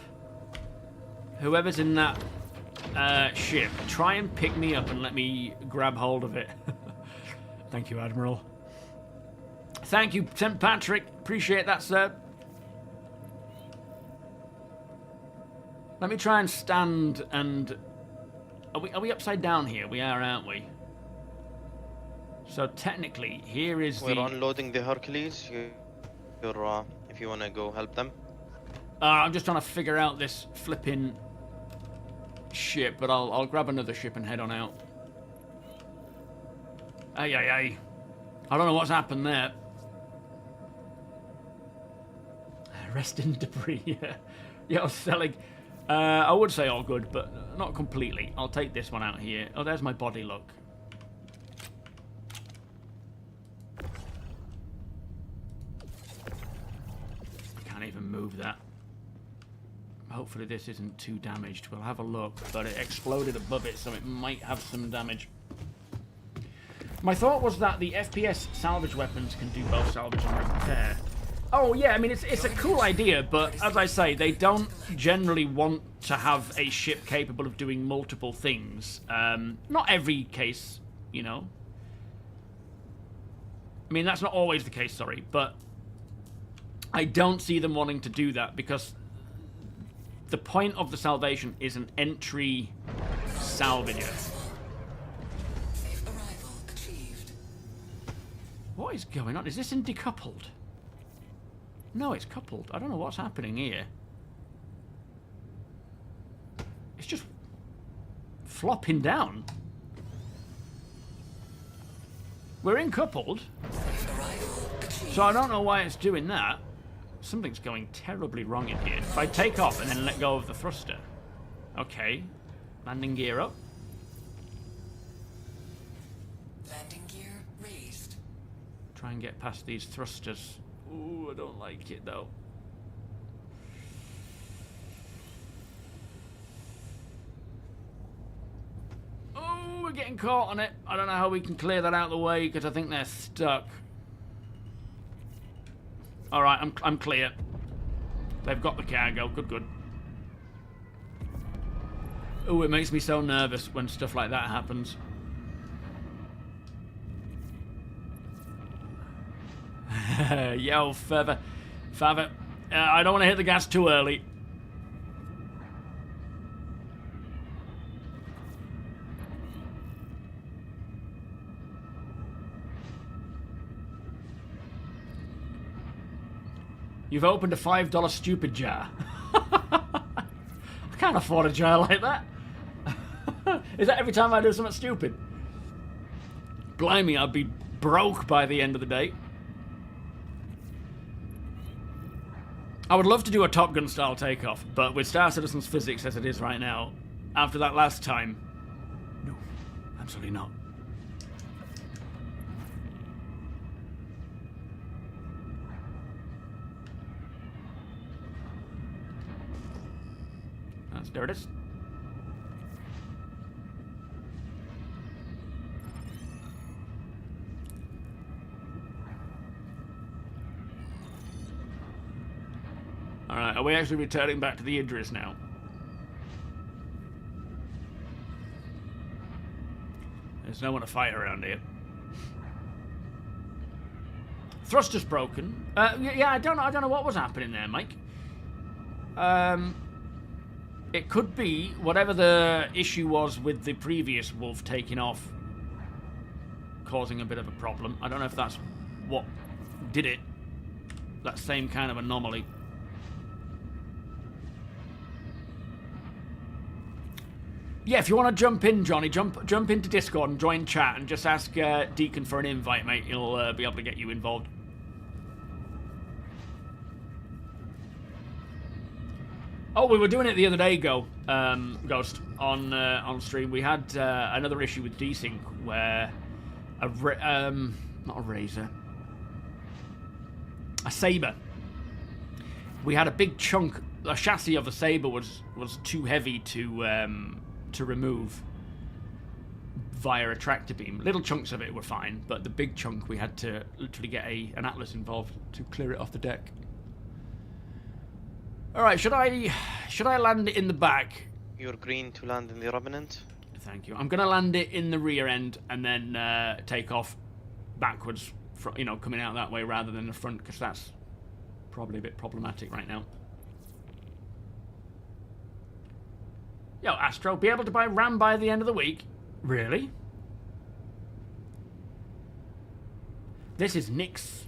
Whoever's in that ship, try and pick me up and let me grab hold of it. Thank you, Admiral. Thank you, St. Patrick. Appreciate that, sir. Let me try and stand and... Are we upside down here? We are, aren't we? So technically, here is We're unloading the Hercules. You're if you want to go help them. I'm just trying to figure out this flipping ship, but I'll grab another ship and head on out. Ay, ay, ay. I don't know what's happened there. Rest in debris, yeah. Yeah, selling. I would say all good, but not completely. I'll take this one out here. Oh, there's my body, look. Can't even move that. Hopefully this isn't too damaged. We'll have a look, but it exploded above it, so it might have some damage. My thought was that the FPS salvage weapons can do both salvage and repair. Oh yeah, I mean it's a cool idea, but as I say, they don't generally want to have a ship capable of doing multiple things. Not every case, you know. I mean, that's not always the case, sorry, but I don't see them wanting to do that because the point of the salvation is an entry salvager. What is going on? Is this in decoupled? No, it's coupled. I don't know what's happening here. It's just flopping down. We're in coupled. So I don't know why it's doing that. Something's going terribly wrong in here. If I take off and then let go of the thruster. Okay. Landing gear up. Landing gear raised. Try and get past these thrusters. Ooh, I don't like it though. Oh, we're getting caught on it. I don't know how we can clear that out of the way because I think they're stuck. All right, I'm clear. They've got the cargo. Good, good. Oh, it makes me so nervous when stuff like that happens. Yo, Feather. I don't want to hit the gas too early. You've opened a $5 stupid jar. I can't afford a jar like that. Is that every time I do something stupid? Blimey, I'd be broke by the end of the day. I would love to do a Top Gun style takeoff, but with Star Citizen's physics as it is right now, after that last time, no, absolutely not. There it is. Alright, are we actually returning back to the Idris now? There's no one to fight around here. Thruster's broken. Yeah, I don't know what was happening there, Mike. It could be whatever the issue was with the previous wolf taking off, causing a bit of a problem. I don't know if that's what did it. That same kind of anomaly. Yeah, if you want to jump in, Johnny, jump into Discord and join chat and just ask Deacon for an invite, mate. He'll be able to get you involved. Oh, we were doing it the other day, Ghost, on stream. We had another issue with desync where not a razor, a saber. We had a big chunk. The chassis of the saber was too heavy to remove via a tractor beam. Little chunks of it were fine, but the big chunk we had to literally get an Atlas involved to clear it off the deck. All right, should I land it in the back? You're green to land in the Revenant. Thank you. I'm gonna land it in the rear end and then take off backwards, coming out that way rather than the front, because that's probably a bit problematic right now. Yo, Astro, be able to buy RAM by the end of the week? Really? This is Nyx,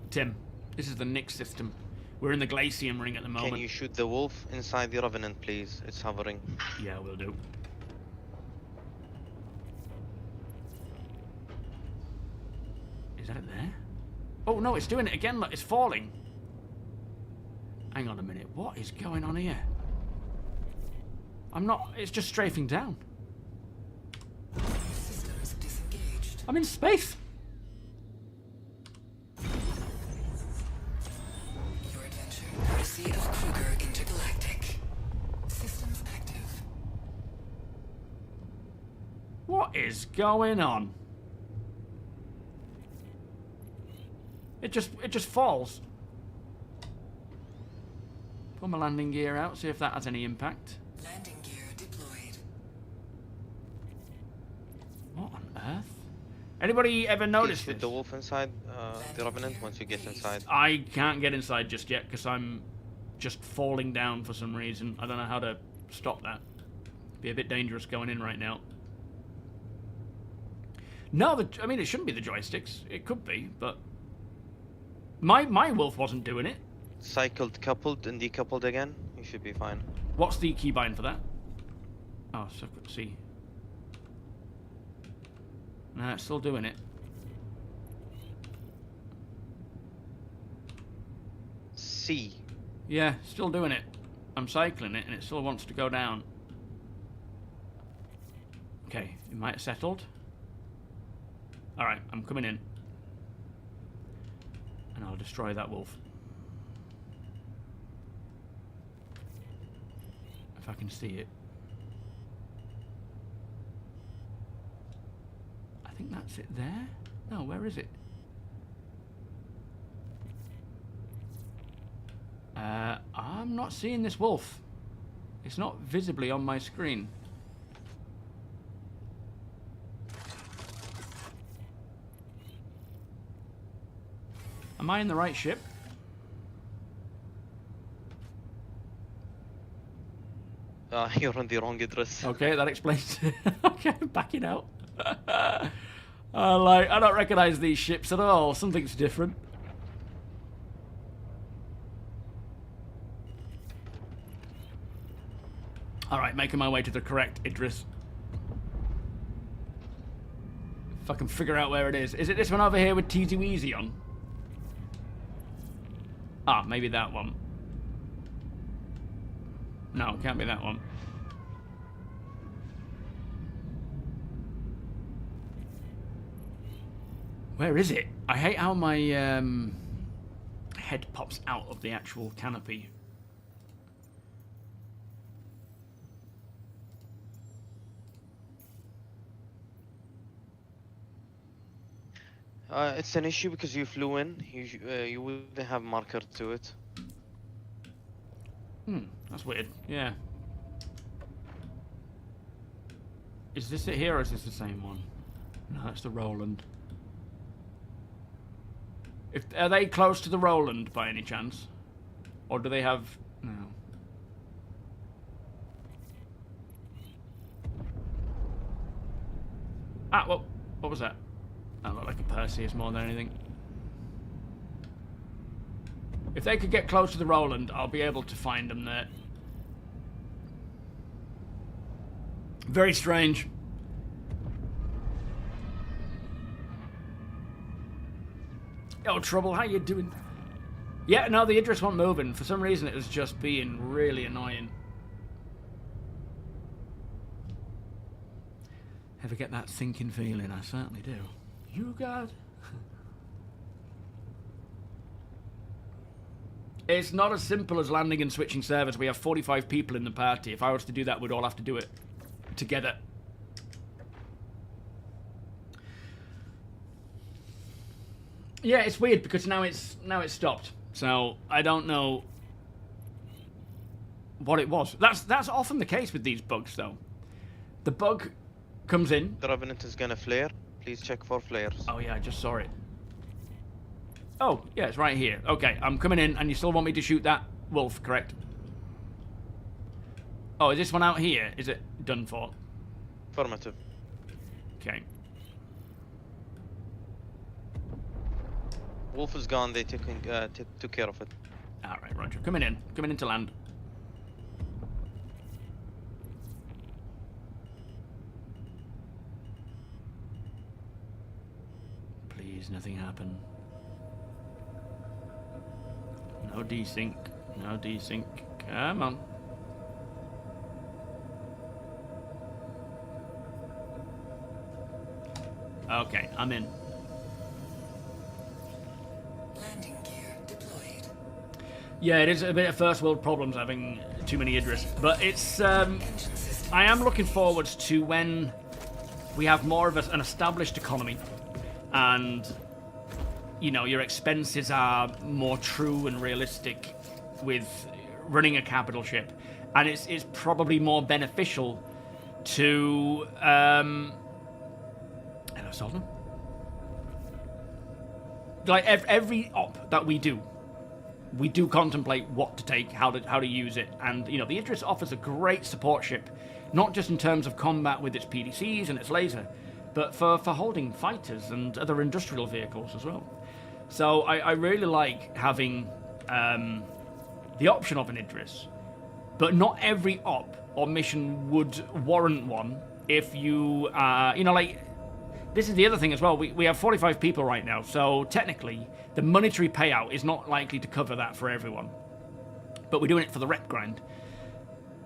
Tim. This is the Nyx system. We're in the Glacium ring at the moment. Can you shoot the wolf inside the Revenant, please? It's hovering. Yeah, we'll do. Is that it there? Oh, no, it's doing it again. Look, it's falling. Hang on a minute. What is going on here? It's just strafing down. Systems disengaged. I'm in space. Your attention. Courtesy of Kruger Intergalactic. Systems active. What is going on? It just falls. Pull my landing gear out, see if that has any impact. Landing gear deployed. What on earth? Anybody ever noticed Shoot this? the wolf inside the Revenant once you get inside. I can't get inside just yet because I'm just falling down for some reason. I don't know how to stop that. Be a bit dangerous going in right now. No, I mean, it shouldn't be the joysticks. It could be, but my wolf wasn't doing it. Cycled, coupled, and decoupled again. You should be fine. What's the keybind for that? Oh, so see. No, it's still doing it. C. Yeah, still doing it. I'm cycling it and it still wants to go down. Okay, it might have settled. Alright, I'm coming in. And I'll destroy that wolf. If I can see it. I think that's it there. No, where is it? I'm not seeing this wolf. It's not visibly on my screen. Am I in the right ship? You're on the wrong address. Okay, that explains it. Okay, back it out. I don't recognize these ships at all. Something's different. Alright, making my way to the correct address. If I can figure out where it is. Is it this one over here with Teasy Weezy on? Ah, maybe that one. No, it can't be that one. Where is it? I hate how my head pops out of the actual canopy. It's an issue because you flew in. You wouldn't have marker to it. That's weird. Yeah. Is this it here or is this the same one? No, that's the Roland. Are they close to the Roland by any chance? Or do they have... No. Ah, well, what was that? That looked like a Perseus more than anything. If they could get close to the Roland, I'll be able to find them there. Very strange. Yo, Trouble, how you doing? Yeah, no, the Idris wasn't moving. For some reason, it was just being really annoying. Ever get that sinking feeling? I certainly do. You got... It's not as simple as landing and switching servers. We have 45 people in the party. If I was to do that, we'd all have to do it together. Yeah, it's weird because now it's stopped. So I don't know what it was. That's often the case with these bugs, though. The bug comes in. The Revenant is gonna flare. Please check for flares. Oh yeah, I just saw it. Oh yeah, it's right here. Okay, I'm coming in, and you still want me to shoot that wolf, correct? Oh, is this one out here? Is it done for? Affirmative. Okay. Wolf is gone. They took care of it. All right, Roger. Coming in to land. Please, nothing happen. No desync. No desync. Come on. Okay, I'm in. Landing gear deployed. Yeah, it is a bit of first world problems having too many Idris, but it's I am looking forward to when we have more of an established economy, and you know your expenses are more true and realistic with running a capital ship, and it's probably more beneficial to hello, Solomon. Like every op that we do contemplate what to take, how to use it, and you know the Idris offers a great support ship, not just in terms of combat with its PDCs and its laser, but for holding fighters and other industrial vehicles as well. So I really like having the option of an Idris, but not every op or mission would warrant one if you you know, like. This is the other thing as well. We have 45 people right now, so technically the monetary payout is not likely to cover that for everyone. But we're doing it for the rep grind.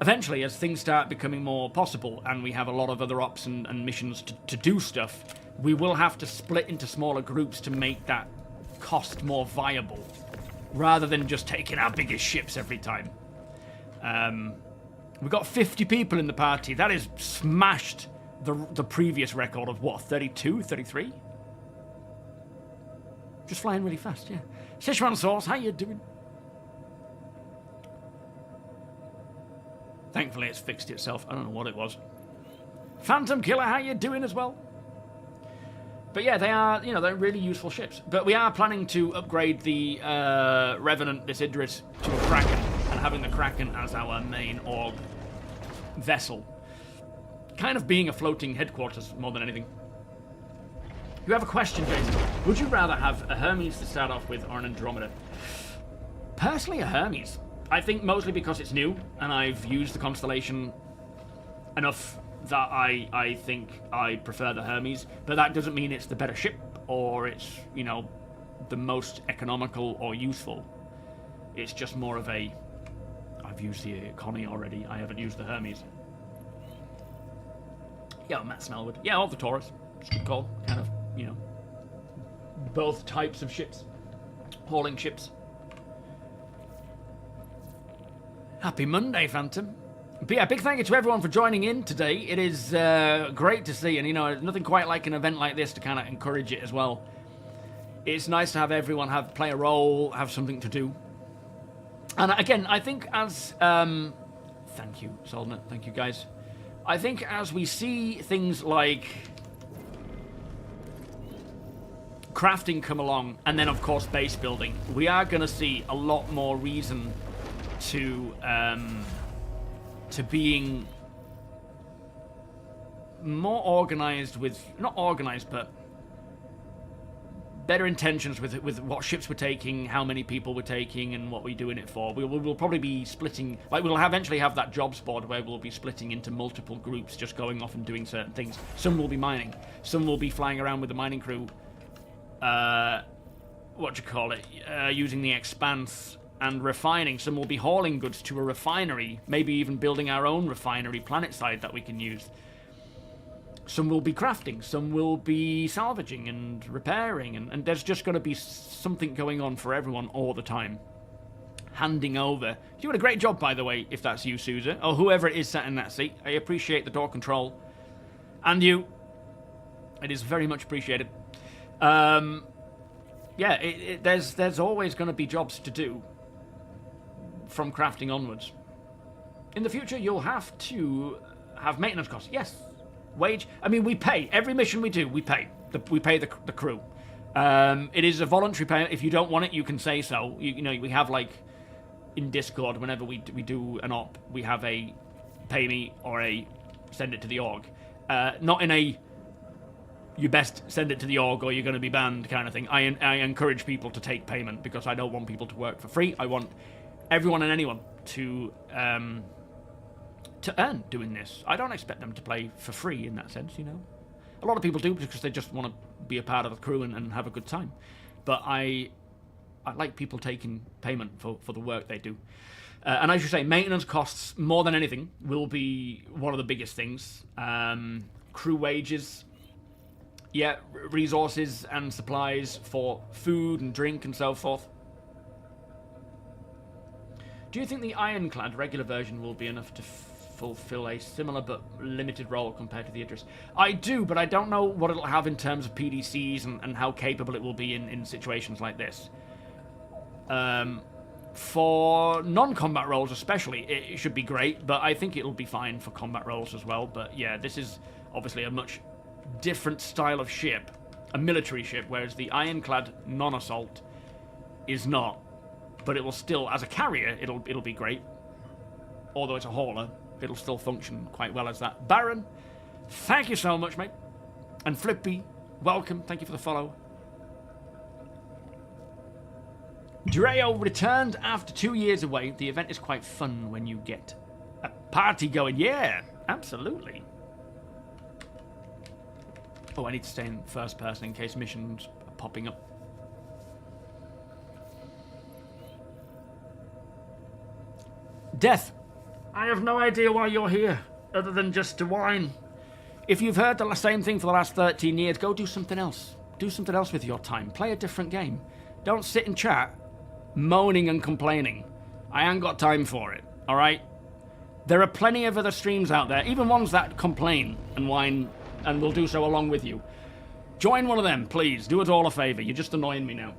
Eventually, as things start becoming more possible and we have a lot of other ops and missions to do stuff, we will have to split into smaller groups to make that cost more viable, rather than just taking our biggest ships every time. We've got 50 people in the party. That is smashed the previous record of what, 32, 33? Just flying really fast, yeah. Sichuan Sauce, how you doing? Thankfully it's fixed itself. I don't know what it was. Phantom Killer, how you doing as well? But yeah, they are, you know, they're really useful ships. But we are planning to upgrade the Revenant, this Idris, to a Kraken, and having the Kraken as our main org vessel. Kind of being a floating headquarters more than anything. You have a question, Jason. Would you rather have a Hermes to start off with or an Andromeda? Personally, a Hermes. I think mostly because it's new and I've used the constellation enough that I think I prefer the Hermes. But that doesn't mean it's the better ship or it's, you know, the most economical or useful. It's just more of a... I've used the Connie already. I haven't used the Hermes. Yeah, Matt Smellwood. Yeah, or the Taurus. It's a good call. Kind of, you know, both types of ships. Hauling ships. Happy Monday, Phantom. But yeah, big thank you to everyone for joining in today. It is great to see, and you know, nothing quite like an event like this to kind of encourage it as well. It's nice to have everyone play a role, have something to do. And again, I think as... thank you, Solnit. Thank you, guys. I think as we see things like crafting come along, and then of course base building, we are going to see a lot more reason to being more organized with, not organized, but better intentions with what ships we're taking, how many people we're taking, and what we're doing it for. We'll probably be splitting, like we'll eventually have that jobs board where we'll be splitting into multiple groups, just going off and doing certain things. Some will be mining, some will be flying around with the mining crew. Using the Expanse and refining. Some will be hauling goods to a refinery, maybe even building our own refinery planet-side that we can use. Some will be crafting, some will be salvaging and repairing, and there's just going to be something going on for everyone all the time. Handing over. You're doing a great job, by the way, if that's you, Sousa, or whoever it is sat in that seat. I appreciate the door control. And you. It is very much appreciated. Yeah, there's always going to be jobs to do from crafting onwards. In the future, you'll have to have maintenance costs. Yes. Wage. I mean, we pay. Every mission we do, we pay. We pay the crew. It is a voluntary payment. If you don't want it, you can say so. You know, we have, like, in Discord, whenever we do an op, we have a pay me or a send it to the org. Not in a you best send it to the org or you're going to be banned kind of thing. I encourage people to take payment because I don't want people to work for free. I want everyone and anyone to earn doing this. I don't expect them to play for free in that sense, you know. A lot of people do because they just want to be a part of the crew and have a good time. But I like people taking payment for the work they do. And as you say, maintenance costs, more than anything, will be one of the biggest things. Crew wages, yeah, resources and supplies for food and drink and so forth. Do you think the Ironclad regular version will be enough to fulfill a similar but limited role compared to the Idris? I do, but I don't know what it'll have in terms of PDCs and how capable it will be in situations like this. For non-combat roles especially, it should be great, but I think it'll be fine for combat roles as well. But yeah, this is obviously a much different style of ship, a military ship, whereas the Ironclad non-assault is not. But it will still, as a carrier, it'll be great. Although it's a hauler, it'll still function quite well as that. Baron, thank you so much, mate. And Flippy, welcome. Thank you for the follow. Dreo returned after 2 years away. The event is quite fun when you get a party going. Yeah, absolutely. Oh, I need to stay in first person in case missions are popping up. Death, I have no idea why you're here, other than just to whine. If you've heard the same thing for the last 13 years, go do something else. Do something else with your time. Play a different game. Don't sit and chat, moaning and complaining. I ain't got time for it, alright? There are plenty of other streams out there, even ones that complain and whine, and will do so along with you. Join one of them, please. Do us all a favour. You're just annoying me now.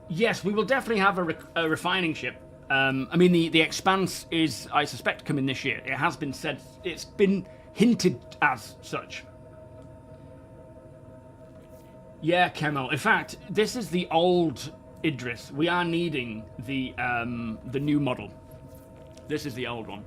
Yes, we will definitely have a refining ship. I mean, the Expanse is, I suspect, coming this year. It has been said, it's been hinted as such. Yeah, Chemo. In fact, this is the old Idris. We are needing the new model. This is the old one.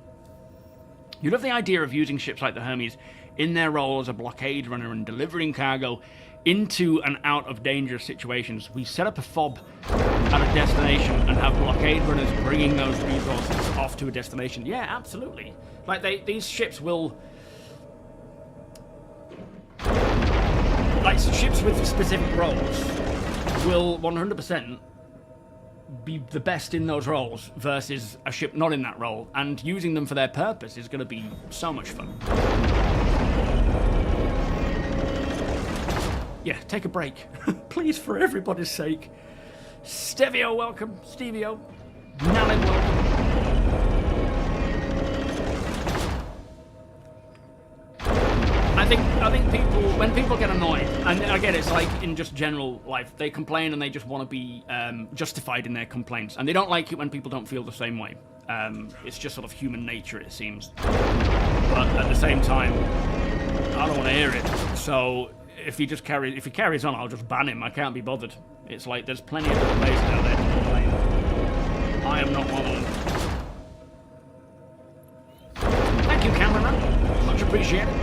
You love the idea of using ships like the Hermes in their role as a blockade runner and delivering cargo into and out of dangerous situations. We set up a fob at a destination and have blockade runners bringing those resources off to a destination. Yeah, absolutely. Like, these ships will... Like, ships with specific roles will 100% be the best in those roles versus a ship not in that role, and using them for their purpose is going to be so much fun. Yeah, take a break. Please, for everybody's sake. Stevio, welcome. Stevio. Nalin, welcome. I think people, when people get annoyed, and I get it's like in just general life, they complain and they just want to be justified in their complaints, and they don't like it when people don't feel the same way. It's just sort of human nature, it seems. But at the same time, I don't want to hear it. So if he carries on, I'll just ban him. I can't be bothered. It's like there's plenty of other places out there to complain. I am not one of them. Thank you, cameraman. Much appreciated.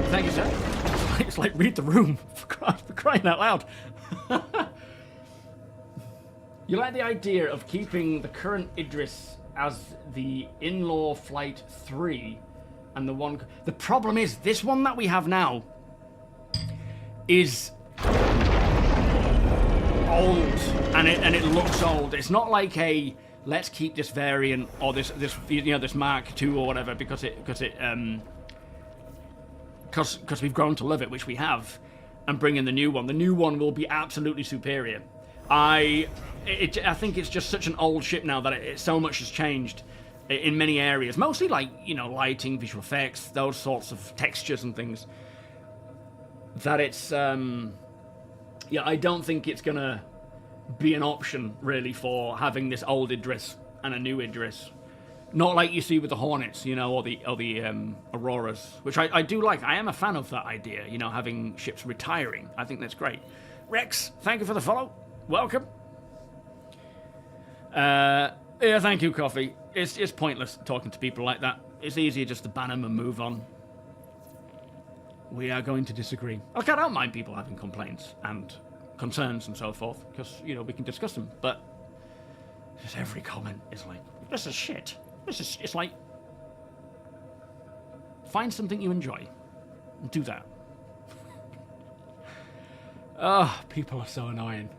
Thank you, sir. It's like read the room for crying out loud. You like the idea of keeping the current Idris as the in-law flight 3 and the one... The problem is, this one that we have now is old, and it looks old. It's not like a let's keep this variant or this Mark II or whatever because we've grown to love it, which we have, and bring in the new one. The new one will be absolutely superior. I think it's just such an old ship now that so much has changed in many areas, mostly like lighting, visual effects, those sorts of textures and things. That it's I don't think it's gonna be an option really for having this old Idris and a new Idris. Not like you see with the Hornets, or the Auroras, which I do like. I am a fan of that idea, having ships retiring. I think that's great. Rex, thank you for the follow. Welcome. Thank you, Coffee. It's pointless talking to people like that. It's easier just to ban them and move on. We are going to disagree. Okay, I don't mind people having complaints and concerns and so forth, because, we can discuss them, but just every comment is like, this is shit. It's like, find something you enjoy and do that. Oh, people are so annoying.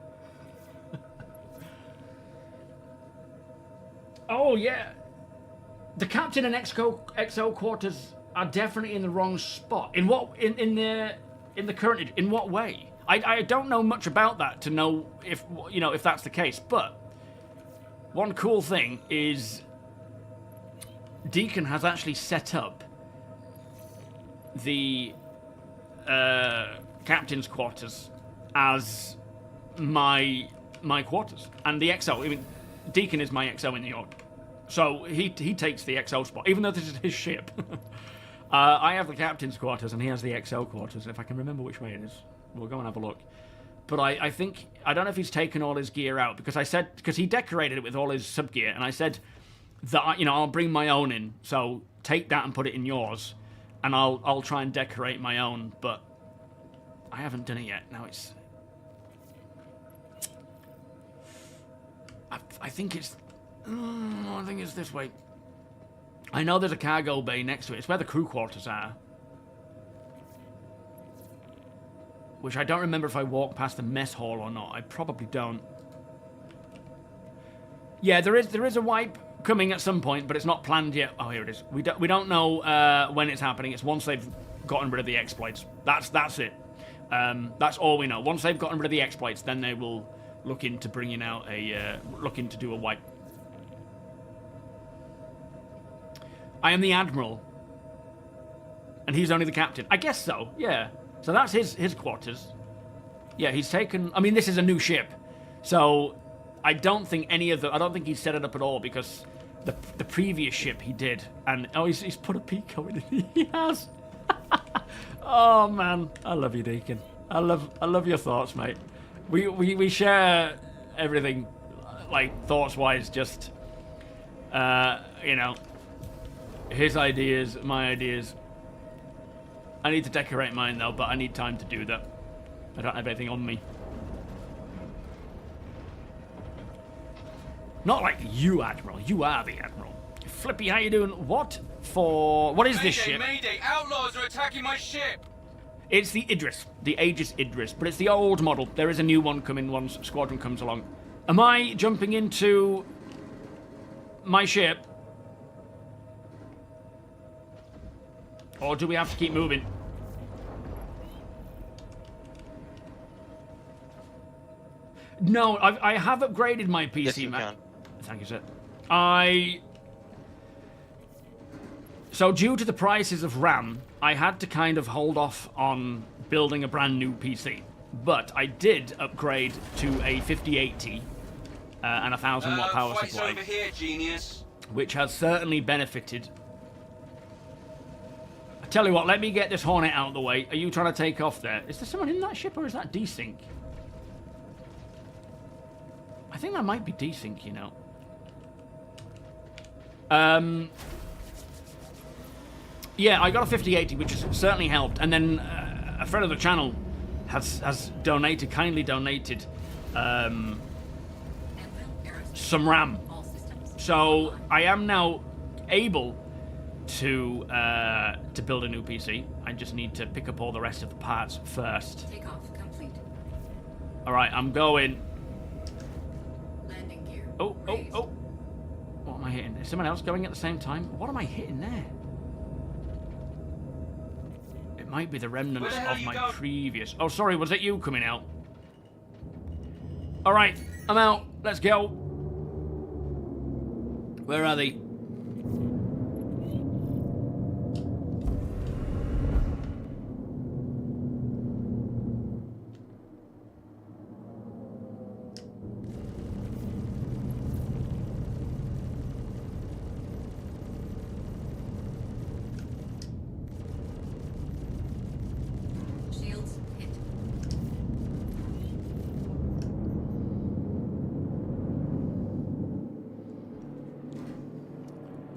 Oh, yeah. The captain and XO quarters are definitely in the wrong spot. In what in the current, in what way? I don't know much about that to know if that's the case, but one cool thing is Deacon has actually set up the captain's quarters as my quarters, and the XO. I mean, Deacon is my XO in New York, so he takes the XO spot, even though this is his ship. I have the captain's quarters, and he has the XO quarters. If I can remember which way it is, we'll go and have a look. But I think I don't know if he's taken all his gear out, because he decorated it with all his sub gear, and I said that I'll bring my own in, so take that and put it in yours, and I'll try and decorate my own, but I haven't done it yet. Now it's. I think it's this way. I know there's a cargo bay next to it. It's where the crew quarters are. Which I don't remember if I walked past the mess hall or not. I probably don't. Yeah, there is a wipe coming at some point, but it's not planned yet. Oh, here it is. We don't know when it's happening. It's once they've gotten rid of the exploits. That's it. That's all we know. Once they've gotten rid of the exploits, then they will look into bringing out looking to do a wipe. I am the Admiral. And he's only the captain. I guess so, yeah. So that's his quarters. Yeah, he's taken... I mean, this is a new ship. So I don't think I don't think he set it up at all, because the previous ship he did. And, he's put a Pico in it. He has. Oh, man. I love you, Deacon. I love your thoughts, mate. We share everything, like, thoughts-wise, just, his ideas, my ideas. I need to decorate mine, though, but I need time to do that. I don't have anything on me. Not like you, Admiral. You are the Admiral. Flippy, how you doing? What is this ship? Mayday! Outlaws are attacking my ship! It's the Idris, the Aegis Idris, but it's the old model. There is a new one coming once Squadron comes along. Am I jumping into my ship? Or do we have to keep moving? No, I have upgraded my PC. Yes, you can. Thank you, sir. So due to the prices of RAM, I had to kind of hold off on building a brand new PC. But I did upgrade to a 5080 and a 1000 watt power supply. Over here, genius. Which has certainly benefited. I tell you what, let me get this Hornet out of the way. Are you trying to take off there? Is there someone in that ship, or is that desync? I think that might be desync, Yeah, I got a 5080, which has certainly helped. And then a friend of the channel has kindly donated some RAM. So I am now able to build a new PC. I just need to pick up all the rest of the parts first. Takeoff complete. All right, I'm going. Landing gear. Oh. What am I hitting? Is someone else going at the same time? What am I hitting there? It might be the remnants of my previous... Oh, sorry, was it you coming out? All right, I'm out. Let's go. Where are they? Shields hit.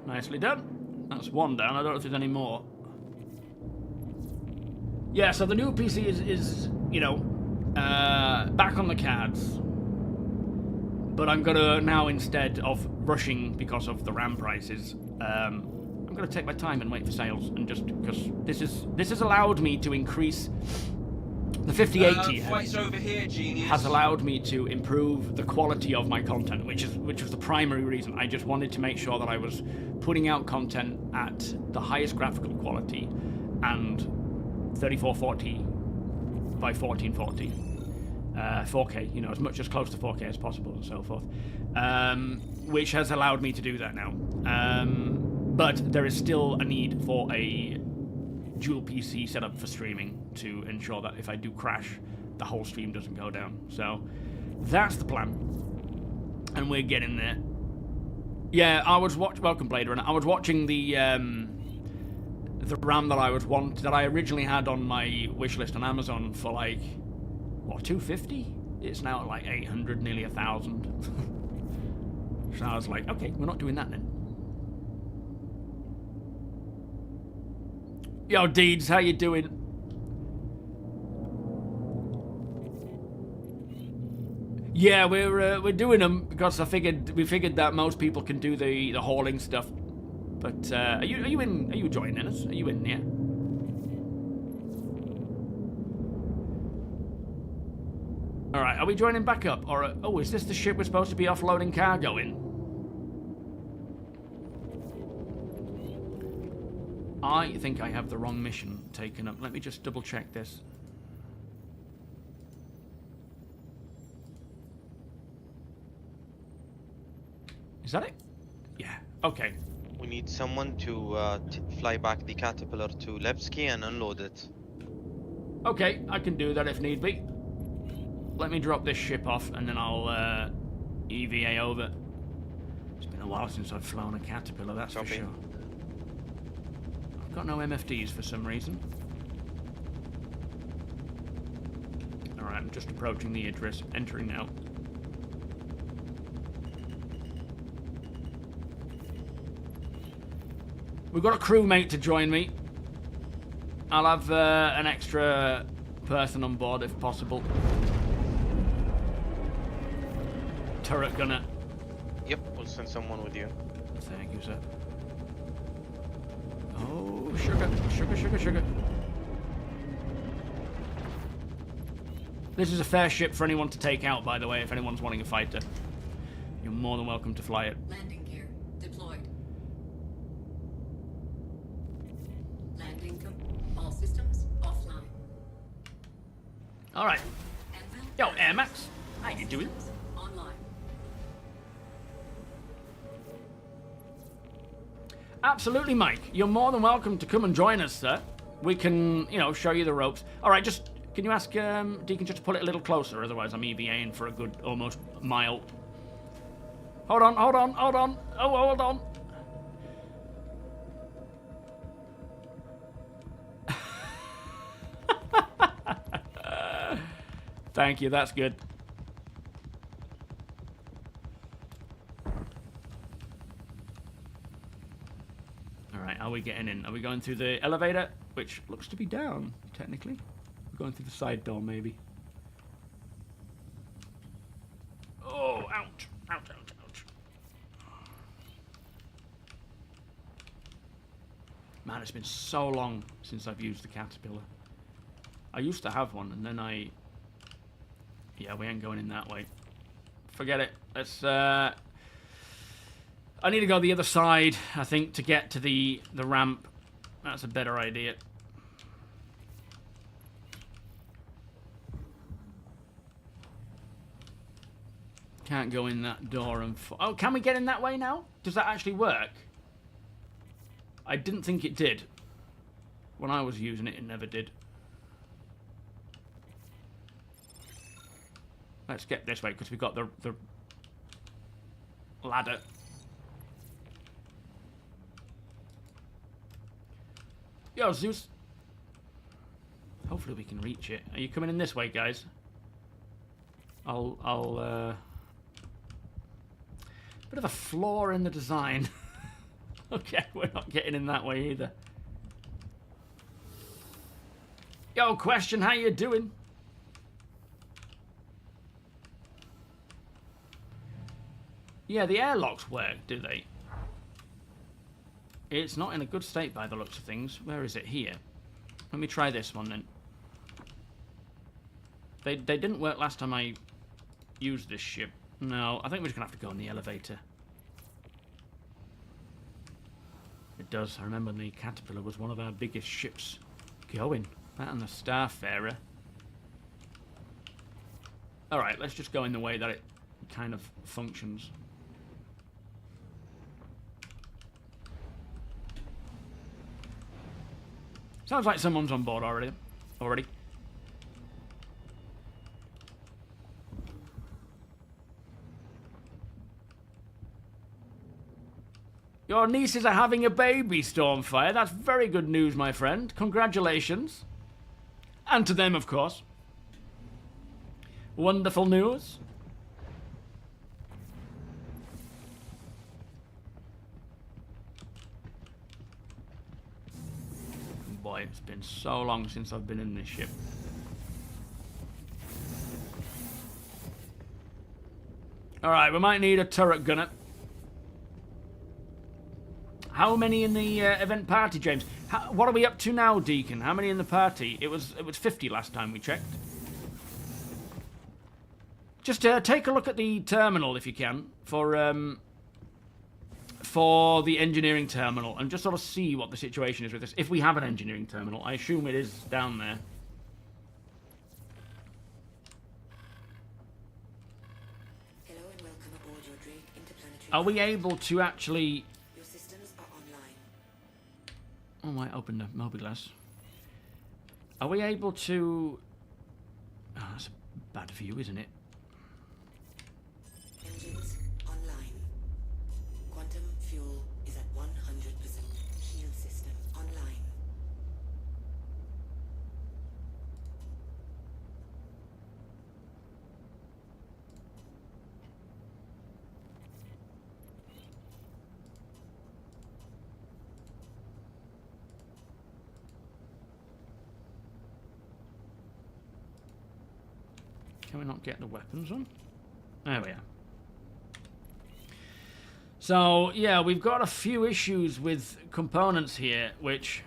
Nicely done. That's one down. I don't know if there's any more. Yeah, so the new PC is you know, back on the cards. But I'm gonna now, instead of rushing because of the RAM prices, I'm gonna take my time and wait for sales, and just because this has allowed me to increase the 5080 Fight's over here, genius. has allowed me to improve the quality of my content, which was the primary reason. I just wanted to make sure that I was putting out content at the highest graphical quality and 3440 by 1440. 4K, you know, as much as close to 4K as possible and so forth, which has allowed me to do that now. But there is still a need for a dual PC setup for streaming to ensure that if I do crash, the whole stream doesn't go down. So that's the plan, and we're getting there. Yeah, I was welcome, Blade Runner. I was watching the RAM that I originally had on my wish list on Amazon for like, what, 250? It's now at like 800, nearly 1,000. So I was like, okay, we're not doing that then. Yo, Deeds, how you doing? Yeah, we're doing them because we figured that most people can do the hauling stuff. But are you joining us? Are you in there? All right, are we joining back up, or oh, is this the ship we're supposed to be offloading cargo in? I think I have the wrong mission taken up. Let me just double check this. Is that it? Yeah, okay. We need someone to fly back the caterpillar to Levski and unload it. Okay, I can do that if need be. Let me drop this ship off and then I'll EVA over. It's been a while since I've flown a caterpillar, that's for sure. I've got no MFDs for some reason. Alright, I'm just approaching the address, entering now. We've got a crewmate to join me. I'll have an extra person on board if possible. Turret gunner. Yep, we'll send someone with you. Thank you, sir. Oh, sugar, sugar, sugar, sugar. This is a fair ship for anyone to take out, by the way, if anyone's wanting a fighter. You're more than welcome to fly it. Landing gear deployed. Landing all systems offline. All right. Yo, Airmax, how you doing? Online. Absolutely, Mike. You're more than welcome to come and join us, sir. We can, you know, show you the ropes. All right, just can you ask Deacon just to pull it a little closer? Otherwise, I'm EVAing for a good almost mile. Hold on, hold on, hold on. Oh, hold on. Thank you, that's good. Alright, are we getting in? Are we going through the elevator? Which looks to be down, technically. Going through the side door, maybe. Oh, ouch. Ouch, ouch, ouch. Man, it's been so long since I've used the caterpillar. I used to have one, and then yeah, we ain't going in that way. Forget it. Let's, I need to go the other side, I think, to get to the ramp. That's a better idea. Can't go in that door and... Oh, can we get in that way now? Does that actually work? I didn't think it did. When I was using it, it never did. Let's get this way, because we've got the ladder. Yo, Zeus. Hopefully we can reach it. Are you coming in this way, guys? I'll bit of a flaw in the design. Okay, we're not getting in that way either. Yo, Question, how you doing? Yeah, the airlocks work, do they? It's not in a good state by the looks of things. Where is it? Here. Let me try this one then. They didn't work last time I used this ship. No, I think we're just going to have to go in the elevator. It does. I remember the Caterpillar was one of our biggest ships going. That and the Starfarer. Alright, let's just go in the way that it kind of functions. Sounds like someone's on board already. Your nieces are having a baby, Stormfire. That's very good news, my friend. Congratulations. And to them, of course. Wonderful news. Boy, it's been so long since I've been in this ship. Alright, we might need a turret gunner. How many in the event party, James? What are we up to now, Deacon? How many in the party? It was 50 last time we checked. Just take a look at the terminal if you can for the engineering terminal and just sort of see what the situation is with this. If we have an engineering terminal, I assume it is down there. Hello and welcome aboard your Drake interplanetary. Are we able to actually? Your systems are online. Oh, I might open the MobiGlass. Are we able to? Oh, that's a bad view, isn't it? Engines online. Quantum fuel is at 100%. Shield system online. Can we not get the weapons on? There we are. So, yeah, we've got a few issues with components here, which...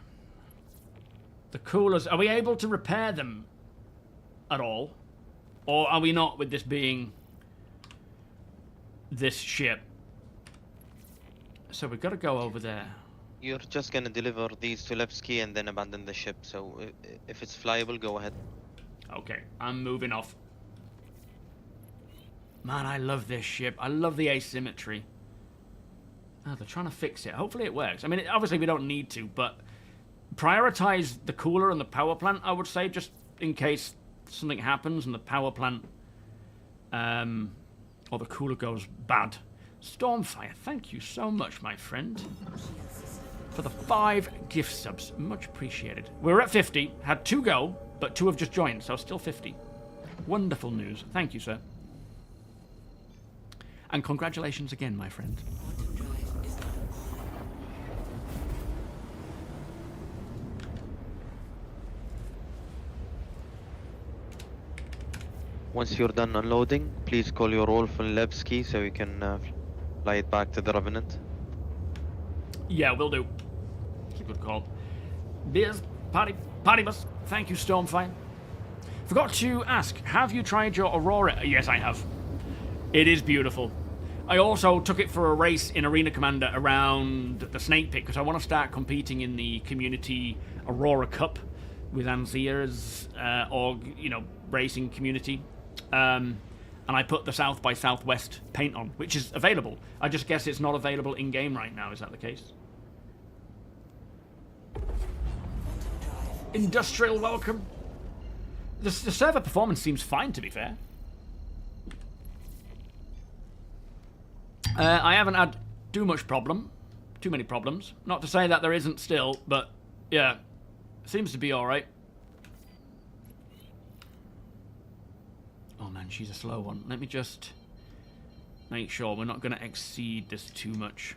The coolers... Are we able to repair them at all? Or are we not, with this being this ship? So we've got to go over there. You're just gonna deliver these to Levski and then abandon the ship, so if it's flyable, go ahead. Okay, I'm moving off. Man, I love this ship. I love the asymmetry. Oh, they're trying to fix it. Hopefully it works. I mean, obviously we don't need to, but prioritize the cooler and the power plant, I would say, just in case something happens and the power plant or the cooler goes bad. Stormfire, thank you so much, my friend, for the 5 gift subs. Much appreciated. We're at 50. Had 2 go, but 2 have just joined, so still 50. Wonderful news. Thank you, sir. And congratulations again, my friend. Once you're done unloading, please call your Wolf and Levski so we can fly it back to the Revenant. Yeah, will do. It's a good call. Beers, party bus. Thank you, Stormfire. Forgot to ask, have you tried your Aurora? Yes, I have. It is beautiful. I also took it for a race in Arena Commander around the Snake Pit because I want to start competing in the community Aurora Cup with Anzia's racing community. And I put the South by Southwest paint on, which is available. I just guess it's not available in-game right now. Is that the case? Industrial welcome. The server performance seems fine, to be fair. I haven't had too many problems. Not to say that there isn't still, but yeah, seems to be all right. Oh man, she's a slow one. Let me just make sure we're not going to exceed this too much.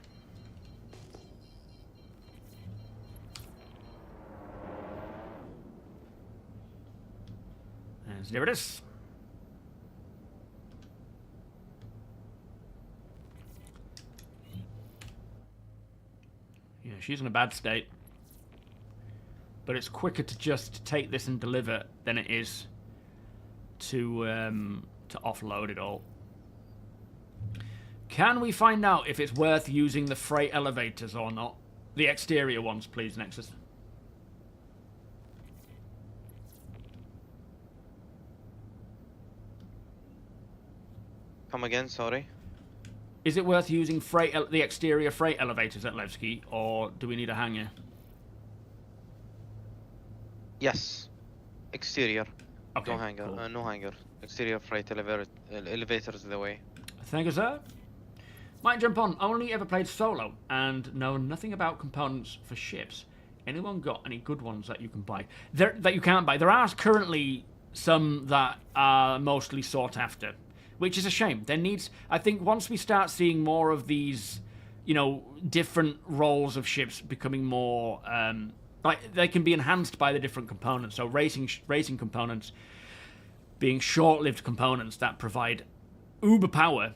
There it is. Yeah, she's in a bad state. But it's quicker to just take this and deliver than it is to offload it all. Can we find out if it's worth using the freight elevators or not? The exterior ones, please, Nexus. Come again, sorry. Is it worth using the exterior freight elevators at Levski, or do we need a hangar? Yes. Exterior. Okay, No hangar. cool. No hangar. Exterior freight elevators the way. Thank you, sir. Might jump on. Only ever played solo and know nothing about components for ships. Anyone got any good ones that you can buy? That you can't buy. There are currently some that are mostly sought after, which is a shame. There needs, I think, once we start seeing more of these, different roles of ships becoming more, like they can be enhanced by the different components. So racing components being short-lived components that provide uber power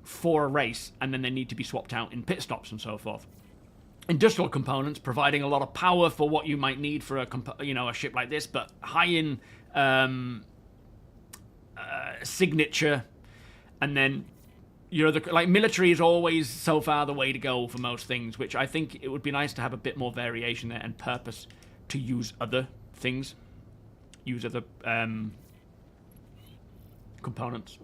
for a race, and then they need to be swapped out in pit stops and so forth. Industrial components providing a lot of power for what you might need for a ship like this, but high in signature. And then, military is always so far the way to go for most things, which I think it would be nice to have a bit more variation there and purpose to use other things, use other components.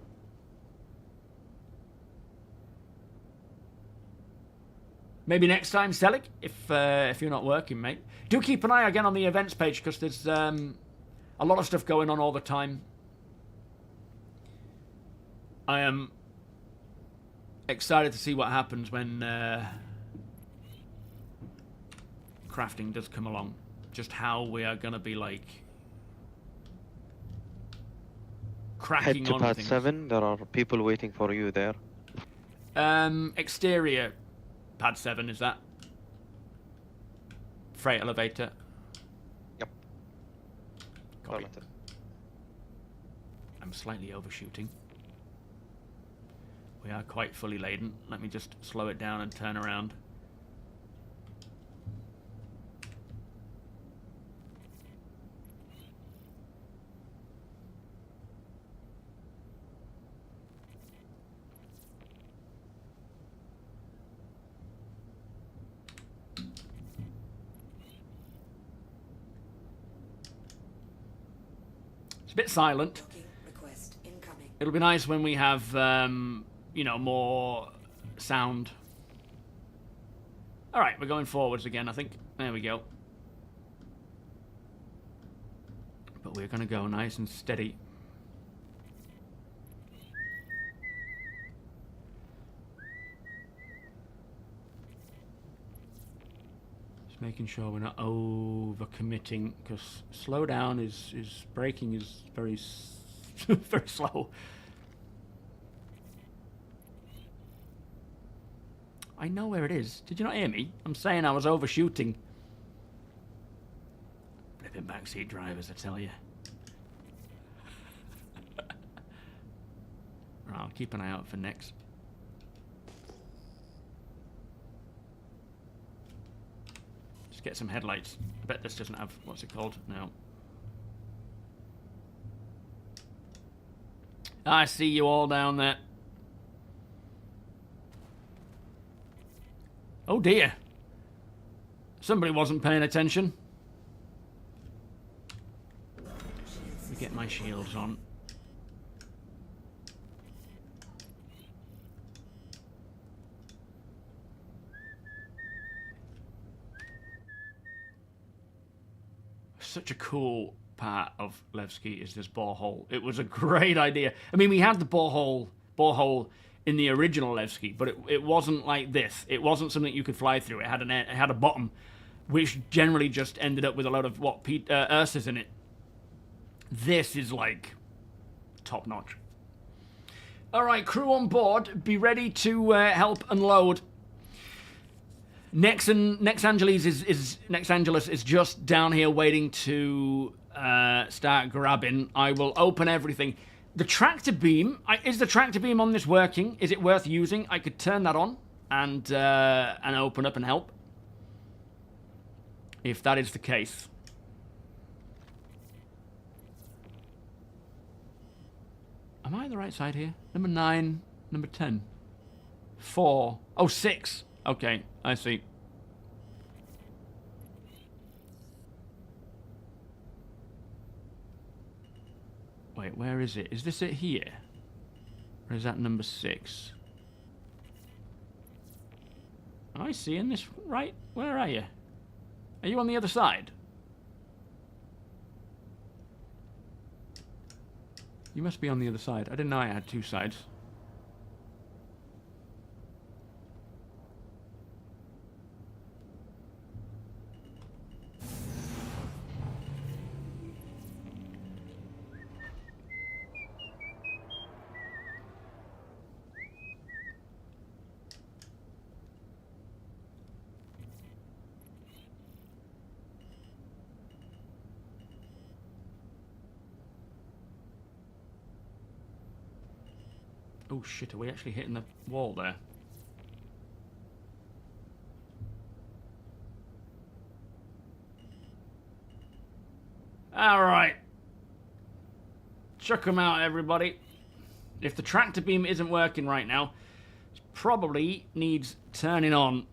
Maybe next time, Selig, if you're not working, mate. Do keep an eye again on the events page because there's a lot of stuff going on all the time. I am excited to see what happens when crafting does come along. Just how we are going to be cracking Head to on pad things. 7. There are people waiting for you there. Exterior pad 7, is that? Freight elevator. Yep. Copy. I'm slightly overshooting. We are quite fully laden. Let me just slow it down and turn around. It's a bit silent. It'll be nice when we have more sound. All right, we're going forwards again, I think. There we go. But we're going to go nice and steady. Just making sure we're not over-committing, because slow down is braking is very, very slow. I know where it is. Did you not hear me? I'm saying I was overshooting. Flipping backseat drivers, I tell you. Right, I'll keep an eye out for next. Just get some headlights. I bet this doesn't have, what's it called? No. I see you all down there. Oh dear. Somebody wasn't paying attention. Let me get my shields on. Such a cool part of Levski is this borehole. It was a great idea. I mean, we had the borehole in the original Levski, but it wasn't like this. It wasn't something you could fly through. It had a bottom, which generally just ended up with a lot of Ursas in it. This is like top notch. All right, crew on board. Be ready to help unload. Next Angeles is just down here waiting to start grabbing. I will open everything. The tractor beam, is the tractor beam on this working? Is it worth using? I could turn that on and open up and help. If that is the case. Am I on the right side here? Number 9, number 10. 4. Oh, 6. Okay, I see. Wait, where is it? Is this it here? Or is that number 6? Am I seeing this right? Where are you? Are you on the other side? You must be on the other side. I didn't know I had 2 sides. Oh shit, are we actually hitting the wall there? Alright. Chuck them out, everybody. If the tractor beam isn't working right now, it probably needs turning on.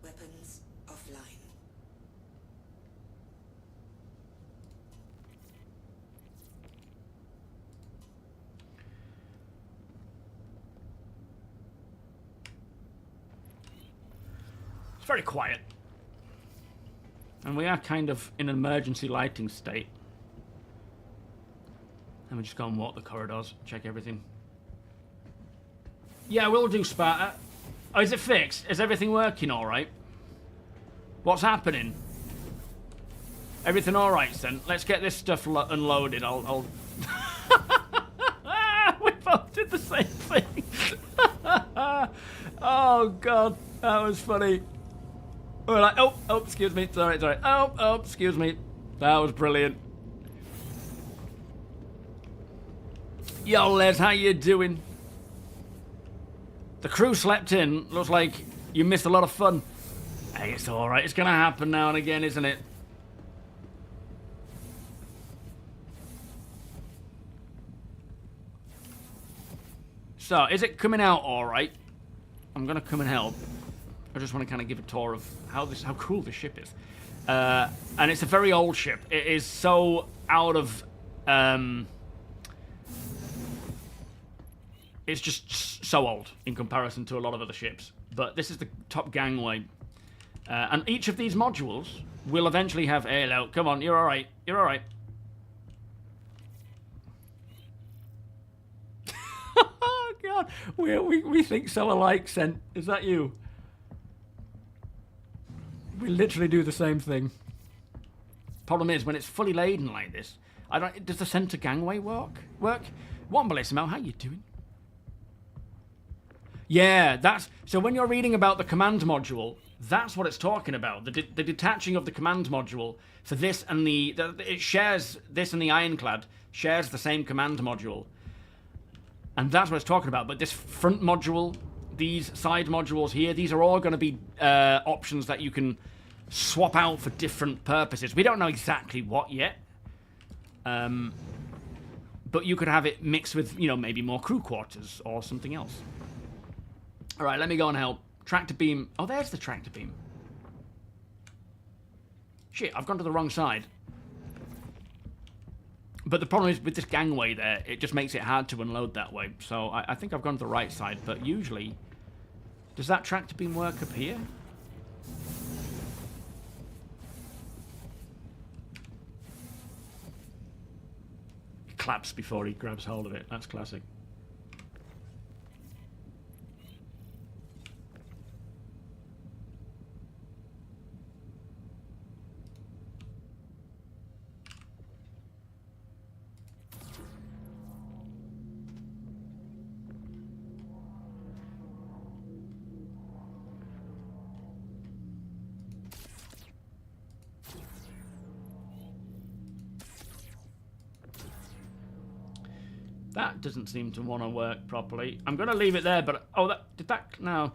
Weapons offline. It's very quiet. And we are kind of in an emergency lighting state. Let me just go and walk the corridors, check everything. Yeah, we'll do, Sparta. Oh, is it fixed? Is everything working all right? What's happening? Everything all right, then? Let's get this stuff unloaded. I'll... We both did the same thing. Oh, God. That was funny. We're like, oh, excuse me. Sorry. Oh, excuse me. That was brilliant. Yo, Les, how you doing? The crew slept in. Looks like you missed a lot of fun. Hey, it's alright. It's going to happen now and again, isn't it? So, is it coming out alright? I'm going to come and help. I just want to kind of give a tour of how cool this ship is. And it's a very old ship. It is so out of... It's just so old in comparison to a lot of other ships. But this is the top gangway. And each of these modules will eventually have... Hey, hello, come on, you're alright. You're alright. Oh, God. We think so alike, Sent. Is that you? We literally do the same thing. Problem is, when it's fully laden like this, does the center gangway work? What, Bellissimo? How you doing? Yeah, that's... So when you're reading about the command module, that's what it's talking about. The detaching of the command module for this and the... It shares... This and the Ironclad shares the same command module. And that's what it's talking about. But this front module, these side modules here, these are all going to be options that you can swap out for different purposes. We don't know exactly what yet. But you could have it mixed with, you know, maybe more crew quarters or something else. All right, let me go and help. Tractor beam. Oh, there's the tractor beam. Shit, I've gone to the wrong side. But the problem is with this gangway there, it just makes it hard to unload that way. So I think I've gone to the right side, but usually... Does that tractor beam work up here? He claps before he grabs hold of it. That's classic. That doesn't seem to want to work properly. I'm going to leave it there, but... Oh, did that... No.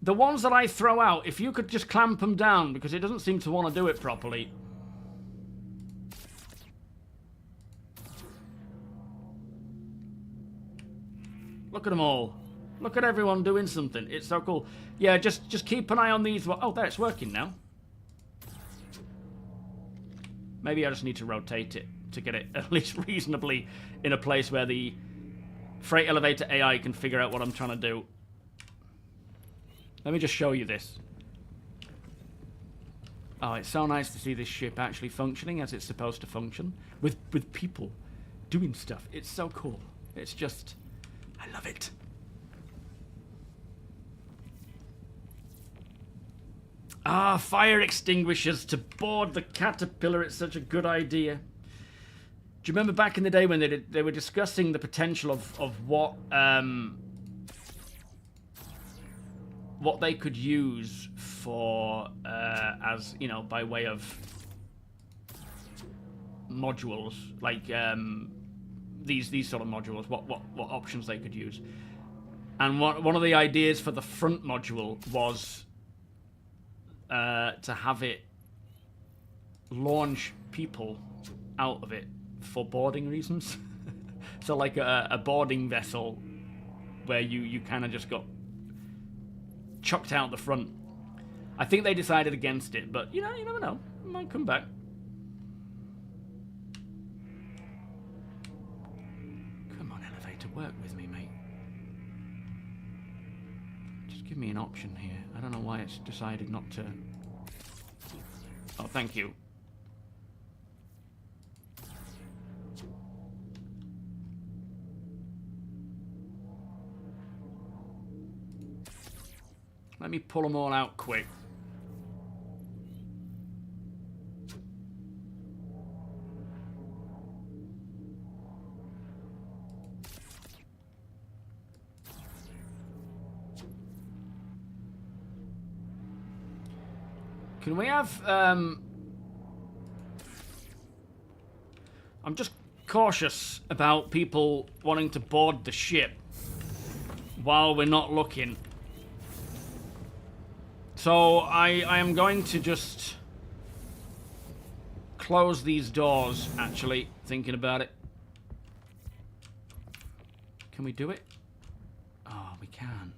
The ones that I throw out, if you could just clamp them down, because it doesn't seem to want to do it properly. Look at them all. Look at everyone doing something. It's so cool. Yeah, just keep an eye on these. Oh, there, it's working now. Maybe I just need to rotate it to get it at least reasonably in a place where the freight elevator AI can figure out what I'm trying to do. Let me just show you this. Oh, it's so nice to see this ship actually functioning as it's supposed to function. With people doing stuff. It's so cool. It's just... I love it. Ah, fire extinguishers to board the caterpillar. It's such a good idea. Do you remember back in the day when they were discussing the potential of what they could use for as, you know, by way of modules, like these sort of modules, what options they could use. And one of the ideas for the front module was to have it launch people out of it for boarding reasons. So like a boarding vessel where you kind of just got chucked out the front. I think they decided against it, but you know, you never know. It might come back. Come on, elevator, work with me, mate. Just give me an option here. I don't know why it's decided not to... Oh, thank you. Let me pull them all out quick. Can we have, I'm just cautious about people wanting to board the ship while we're not looking. So I am going to just close these doors, actually, thinking about it. Can we do it? Oh, we can.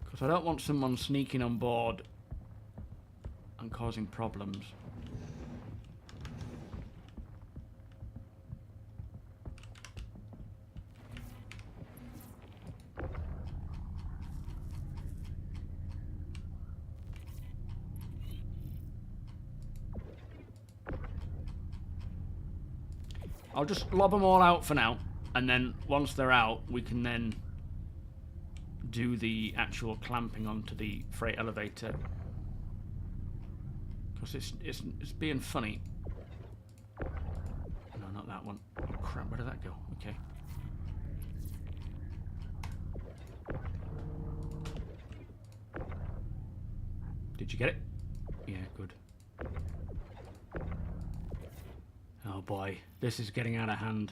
Because I don't want someone sneaking on board and causing problems. I'll just lob them all out for now, and then once they're out, we can then do the actual clamping onto the freight elevator. Because it's being funny. No, not that one. Oh crap, where did that go? Okay. Did you get it? Yeah, good. Oh boy, this is getting out of hand.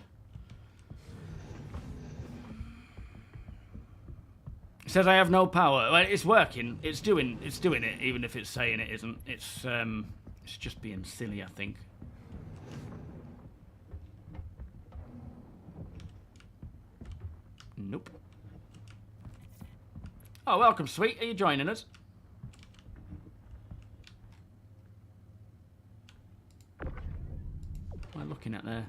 It says I have no power. Well, it's working. It's doing it, even if it's saying it isn't. It's just being silly, I think. Nope. Oh, welcome, sweet. Are you joining us? What am I looking at there?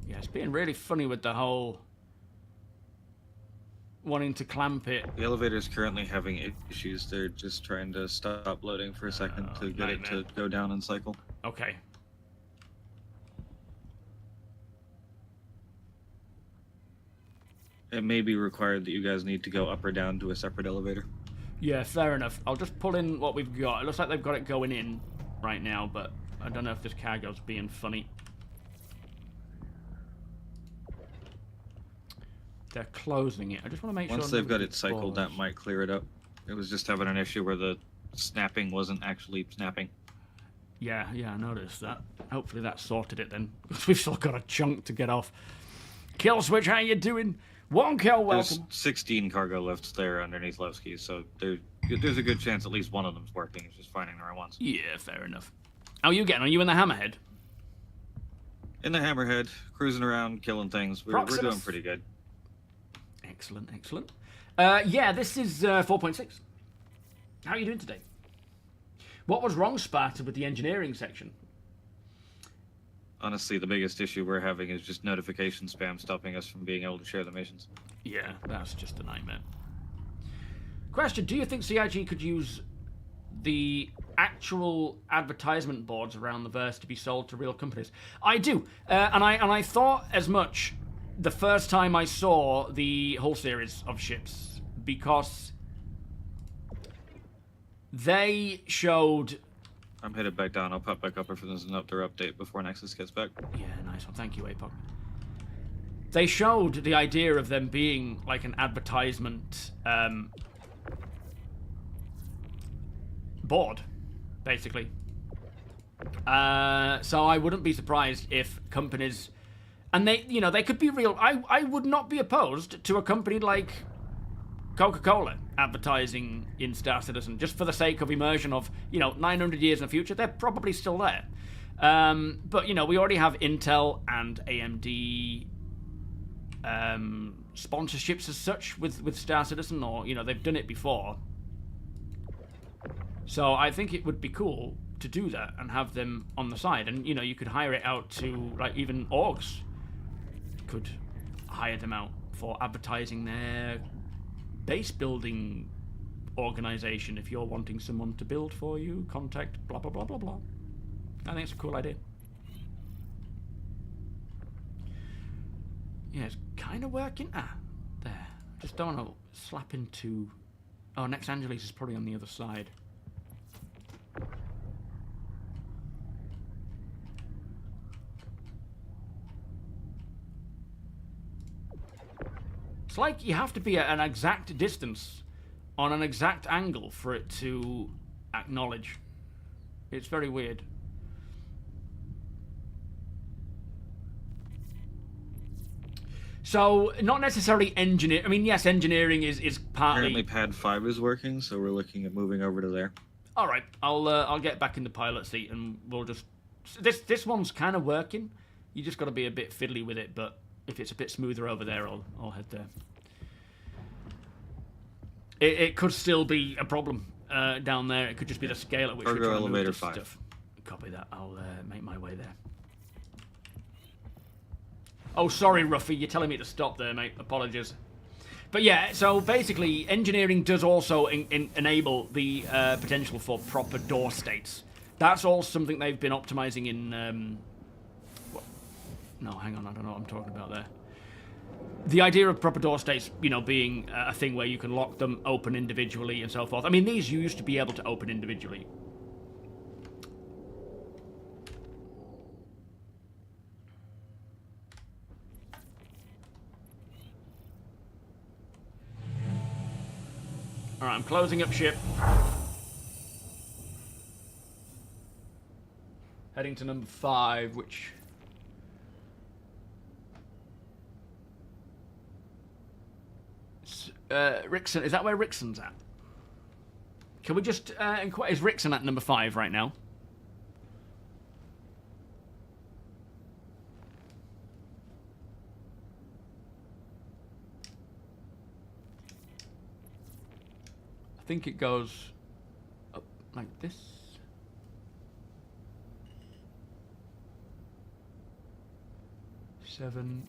Yeah, it's being really funny with the whole wanting to clamp it. The elevator is currently having issues. They're just trying to stop loading for a second to get it to go down and cycle. Okay. It may be required that you guys need to go up or down to a separate elevator. Yeah, fair enough. I'll just pull in what we've got. It looks like they've got it going in right now, but I don't know if this cargo's being funny. They're closing it. I just want to make sure... Once they've got it cycled, that might clear it up. It was just having an issue where the snapping wasn't actually snapping. Yeah, I noticed that. Hopefully that sorted it then. Because we've still got a chunk to get off. Kill Switch, how you doing? One kill, welcome. There's 16 cargo lifts there underneath Levski, so there's a good chance at least one of them's working. It's just finding the right ones. Yeah, fair enough. How are you getting? Are you in the Hammerhead? In the Hammerhead, cruising around, killing things. We're doing pretty good. Excellent, excellent. Yeah, this is 4.6. How are you doing today? What was wrong, Sparta, with the engineering section? Honestly, the biggest issue we're having is just notification spam stopping us from being able to share the missions. Yeah, that's just a nightmare. Question, do you think CIG could use the actual advertisement boards around the verse to be sold to real companies? I do, and I thought as much the first time I saw the whole series of ships, because they showed... I'm headed back down. I'll pop back up if there's an update before Nexus gets back. Yeah, nice one. Thank you, APOC. They showed the idea of them being like an advertisement board, basically. So I wouldn't be surprised if companies... And they, you know, they could be real... I would not be opposed to a company like Coca-Cola advertising in Star Citizen, just for the sake of immersion of, 900 years in the future. They're probably still there. But, we already have Intel and AMD sponsorships as such with Star Citizen, or, they've done it before. So I think it would be cool to do that and have them on the side. And, you could hire it out to, like, even orgs could hire them out for advertising their base building organization. If you're wanting someone to build for you, contact blah blah blah blah blah. I think it's a cool idea. Yeah, it's kind of working. There. Just don't want to slap into... Oh, Next Angeles is probably on the other side. It's like you have to be at an exact distance on an exact angle for it to acknowledge. It's very weird. So, not necessarily engineer. I mean, yes, engineering is partly... Apparently pad 5 is working, so we're looking at moving over to there. All right, I'll get back in the pilot seat and we'll just... This one's kind of working. You just got to be a bit fiddly with it, but if it's a bit smoother over there, I'll head there. It could still be a problem down there. It could just be the scale at which we're trying to move this stuff. Copy that. I'll make my way there. Oh, sorry, Ruffy. You're telling me to stop there, mate. Apologies. But yeah, so basically, engineering does also enable the potential for proper door states. That's all something they've been optimizing in... No, hang on. I don't know what I'm talking about there. The idea of proper door states, being a thing where you can lock them, open individually, and so forth. I mean, these used to be able to open individually Alright, I'm closing up ship. Heading to number 5, which... Rickson, is that where Rickson's at? Can we just inquire? Is Rickson at number 5 right now? I think it goes up like this. Seven.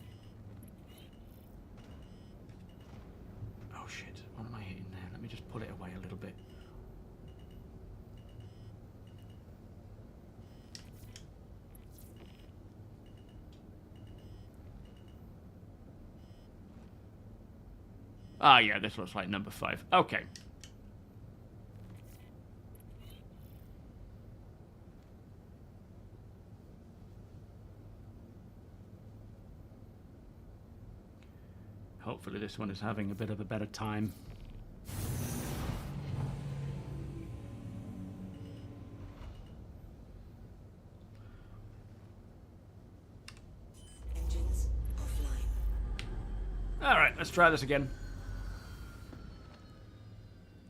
Oh shit, what am I hitting there? Let me just pull it away a little bit. Ah, yeah, this looks like number 5. Okay. Hopefully this one is having a bit of a better time. Engines offline. All right, let's try this again.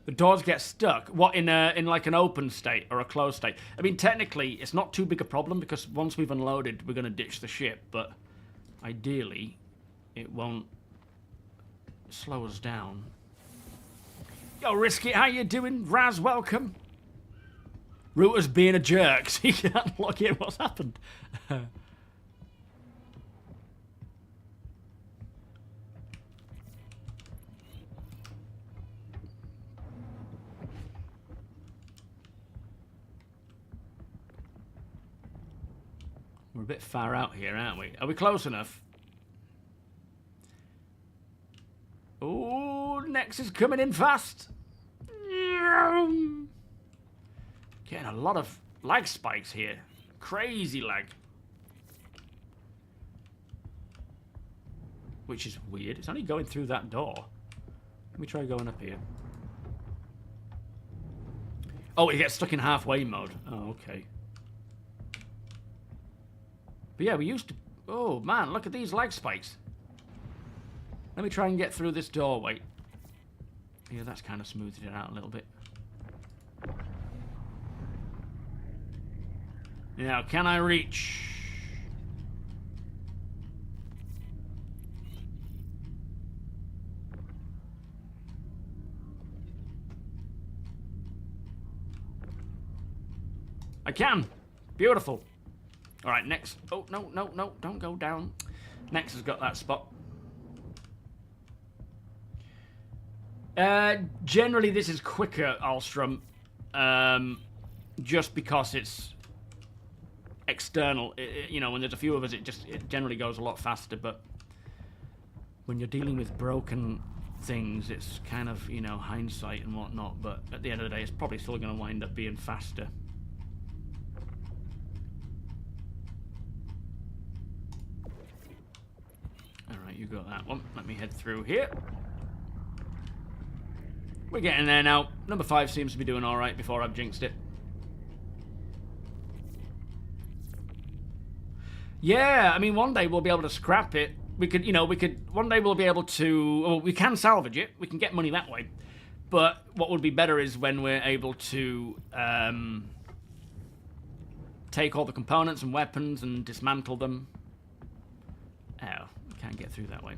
The doors get stuck. What, in like an open state or a closed state? I mean, technically, it's not too big a problem because once we've unloaded, we're going to ditch the ship. But ideally, it won't slow us down. Yo, Risky, how you doing? Raz, welcome. Router's being a jerk, so you can't look at what's happened. We're a bit far out here, aren't we? Are we close enough? Oh, Nex is coming in fast. Getting a lot of lag spikes here. Crazy lag. Which is weird. It's only going through that door. Let me try going up here. Oh, it gets stuck in halfway mode. Oh, okay. But yeah, we used to... Oh, man, look at these lag spikes. Let me try and get through this doorway. Yeah, that's kind of smoothed it out a little bit. Now, can I reach? I can. Beautiful. All right, next. Oh, no, no, no, don't go down. Next has got that spot. Generally, this is quicker, Alstrom, just because it's external. You know, when there's a few of us, it generally goes a lot faster. But when you're dealing with broken things, it's kind of, you know, hindsight and whatnot. But at the end of the day, it's probably still going to wind up being faster. All right, you got that one. Let me head through here. We're getting there now. Number 5 seems to be doing all right before I've jinxed it. Yeah, I mean, one day we'll be able to scrap it. We could, you know, one day we'll be able to, well, we can salvage it. We can get money that way. But what would be better is when we're able to take all the components and weapons and dismantle them. Oh, we can't get through that way.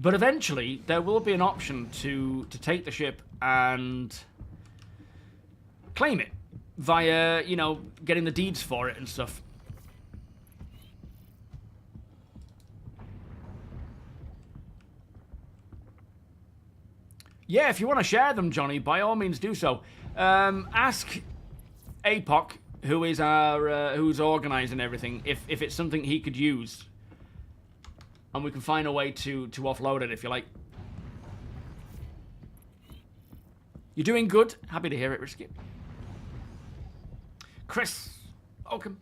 But eventually, there will be an option to take the ship and claim it via, you know, getting the deeds for it and stuff. Yeah, if you want to share them, Johnny, by all means do so. Ask APOC, who is our who's organising everything, if it's something he could use. And we can find a way to offload it, if you like. You're doing good. Happy to hear it, Risky. Chris, welcome.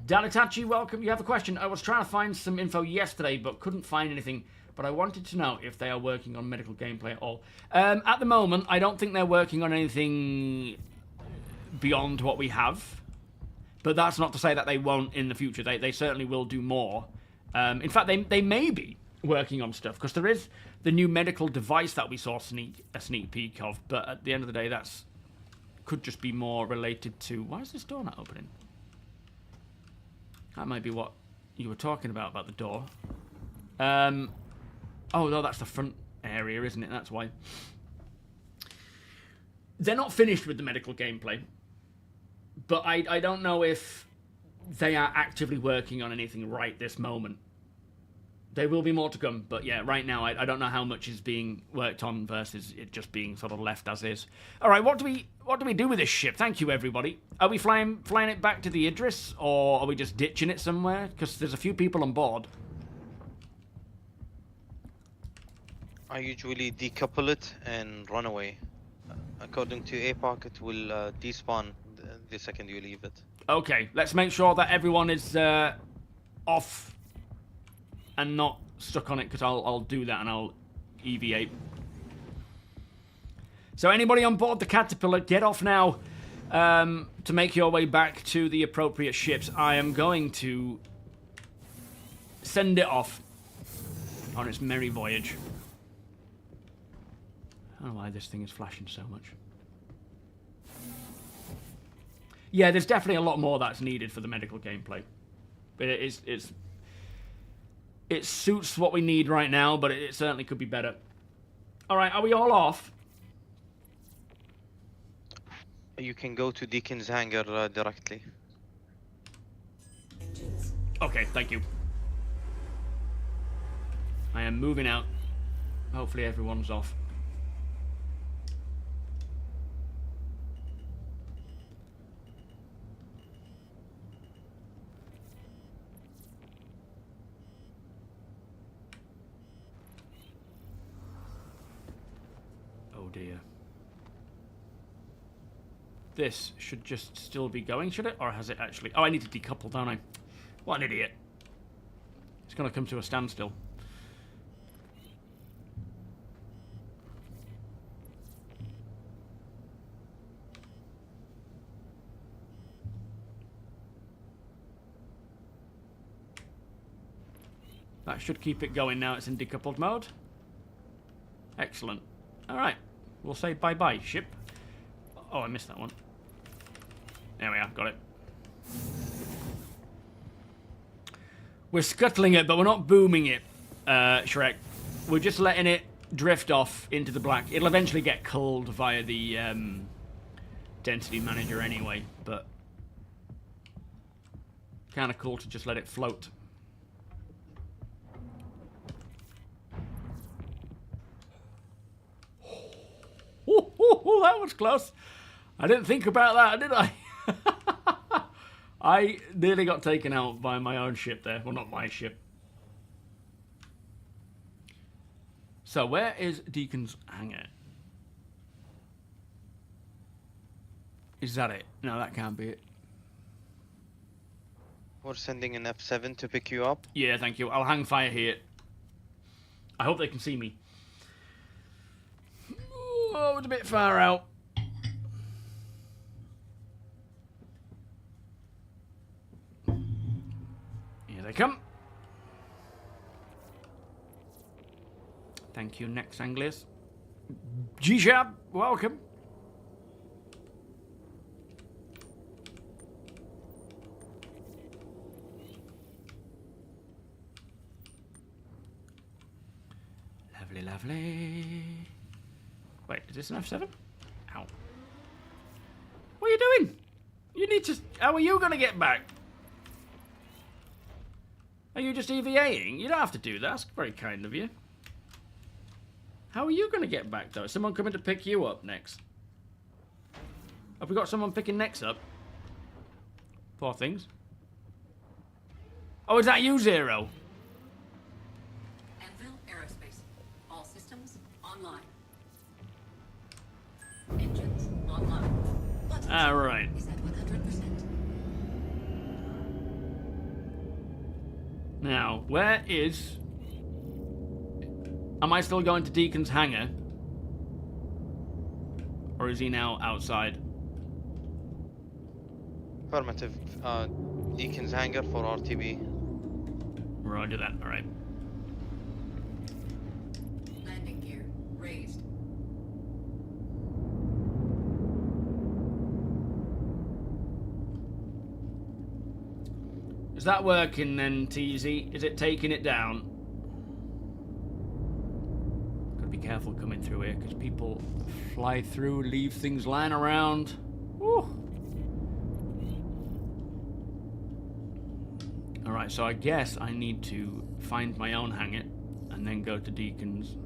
Danitachi, welcome. You have a question. I was trying to find some info yesterday, but couldn't find anything. But I wanted to know if they are working on medical gameplay at all. At the moment, I don't think they're working on anything beyond what we have. But that's not to say that they won't in the future. They certainly will do more. In fact, they may be working on stuff, because there is the new medical device that we saw a sneak peek of. But at the end of the day, that's could just be more related to... Why is this door not opening? That might be what you were talking about the door. Oh, no, that's the front area, isn't it? That's why. They're not finished with the medical gameplay. But I don't know if they are actively working on anything right this moment. There will be more to come, but yeah, right now I don't know how much is being worked on versus it just being sort of left as is. All right, what do we do with this ship? Thank you, everybody. Are we flying it back to the Idris, or are we just ditching it somewhere? Because there's a few people on board. I usually decouple it and run away. According to APOC, it will despawn the second you leave it. Okay, let's make sure that everyone is off and not stuck on it, because I'll do that and I'll EV8. So anybody on board the Caterpillar, get off now to make your way back to the appropriate ships. I am going to send it off on its merry voyage. I don't know why this thing is flashing so much. Yeah, there's definitely a lot more that's needed for the medical gameplay. But it suits what we need right now, but it certainly could be better. All right, are we all off? You can go to Deacon's hangar directly. Okay, thank you. I am moving out. Hopefully everyone's off. Oh dear. This should just still be going, should it? Or has it actually... Oh, I need to decouple, don't I? What an idiot. It's going to come to a standstill. That should keep it going now it's in decoupled mode. Excellent. Alright. We'll say bye-bye, ship. Oh, I missed that one. There we are, got it. We're scuttling it, but we're not booming it, Shrek. We're just letting it drift off into the black. It'll eventually get culled via the density manager anyway, but kind of cool to just let it float. Oh, that was close. I didn't think about that, did I? I nearly got taken out by my own ship there. Well, not my ship. So, where is Deacon's hangar? Is that it? No, that can't be it. We're sending an F7 to pick you up. Yeah, thank you. I'll hang fire here. I hope they can see me. Oh, it's a bit far out. Here they come. Thank you, Nex Anglius. G-Shab, welcome. Lovely, lovely. Wait, is this an F7? Ow. What are you doing? You need to... How are you going to get back? Are you just EVAing? You don't have to do that. That's very kind of you. How are you going to get back, though? Is someone coming to pick you up next? Have we got someone picking Nex up? Poor things. Oh, is that you, Zero? Vanduul Aerospace. All systems online. Engines online. All right. Is at 100%. Now, where is... Am I still going to Deacon's hangar? Or is he now outside? Affirmative. Deacon's hangar for RTB. Roger that, alright. Landing gear raised. Is that working then, TZ? Is it taking it down? Gotta be careful coming through here, because people fly through, leave things lying around. Woo! Alright, so I guess I need to find my own hangar, and then go to Deacon's.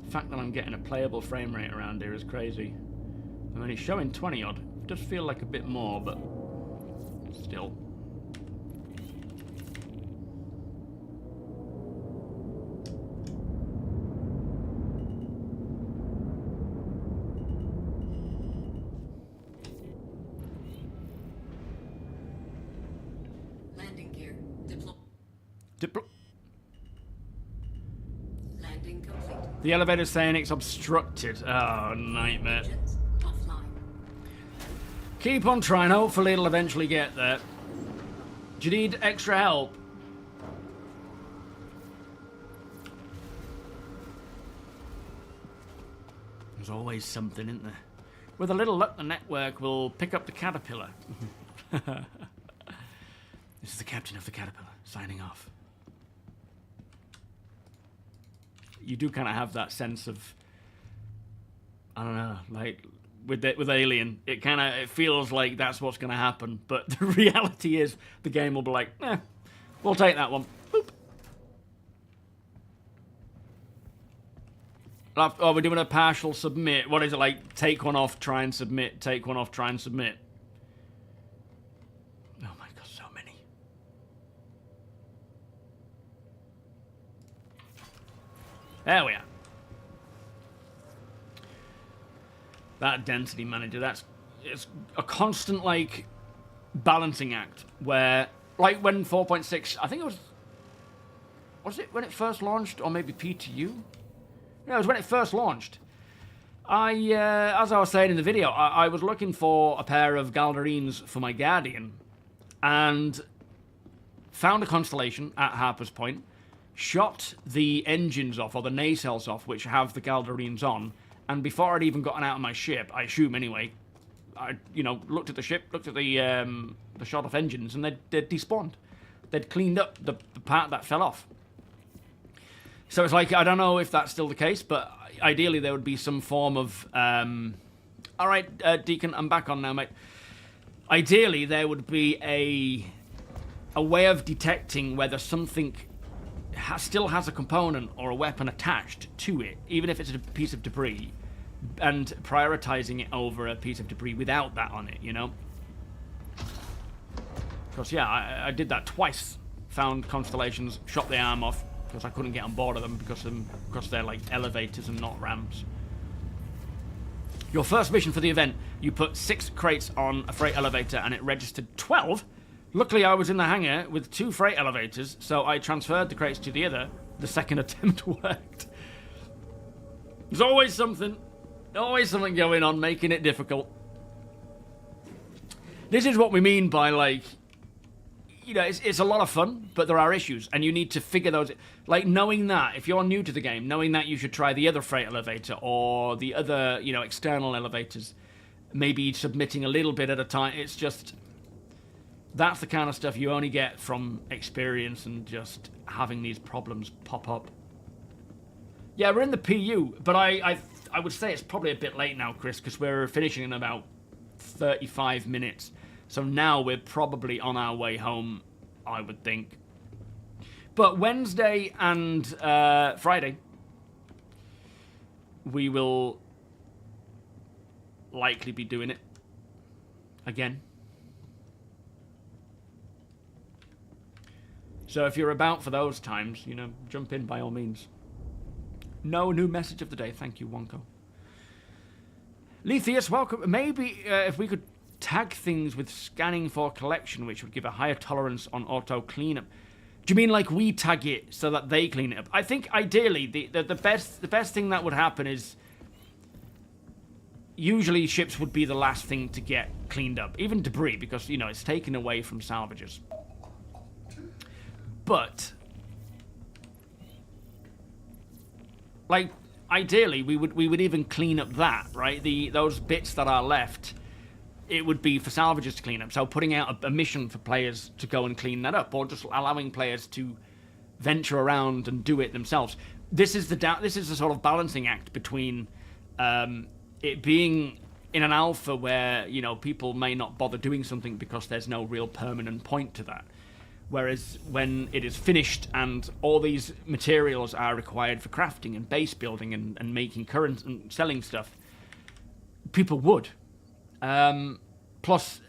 The fact that I'm getting a playable frame rate around here is crazy. I mean, it's showing 20 odd. It does feel like a bit more, but still. Landing gear deploy. Landing complete. The elevator's saying it's obstructed. Oh, nightmare. Offline. Keep on trying. Hopefully it'll eventually get there. Do you need extra help? There's always something, isn't there? With a little luck, the network will pick up the caterpillar. This is the captain of the caterpillar, signing off. You do kind of have that sense of, I don't know, like with Alien, it feels like that's what's going to happen, but the reality is the game will be like, we'll take that one. Boop. Oh, we're doing a partial submit. What is it like? Take one off, try and submit. Take one off, try and submit. Oh my god, so many. There we are. That density manager, it's a constant, like, balancing act where, like, when 4.6, I think it was it when it first launched, or maybe PTU? No, it was when it first launched. As I was saying in the video, I was looking for a pair of Galdarines for my Guardian, and found a constellation at Harper's Point, shot the engines off, or the nacelles off, which have the Galdarines on, and before I'd even gotten out of my ship, I assume anyway, I, looked at the ship, looked at the shot-off engines, and they'd despawned. They'd cleaned up the part that fell off. So it's like, I don't know if that's still the case, but ideally there would be some form of... all right, Deacon, I'm back on now, mate. Ideally, there would be a way of detecting whether something still has a component or a weapon attached to it, even if it's a piece of debris, and prioritizing it over a piece of debris without that on it, Because, yeah, I did that twice. Found constellations, shot the arm off, because I couldn't get on board of them because they're like elevators and not ramps. Your first mission for the event, you put 6 crates on a freight elevator and it registered 12. Luckily, I was in the hangar with 2 freight elevators, so I transferred the crates to the other. The second attempt worked. There's always something going on, making it difficult. This is what we mean by, like, it's a lot of fun, but there are issues, and you need to figure those... Like, knowing that, if you're new to the game, knowing that you should try the other freight elevator, or the other, external elevators, maybe submitting a little bit at a time, it's just... That's the kind of stuff you only get from experience and just having these problems pop up. Yeah, we're in the PU, but I would say it's probably a bit late now, Chris, because we're finishing in about 35 minutes. So now we're probably on our way home, I would think. But Wednesday and Friday, we will likely be doing it again. So if you're about for those times, you know, jump in by all means. No new message of the day. Thank you, Wonko. Lethius, welcome. Maybe if we could tag things with scanning for collection, which would give a higher tolerance on auto cleanup. Do you mean like we tag it so that they clean it up? I think ideally the best thing that would happen is usually ships would be the last thing to get cleaned up, even debris, because you know it's taken away from salvagers. But like ideally we would even clean up that, right? Those bits that are left, it would be for salvagers to clean up. So putting out a mission for players to go and clean that up, or just allowing players to venture around and do it themselves. This is the sort of balancing act between it being in an alpha where, you know, people may not bother doing something because there's no real permanent point to that. Whereas when it is finished and all these materials are required for crafting and base building and making current and selling stuff, people would. Plus,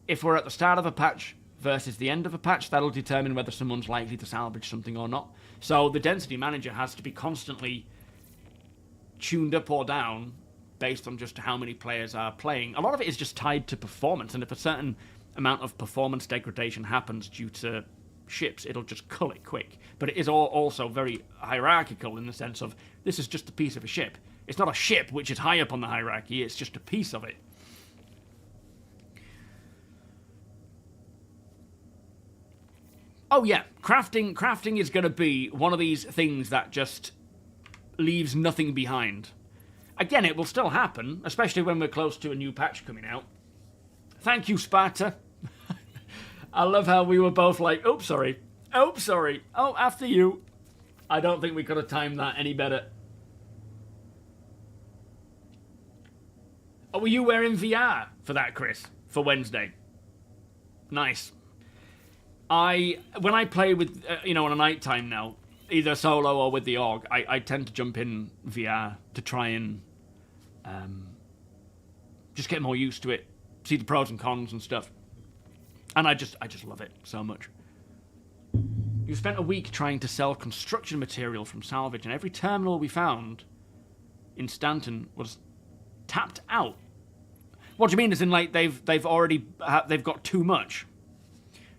if we're at the start of a patch versus the end of a patch, that'll determine whether someone's likely to salvage something or not. So the density manager has to be constantly tuned up or down based on just how many players are playing. A lot of it is just tied to performance, and if a certain amount of performance degradation happens due to ships, it'll just cull it quick. But it is also very hierarchical in the sense of this is just a piece of a ship. It's not a ship which is high up on the hierarchy, it's just a piece of it. Oh yeah, crafting is going to be one of these things that just leaves nothing behind. Again, it will still happen, especially when we're close to a new patch coming out. Thank you, Sparta. I love how we were both like, oops, sorry. Oops, sorry. Oh, after you. I don't think we could have timed that any better. Oh, were you wearing VR for that, Chris? For Wednesday? Nice. When I play with, you know, on a night time now, either solo or with the org, I tend to jump in VR to try and just get more used to it, see the pros and cons and stuff. And I just love it so much. You spent a week trying to sell construction material from salvage, and every terminal we found in Stanton was tapped out. What do you mean? As in, like they've got too much?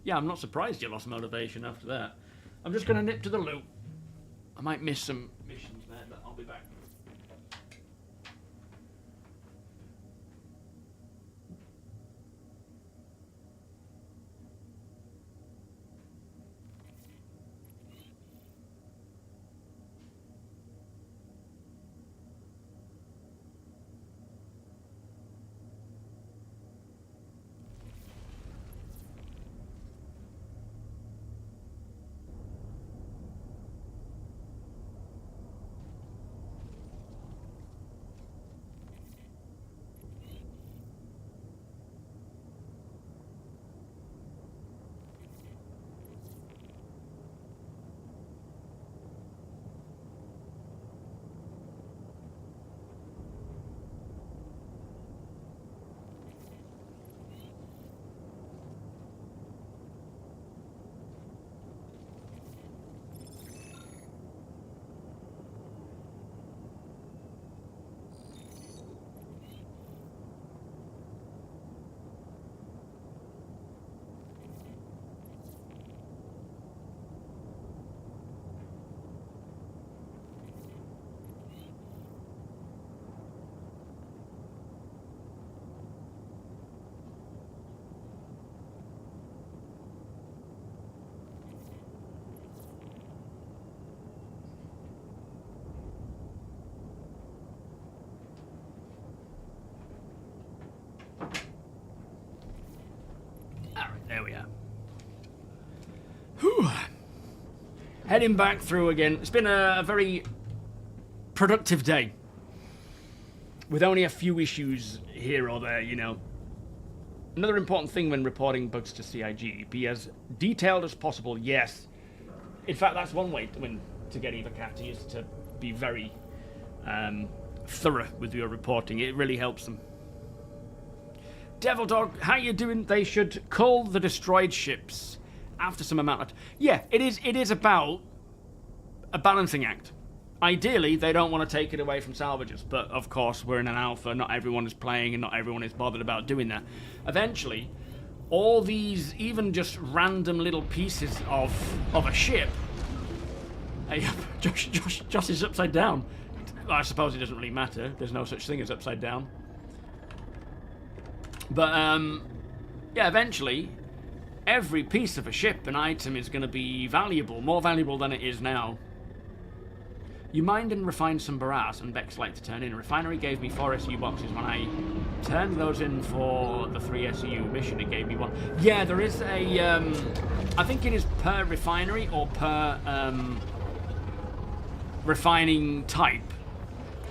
Yeah, I'm not surprised you lost motivation after that. I'm just gonna nip to the loot. I might miss some missions there, but I'll be back. There we are. Whew. Heading back through again. It's been a very productive day. With only a few issues here or there, you know. Another important thing when reporting bugs to CIG, be as detailed as possible, yes. In fact, that's one way to get Evocati, is to be very thorough with your reporting. It really helps them. Devil Dog, how you doing? They should cull the destroyed ships after some amount of... Yeah, it is about a balancing act. Ideally, they don't want to take it away from salvagers, but of course, we're in an alpha, not everyone is playing, and not everyone is bothered about doing that. Eventually, all these, even just random little pieces of a ship... Hey, Josh is upside down. I suppose it doesn't really matter. There's no such thing as upside down. But, yeah, eventually, every piece of a ship and item is going to be valuable, more valuable than it is now. You mined and refined some barras and Beck's like to turn in. Refinery gave me 4 SU boxes. When I turned those in for the 3 SU mission, it gave me 1. Yeah, there is a, I think it is per refinery or per refining type.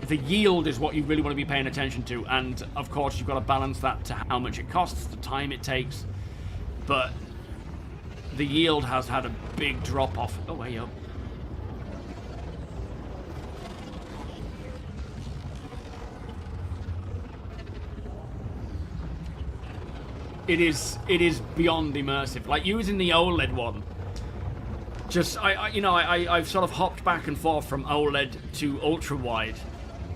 The yield is what you really want to be paying attention to, and of course you've got to balance that to how much it costs, the time it takes, but the yield has had a big drop off. Oh, way up. It is beyond immersive. Like using the OLED one. Just I've sort of hopped back and forth from OLED to ultra wide,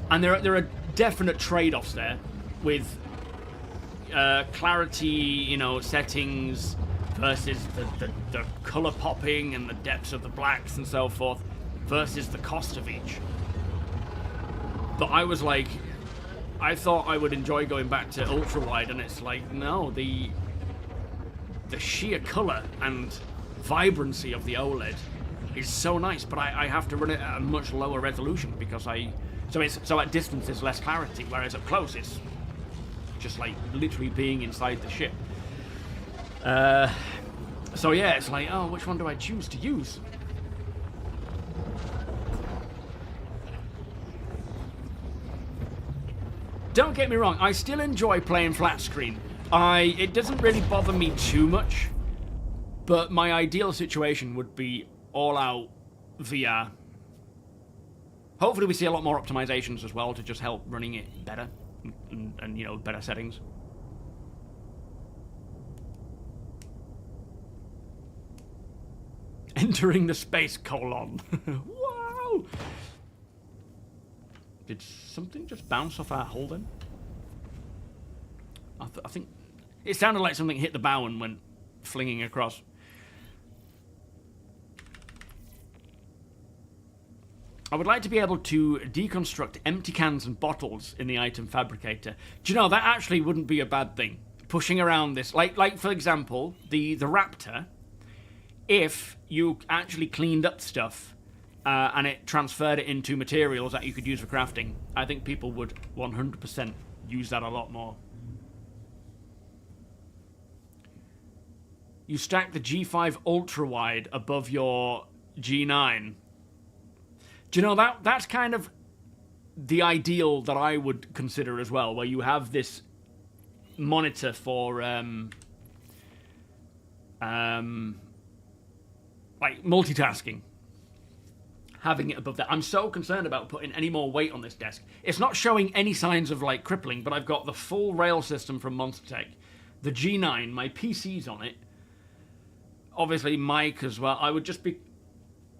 and there are definite trade-offs there with clarity, settings versus the color popping and the depths of the blacks and so forth versus the cost of each. But I was like, I thought I would enjoy going back to ultra wide, and it's like, no, the sheer color and vibrancy of the OLED is so nice, but I have to run it at a much lower resolution because so at distance there's less clarity, whereas up close it's just like literally being inside the ship. So yeah, it's like, oh, which one do I choose to use? Don't get me wrong, I still enjoy playing flat screen. It doesn't really bother me too much, but my ideal situation would be all out VR. Hopefully we see a lot more optimizations as well to just help running it better and better settings. Entering the space colon. Wow! Did something just bounce off our hull then? I think it sounded like something hit the bow and went flinging across. I would like to be able to deconstruct empty cans and bottles in the item fabricator. Do you know, that actually wouldn't be a bad thing. Pushing around this, like for example, the Raptor, if you actually cleaned up stuff and it transferred it into materials that you could use for crafting, I think people would 100% use that a lot more. You stack the G5 ultra wide above your G9. Do you know, that's kind of the ideal that I would consider as well, where you have this monitor for like multitasking. Having it above that. I'm so concerned about putting any more weight on this desk. It's not showing any signs of like crippling, but I've got the full rail system from MONSTERTECH, the G9, my PC's on it, obviously mic as well. I would just be,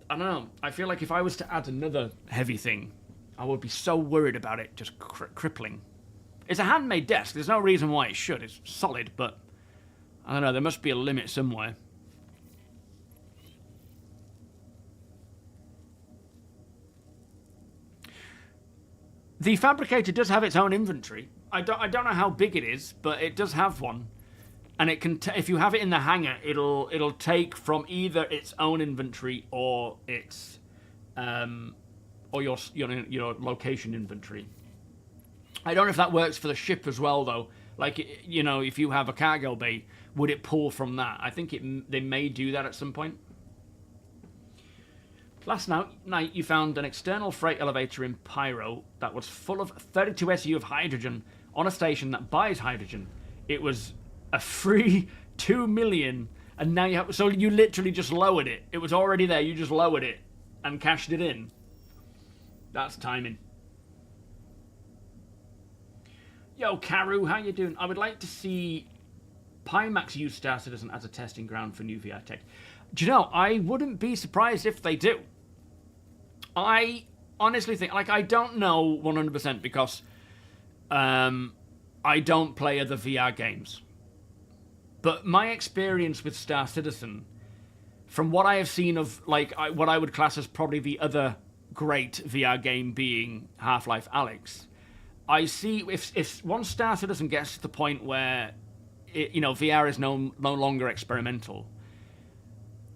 I don't know, I feel like if I was to add another heavy thing, I would be so worried about it just crippling. It's a handmade desk, there's no reason why it should. It's solid, but I don't know, there must be a limit somewhere. The fabricator does have its own inventory. I don't know how big it is, but it does have one, and it can. If you have it in the hangar, it'll take from either its own inventory or its or your location inventory. I don't know if that works for the ship as well, though. Like, if you have a cargo bay, would it pull from that? I think they may do that at some point. Last night, you found an external freight elevator in Pyro that was full of 32 SU of hydrogen on a station that buys hydrogen. It was a free 2 million, and now you have... So you literally just lowered it. It was already there, you just lowered it and cashed it in. That's timing. Yo, Karu, how you doing? I would like to see PIMAX used Star Citizen as a testing ground for new VR tech. Do you know, I wouldn't be surprised if they do. I honestly think, like, I don't know 100% because I don't play other VR games. But my experience with Star Citizen, from what I have seen of, like, what I would class as probably the other great VR game being Half-Life Alyx, I see if once Star Citizen gets to the point where VR is no longer experimental,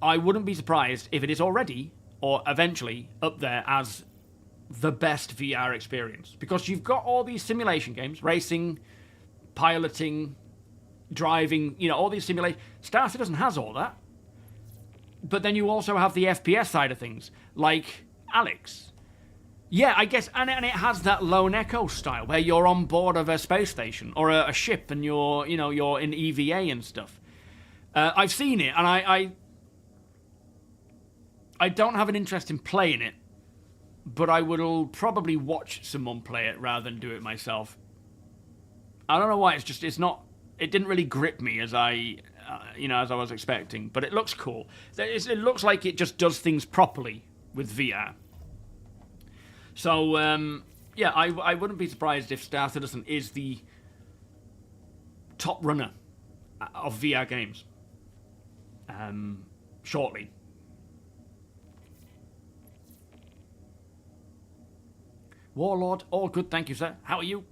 I wouldn't be surprised if it is already or eventually up there as the best VR experience, because you've got all these simulation games, racing, piloting, driving, all these simulations. Star Citizen has all that, but then you also have the FPS side of things, like Alyx. Yeah, I guess, and it has that Lone Echo style where you're on board of a space station or a ship, and you're in EVA and stuff. I've seen it, and I don't have an interest in playing it, but I will probably watch someone play it rather than do it myself. I don't know why. It didn't really grip me as I was expecting, but it looks cool. It looks like it just does things properly with VR. So, yeah, I wouldn't be surprised if Star Citizen is the top runner of VR games shortly. Warlord, all good, thank you, sir. How are you?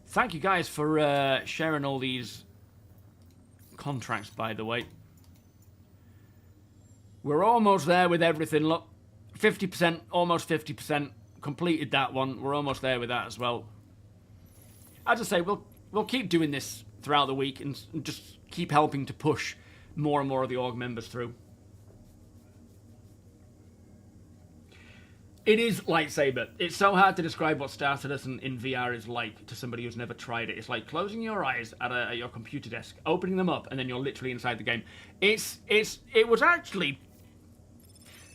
Thank you guys for sharing all these contracts, by the way. We're almost there with everything, look. 50%, almost 50%. Completed that one. We're almost there with that as well. As I say, we'll keep doing this throughout the week and just keep helping to push more and more of the org members through. It is lightsaber. It's so hard to describe what Star Citizen in VR is like to somebody who's never tried it. It's like closing your eyes at your computer desk, opening them up, and then you're literally inside the game. It was actually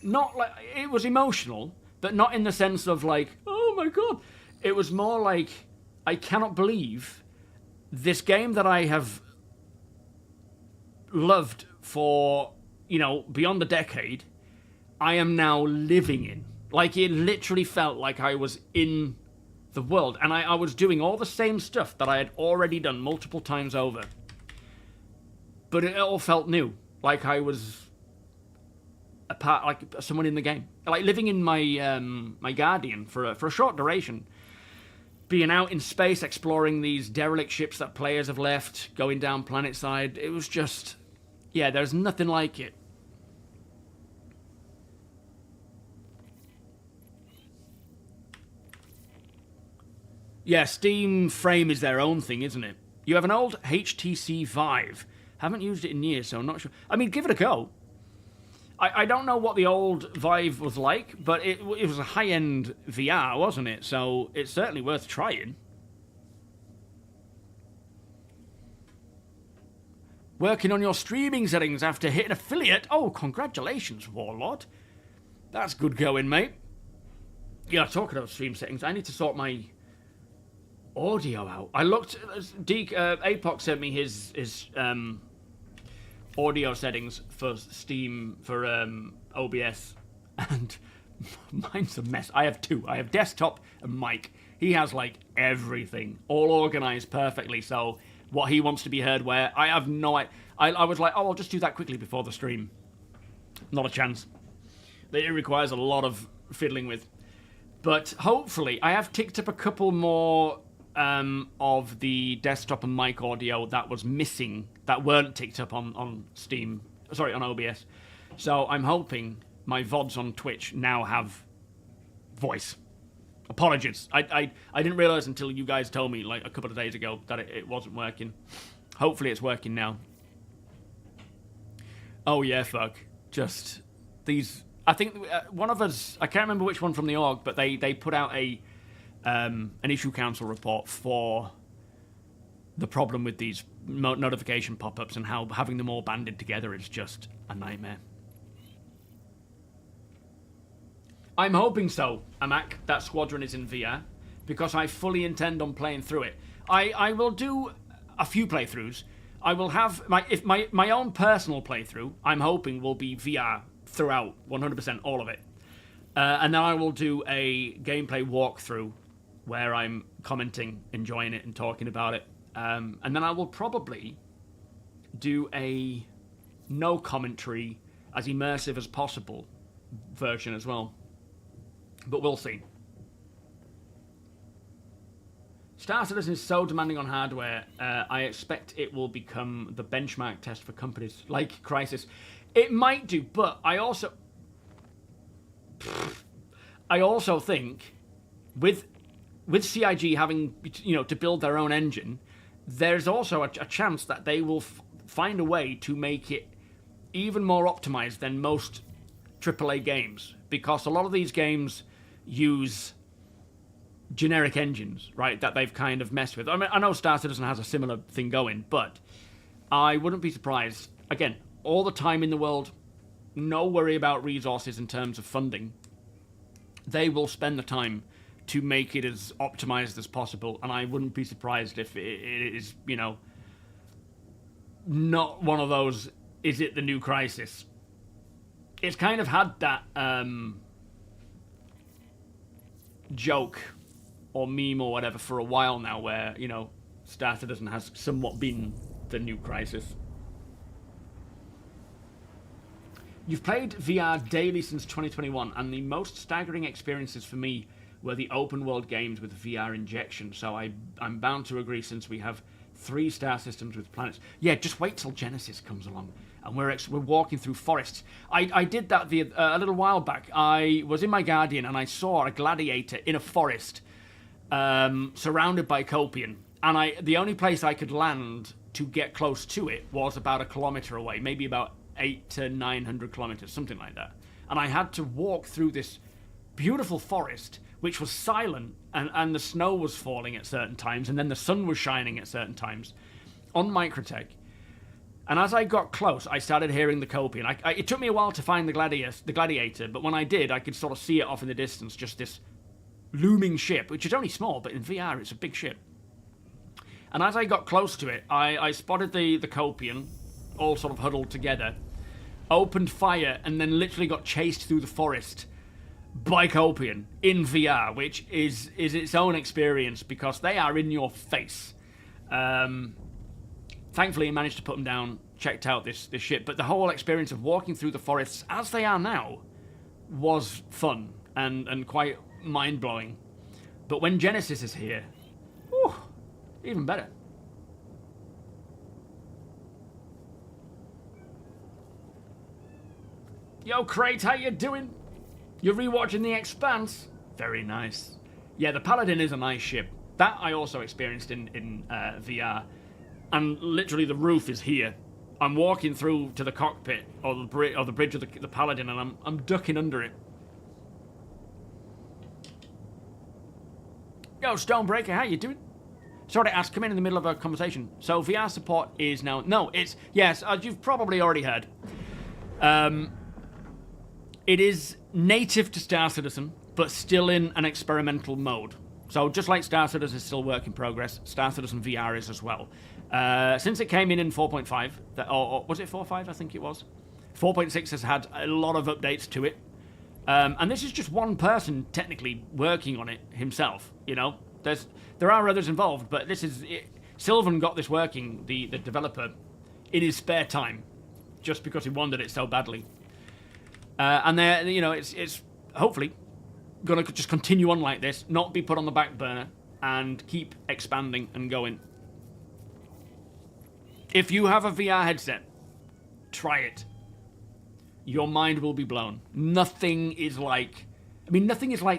not like, it was emotional, but not in the sense of like, oh my god. It was more like, I cannot believe this game that I have loved for, beyond a decade, I am now living in. Like, it literally felt like I was in the world, and I was doing all the same stuff that I had already done multiple times over. But it all felt new, like I was a part, like someone in the game, like living in my my Guardian for a short duration, being out in space exploring these derelict ships that players have left, going down planet side. It was just, yeah, there's nothing like it. Yeah, Steam Frame is their own thing, isn't it? You have an old HTC Vive. Haven't used it in years, so I'm not sure. I mean, give it a go. I don't know what the old Vive was like, but it was a high-end VR, wasn't it? So it's certainly worth trying. Working on your streaming settings after hitting affiliate. Oh, congratulations, Warlord. That's good going, mate. Yeah, talking about stream settings, I need to sort my audio out. I looked, Apoc sent me his audio settings for Steam for OBS, and mine's a mess. I have two. I have desktop and mic. He has like everything all organized perfectly, so what he wants to be heard where, I have no idea. I was like, oh, I'll just do that quickly before the stream. Not a chance. It requires a lot of fiddling with. But hopefully, I have ticked up a couple more of the desktop and mic audio that was missing, that weren't ticked up on Steam, sorry, on OBS. So I'm hoping my VODs on Twitch now have voice. Apologies. I didn't realize until you guys told me like a couple of days ago that it wasn't working. Hopefully it's working now. Oh yeah, fuck. Just these, I think one of us, I can't remember which one from the org, but they put out an issue council report for the problem with these notification pop-ups and how having them all banded together is just a nightmare. I'm hoping so, Amak, that Squadron is in VR, because I fully intend on playing through it. I will do a few playthroughs. I will have my own personal playthrough. I'm hoping will be VR throughout, 100%, all of it, and then I will do a gameplay walkthrough where I'm commenting, enjoying it, and talking about it, and then I will probably do a no commentary, as immersive as possible version as well. But we'll see. Star Citizen is so demanding on hardware, I expect it will become the benchmark test for companies like Crysis. It might do, but I also think with CIG having, you know, to build their own engine, there's also a chance that they will find a way to make it even more optimized than most AAA games, because a lot of these games use generic engines, right, that they've kind of messed with. I mean, I know Star Citizen has a similar thing going, but I wouldn't be surprised. Again, all the time in the world, no worry about resources in terms of funding. They will spend the time to make it as optimized as possible, and I wouldn't be surprised if it is, you know, not one of those, is it the new Crysis? It's kind of had that joke or meme or whatever for a while now, where, you know, Star Citizen has somewhat been the new Crysis. You've played VR daily since 2021, and the most staggering experiences for me were the open world games with VR injection, so I'm bound to agree, since we have 3 star systems with planets. Yeah, just wait till Genesis comes along and we're walking through forests. I did that a little while back. I was in my Guardian and I saw a gladiator in a forest surrounded by Copian, and the only place I could land to get close to it was about 1 kilometer away, maybe about 800 to 900 kilometers, something like that. And I had to walk through this beautiful forest, which was silent, and the snow was falling at certain times, and then the sun was shining at certain times, on Microtech. And as I got close, I started hearing the Copian. It took me a while to find the gladiator, but when I did, I could sort of see it off in the distance, just this looming ship, which is only small, but in VR, it's a big ship. And as I got close to it, I spotted the Copian, all sort of huddled together, opened fire, and then literally got chased through the forest by Copian in VR, which is its own experience, because they are in your face. Thankfully, I managed to put them down, checked out this ship, but the whole experience of walking through the forests as they are now was fun and quite mind-blowing. But when Genesis is here, whew, even better. Yo, Crate, how you doing? You're rewatching The Expanse? Very nice. Yeah, the Paladin is a nice ship. That I also experienced in VR. And literally the roof is here. I'm walking through to the cockpit, or the bridge of the Paladin, and I'm ducking under it. Yo, Stonebreaker, how you doing? Sorry to ask, come in the middle of a conversation. So VR support is now... No, it's... Yes, as you've probably already heard. It is native to Star Citizen, but still in an experimental mode. So just like Star Citizen is still work in progress, Star Citizen VR is as well. Since it came in 4.5, or was it 4.5? I think it was. 4.6 has had a lot of updates to it. And this is just one person technically working on it himself. You know, there are others involved, but this is it. Sylvan got this working, the developer, in his spare time, just because he wanted it so badly. And there, you know, it's hopefully gonna just continue on like this, not be put on the back burner, and keep expanding and going. If you have a VR headset, try it. Your mind will be blown. Nothing is like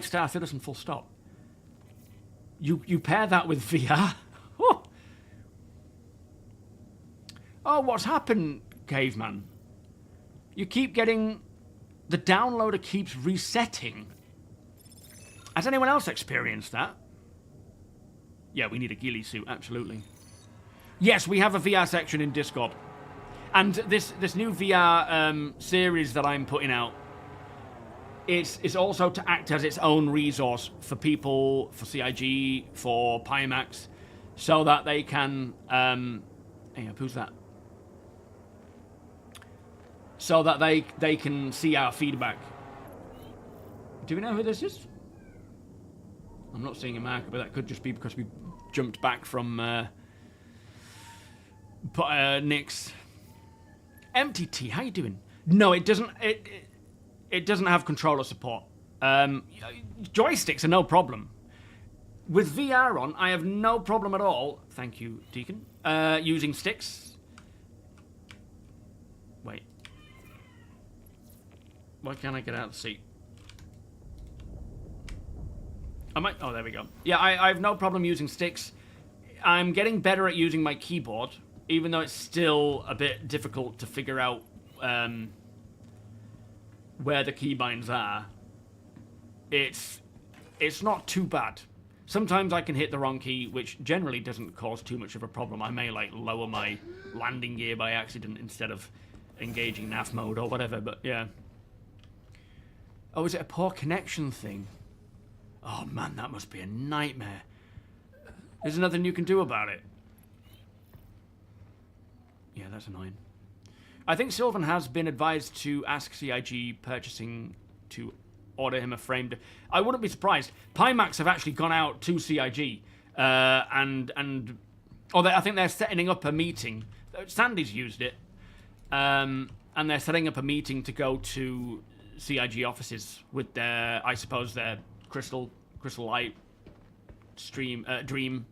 Star Citizen, full stop. You pair that with VR. Oh, what's happened, Caveman? You keep getting... The downloader keeps resetting. Has anyone else experienced that? Yeah, we need a ghillie suit, absolutely. Yes, we have a VR section in Discord. And this new VR series that I'm putting out, it's also to act as its own resource for people, for CIG, for PIMAX, so that they can, hang on, who's that? So that they can see our feedback. Do we know who this is? I'm not seeing a marker, but that could just be because we jumped back from Nick's. MTT, how you doing? No, it doesn't. It doesn't have controller support. Joysticks are no problem. With VR on, I have no problem at all. Thank you, Deacon. Using sticks. Wait. Why can't I get out of the seat? Oh, there we go. Yeah, I have no problem using sticks. I'm getting better at using my keyboard, even though it's still a bit difficult to figure out where the keybinds are. It's not too bad. Sometimes I can hit the wrong key, which generally doesn't cause too much of a problem. I may, like, lower my landing gear by accident instead of engaging NAF mode or whatever, but yeah. Oh, is it a poor connection thing? Oh man, that must be a nightmare. There's nothing you can do about it. Yeah, that's annoying. I think Sylvan has been advised to ask CIG Purchasing to order him a framed. I wouldn't be surprised. PIMAX have actually gone out to CIG I think they're setting up a meeting. Sandy's used it, and they're setting up a meeting to go to CIG offices with their, I suppose, their Crystal Light Dream.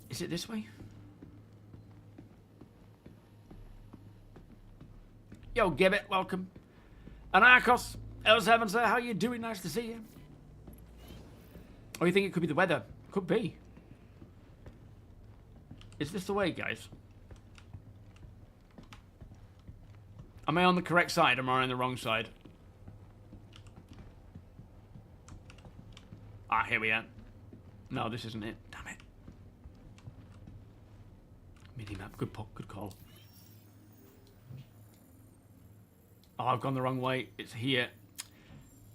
Is it this way? Yo, Gibbet, welcome. Anarchos, L7, sir, how you doing? Nice to see you. Oh, you think it could be the weather? Could be. Is this the way, guys? Am I on the correct side or am I on the wrong side? Ah, here we are. No, this isn't it. Damn it. Mini-map. Good call. Oh, I've gone the wrong way. It's here.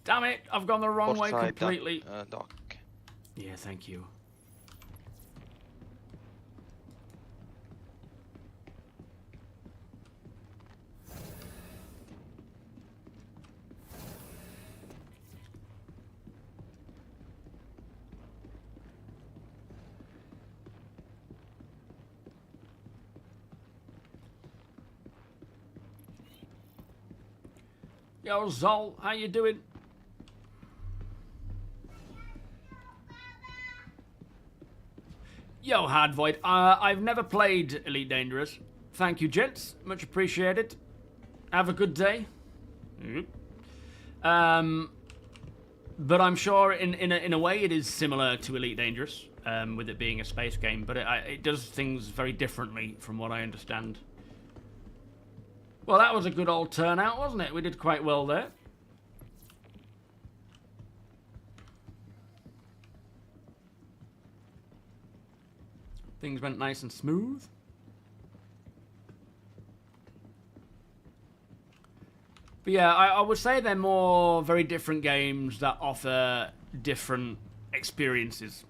Damn it. I've gone the wrong way completely. Doc. Yeah, thank you. Yo, Zol, how you doing? Yo, Hard Void. I've never played Elite Dangerous. Thank you, gents. Much appreciated. Have a good day. But I'm sure in a way it is similar to Elite Dangerous, with it being a space game, but it does things very differently from what I understand. Well, that was a good old turnout, wasn't it? We did quite well there. Things went nice and smooth. But yeah, I would say they're more very different games that offer different experiences.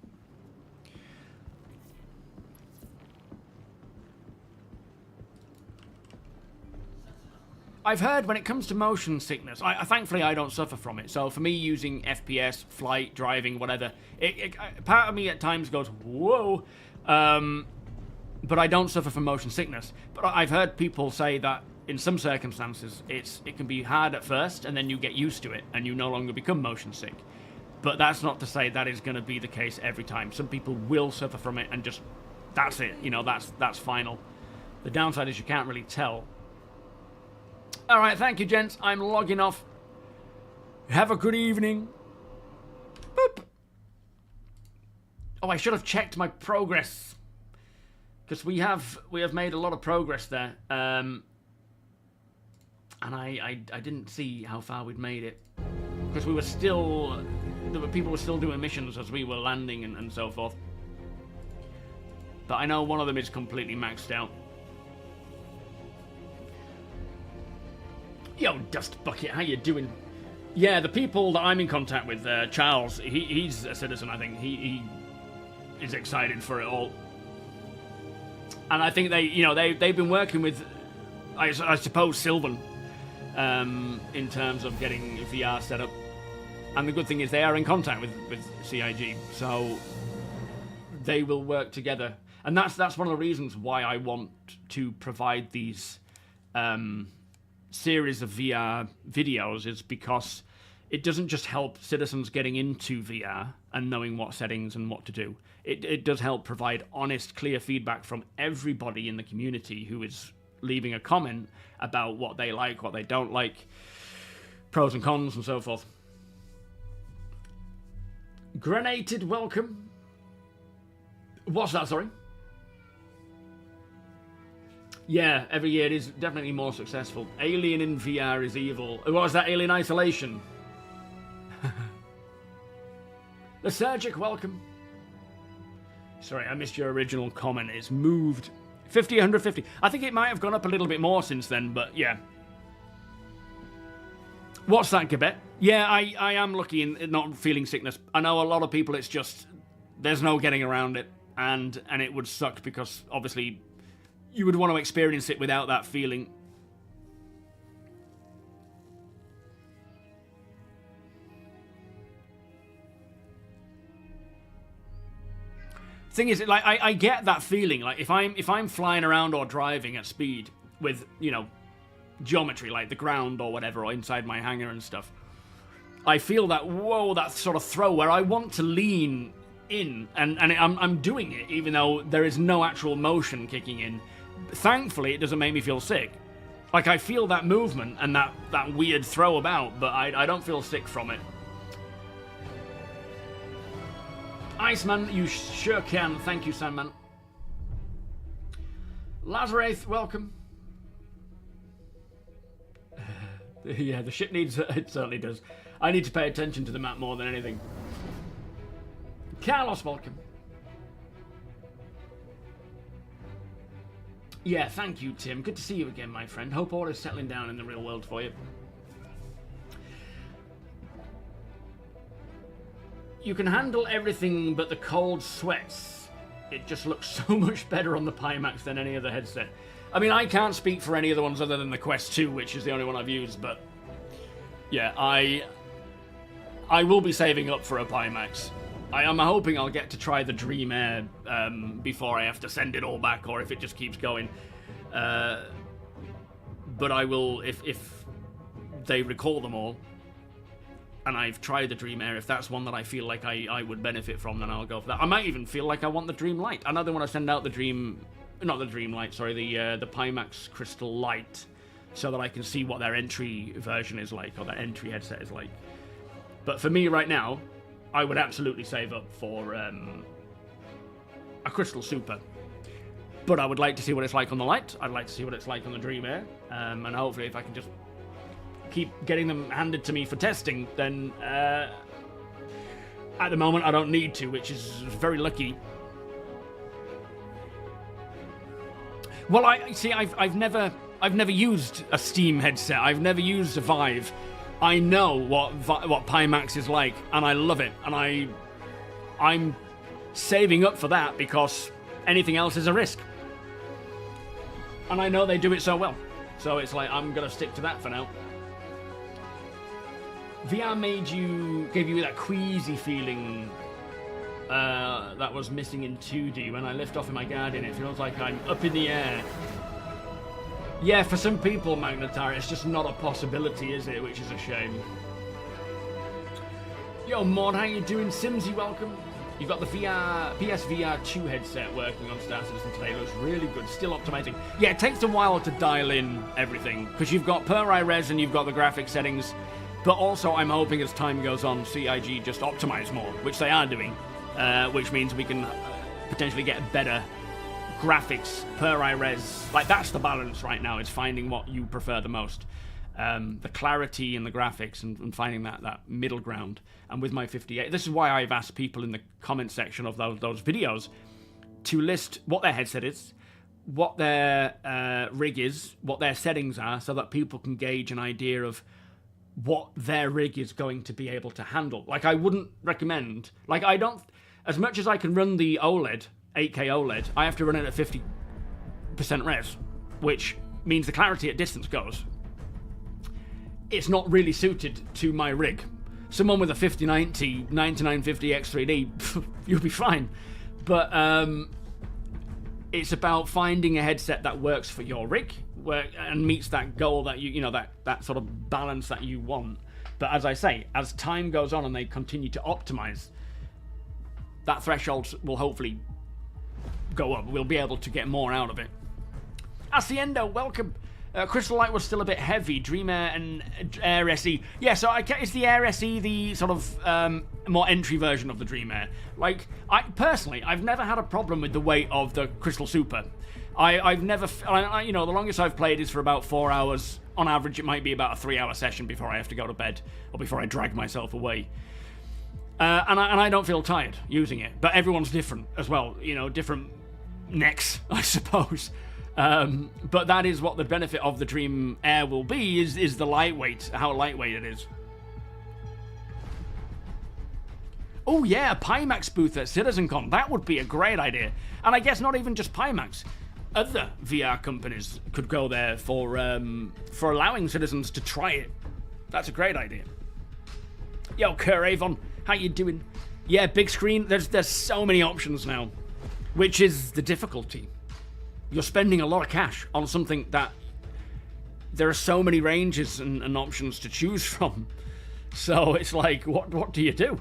I've heard when it comes to motion sickness, thankfully I don't suffer from it. So for me, using FPS, flight, driving, whatever, part of me at times goes, whoa. But I don't suffer from motion sickness. But I've heard people say that in some circumstances, it can be hard at first, and then you get used to it, and you no longer become motion sick. But that's not to say that is going to be the case every time. Some people will suffer from it, and just, that's it. You know, that's final. The downside is you can't really tell. Alright, thank you, gents. I'm logging off. Have a good evening. Boop. Oh, I should have checked my progress. Because we have made a lot of progress there. And I didn't see how far we'd made it. Because we were still... people were still doing missions as we were landing and so forth. But I know one of them is completely maxed out. Yo, Dust Bucket, how you doing? Yeah, the people that I'm in contact with, Charles, he's a citizen, I think. He is excited for it all. And I think they've been working with, I suppose, Sylvan, in terms of getting VR set up. And the good thing is they are in contact with CIG, so they will work together. And that's one of the reasons why I want to provide these series of VR videos, is because it doesn't just help citizens getting into VR and knowing what settings and what to do. It does help provide honest, clear feedback from everybody in the community who is leaving a comment about what they like, what they don't like, pros and cons, and so forth. Grenated, welcome. What's that, sorry? Yeah, every year it is definitely more successful. Alien in VR is evil. What was that? Alien Isolation? The Surgic, welcome. Sorry, I missed your original comment. It's moved 50, 150. I think it might have gone up a little bit more since then, but yeah. What's that, Gabet? Yeah, I am lucky in not feeling sickness. I know a lot of people, it's just, there's no getting around it. And it would suck because, obviously, you would want to experience it without that feeling. Thing is, like, I get that feeling. Like, if I'm flying around or driving at speed with, geometry, like the ground or whatever, or inside my hangar and stuff, I feel that, whoa, that sort of throw where I want to lean in, and I'm doing it, even though there is no actual motion kicking in. Thankfully, it doesn't make me feel sick. Like, I feel that movement and that weird throw about, but I don't feel sick from it. Iceman, you sure can. Thank you, Sandman. Lazarath, welcome. Yeah, the ship needs... It certainly does. I need to pay attention to the map more than anything. Carlos, welcome. Yeah, thank you, Tim. Good to see you again, my friend. Hope all is settling down in the real world for you. You can handle everything but the cold sweats. It just looks so much better on the PIMAX than any other headset. I mean, I can't speak for any other ones other than the Quest 2, which is the only one I've used, but yeah, I will be saving up for a PIMAX. I am hoping I'll get to try the Dream Air before I have to send it all back, or if it just keeps going. But I will, if they recall them all, and I've tried the Dream Air, if that's one that I feel like I would benefit from, then I'll go for that. I might even feel like I want the Dream Light. I know they want to send out the not the Dream Light, sorry, the PIMAX Crystal Light, so that I can see what their entry version is like, or their entry headset is like. But for me right now, I would absolutely save up for a Crystal Super. But I would like to see what it's like on the Light. I'd like to see what it's like on the Dream Air. And hopefully if I can just keep getting them handed to me for testing, then at the moment I don't need to, which is very lucky. Well, I've never used a Steam headset. I've never used a Vive. I know what PIMAX is like, and I love it. And I'm saving up for that because anything else is a risk. And I know they do it so well. So it's like, I'm going to stick to that for now. VR gave you that queasy feeling that was missing in 2D. When I lift off in my Guardian, it feels like I'm up in the air. Yeah, for some people, Magnetar, it's just not a possibility, is it? Which is a shame. Yo, Mod, how you doing? Simsy, welcome. You've got the PSVR 2 headset working on Star Citizen today. It looks really good. Still optimizing. Yeah, it takes a while to dial in everything, because you've got per res and you've got the graphic settings. But also, I'm hoping as time goes on, CIG just optimize more, which they are doing, which means we can potentially get better graphics per res. Like, that's the balance right now, is finding what you prefer the most. The clarity in the graphics and finding that middle ground. And with my 58, this is why I've asked people in the comment section of those videos to list what their headset is, what their rig is, what their settings are, so that people can gauge an idea of what their rig is going to be able to handle. Like, I wouldn't recommend... Like, I don't... As much as I can run the OLED, 8K OLED, I have to run it at 50% res, which means the clarity at distance goes. It's not really suited to my rig. Someone with a 5090, 9950 X3D, you'll be fine. But it's about finding a headset that works for your rig and meets that goal that you know, that sort of balance that you want. But as I say, as time goes on and they continue to optimize, that threshold will hopefully go up. We'll be able to get more out of it. Hacienda, welcome. Crystal Light was still a bit heavy. Dream Air and Air SE. Yeah, so is the Air SE the sort of more entry version of the Dream Air? Like, I've never had a problem with the weight of the Crystal Super. I've never, you know, the longest I've played is for about 4 hours. On average, it might be about a 3-hour session before I have to go to bed or before I drag myself away. And I don't feel tired using it. But everyone's different as well. You know, different necks, I suppose. But that is what the benefit of the Dream Air will be, is the lightweight, how lightweight it is. Oh yeah, a PIMAX booth at CitizenCon. That would be a great idea. And I guess not even just PIMAX. Other VR companies could go there for allowing citizens to try it. That's a great idea. Yo, Kerr Avon, how you doing? Yeah, big screen. There's so many options now, which is the difficulty. You're spending a lot of cash on something that there are so many ranges and options to choose from. So it's like, what do you do?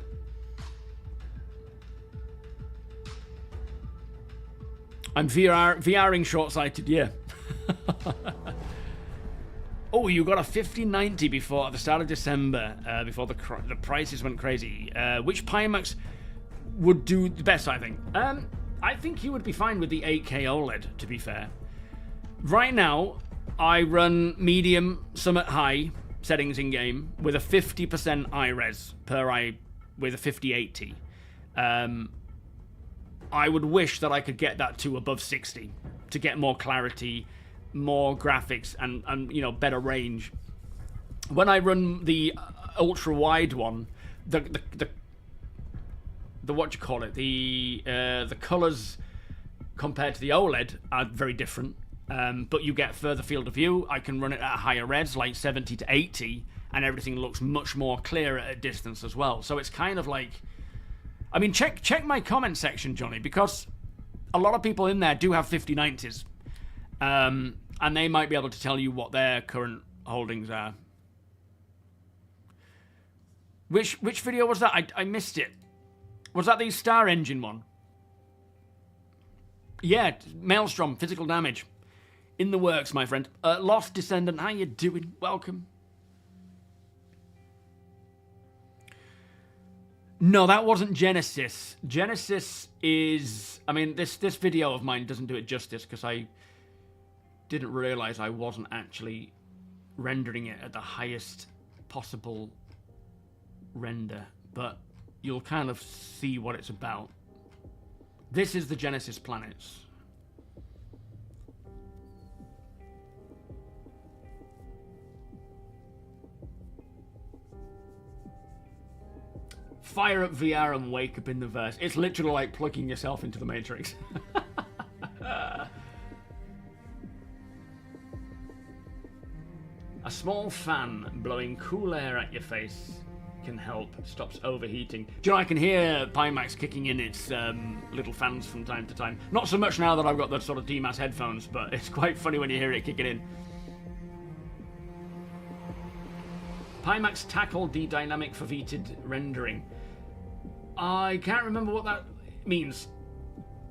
I'm VRing short-sighted, yeah. Oh, you got a 5090 before at the start of December, before the prices went crazy. Which PIMAX would do the best, I think? I think you would be fine with the 8K OLED, to be fair. Right now, I run medium, some at high settings in-game with a 50% iRes with a 5080. I would wish that I could get that to above 60 to get more clarity, more graphics, and you know, better range. When I run the ultra-wide one, the what you call it, the colors compared to the OLED are very different, but you get further field of view. I can run it at a higher res, like 70 to 80, and everything looks much more clear at a distance as well. So it's kind of like, I mean, check my comment section, Johnny, because a lot of people in there do have 5090s, and they might be able to tell you what their current holdings are. Which video was that? I missed it. Was that the Star Engine one? Yeah, Maelstrom, physical damage. In the works, my friend. Lost Descendant, how you doing? Welcome. No, that wasn't Genesis. Genesis is... I mean, this video of mine doesn't do it justice because I didn't realize I wasn't actually rendering it at the highest possible render. But you'll kind of see what it's about. This is the Genesis planets. Fire up VR and wake up in the verse. It's literally like plugging yourself into the Matrix. A small fan blowing cool air at your face can help. Stops overheating. Do you know, I can hear PIMAX kicking in its little fans from time to time. Not so much now that I've got the sort of DMAS headphones, but it's quite funny when you hear it kicking in. PIMAX tackled the dynamic foveated rendering. I can't remember what that means.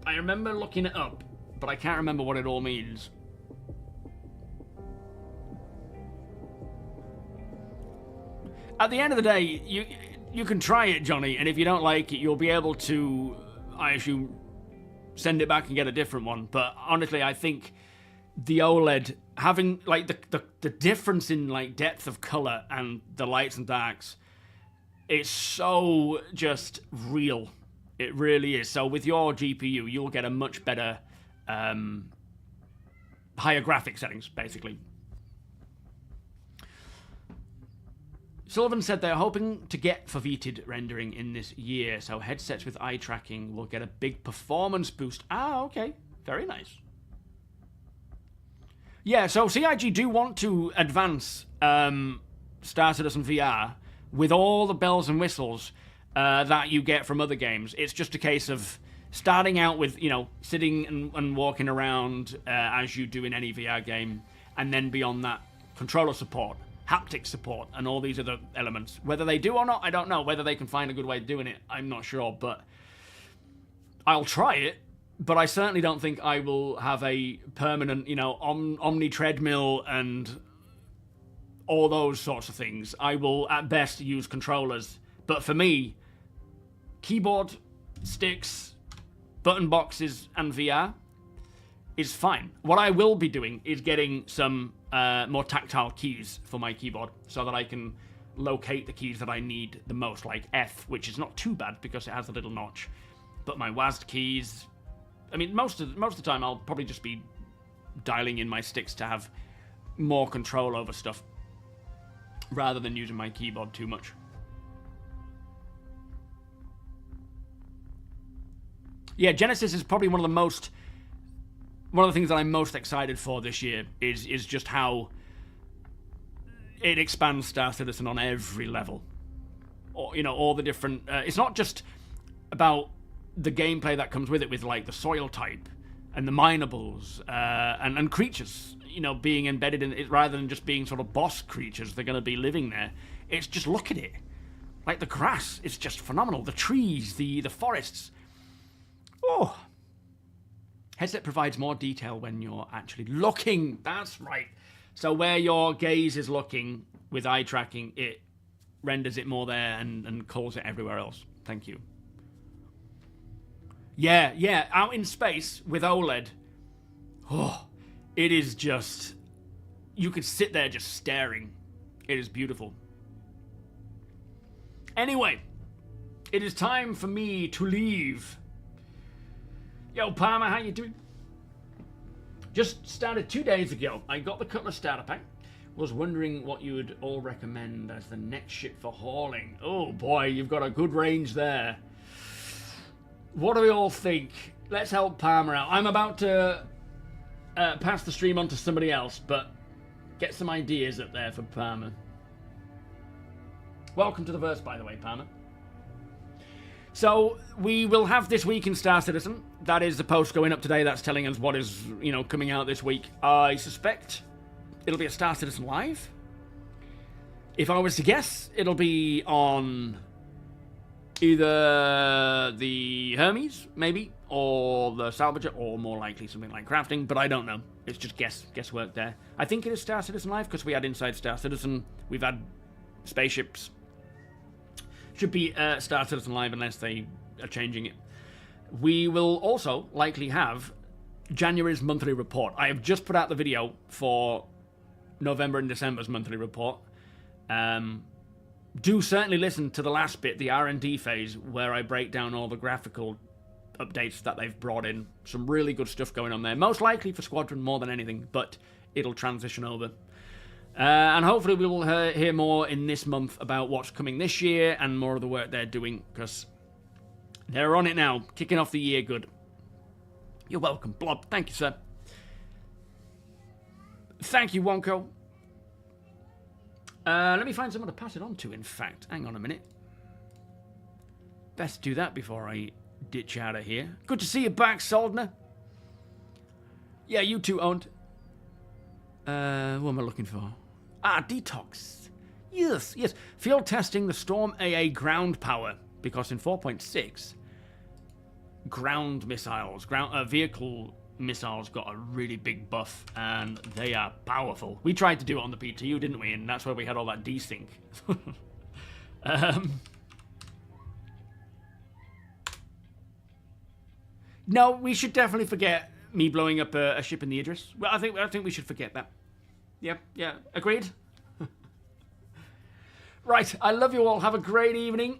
I remember looking it up, but I can't remember what it all means. At the end of the day, you can try it, Johnny, and if you don't like it, you'll be able to, I assume, send it back and get a different one. But honestly, I think the OLED, having like the difference in like depth of color and the lights and darks, it's so just real. It really is. So with your GPU, you'll get a much better, higher graphic settings, basically. Sullivan said they're hoping to get foveated rendering in this year, so headsets with eye tracking will get a big performance boost. Ah, okay. Very nice. Yeah, so CIG do want to advance Star Citizen VR with all the bells and whistles that you get from other games. It's just a case of starting out with, you know, sitting and walking around as you do in any VR game, and then beyond that, controller support, haptic support, and all these other elements. Whether they do or not, I don't know. Whether they can find a good way of doing it, I'm not sure, but I'll try it. But I certainly don't think I will have a permanent, you know, Omni treadmill and all those sorts of things. I will, at best, use controllers. But for me, keyboard, sticks, button boxes, and VR is fine. What I will be doing is getting some more tactile keys for my keyboard so that I can locate the keys that I need the most, like F, which is not too bad because it has a little notch. But my WASD keys... I mean, most of the time I'll probably just be dialing in my sticks to have more control over stuff rather than using my keyboard too much. Yeah, Genesis is probably one of the things that I'm most excited for this year is just how it expands Star Citizen on every level. Or, you know, all the different... it's not just about the gameplay that comes with it, with like the soil type and the minables and creatures, you know, being embedded in it rather than just being sort of boss creatures. They're going to be living there. It's just, look at it. Like the grass, it's just phenomenal. The trees, the forests. Oh. Headset provides more detail when you're actually looking. That's right. So where your gaze is looking with eye tracking, it renders it more there and calls it everywhere else. Thank you. Yeah, out in space with OLED. Oh, it is just... You could sit there just staring. It is beautiful. Anyway, it is time for me to leave. Yo, Palmer, how you doing? Just started 2 days ago. I got the Cutlass starter pack. Was wondering what you would all recommend as the next ship for hauling. Oh boy, you've got a good range there. What do we all think? Let's help Palmer out. I'm about to pass the stream on to somebody else, but get some ideas up there for Palmer. Welcome to the verse, by the way, Palmer. So, we will have This Week in Star Citizen. That is the post going up today that's telling us what is, you know, coming out this week. I suspect it'll be a Star Citizen Live. If I was to guess, it'll be on either the Hermes, maybe, or the Salvager, or more likely something like Crafting, but I don't know. It's just guesswork there. I think it is Star Citizen Live, because we had Inside Star Citizen, we've had Spaceships. Should be Star Citizen Live unless they are changing it. We will also likely have January's monthly report. I have just put out the video for November and December's monthly report. Do certainly listen to the last bit, the R&D phase, where I break down all the graphical updates that they've brought in. Some really good stuff going on there. Most likely for Squadron more than anything, but it'll transition over. And hopefully we will hear more in this month about what's coming this year and more of the work they're doing, because they're on it now, kicking off the year good. You're welcome, Blob. Thank you, sir. Thank you, Wonko. Let me find someone to pass it on to, in fact. Hang on a minute. Best do that before I ditch out of here. Good to see you back, Soldner. Yeah, you too, owned. What am I looking for? Ah, Detox. Yes. Field testing the Storm AA ground power, because in 4.6, ground missiles, vehicle missiles got a really big buff, and they are powerful. We tried to do it on the PTU, didn't we? And that's where we had all that desync. No, we should definitely forget me blowing up a ship in the Idris. Well, I think we should forget that. Yeah, agreed. Right, I love you all. Have a great evening.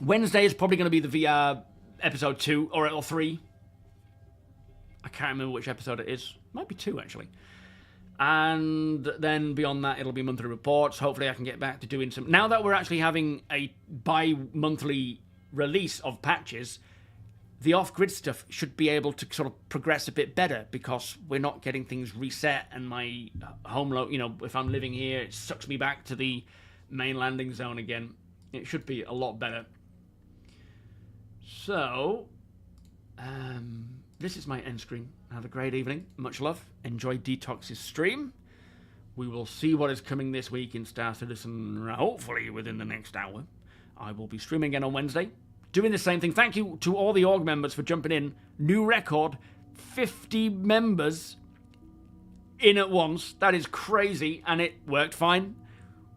Wednesday is probably going to be the VR episode 2 or 3. I can't remember which episode it is. Might be 2, actually. And then beyond that, it'll be monthly reports. Hopefully I can get back to doing some... Now that we're actually having a bi-monthly release of patches, the off-grid stuff should be able to sort of progress a bit better because we're not getting things reset and my home load, you know, if I'm living here, it sucks me back to the main landing zone again. It should be a lot better. So, this is my end screen. Have a great evening. Much love. Enjoy Detox's stream. We will see what is coming this week in Star Citizen, hopefully within the next hour. I will be streaming again on Wednesday, doing the same thing. Thank you to all the org members for jumping in. New record, 50 members in at once. That is crazy, and it worked fine.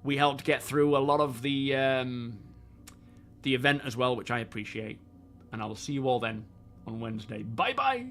We helped get through a lot of the event as well, which I appreciate. And I will see you all then on Wednesday. Bye-bye.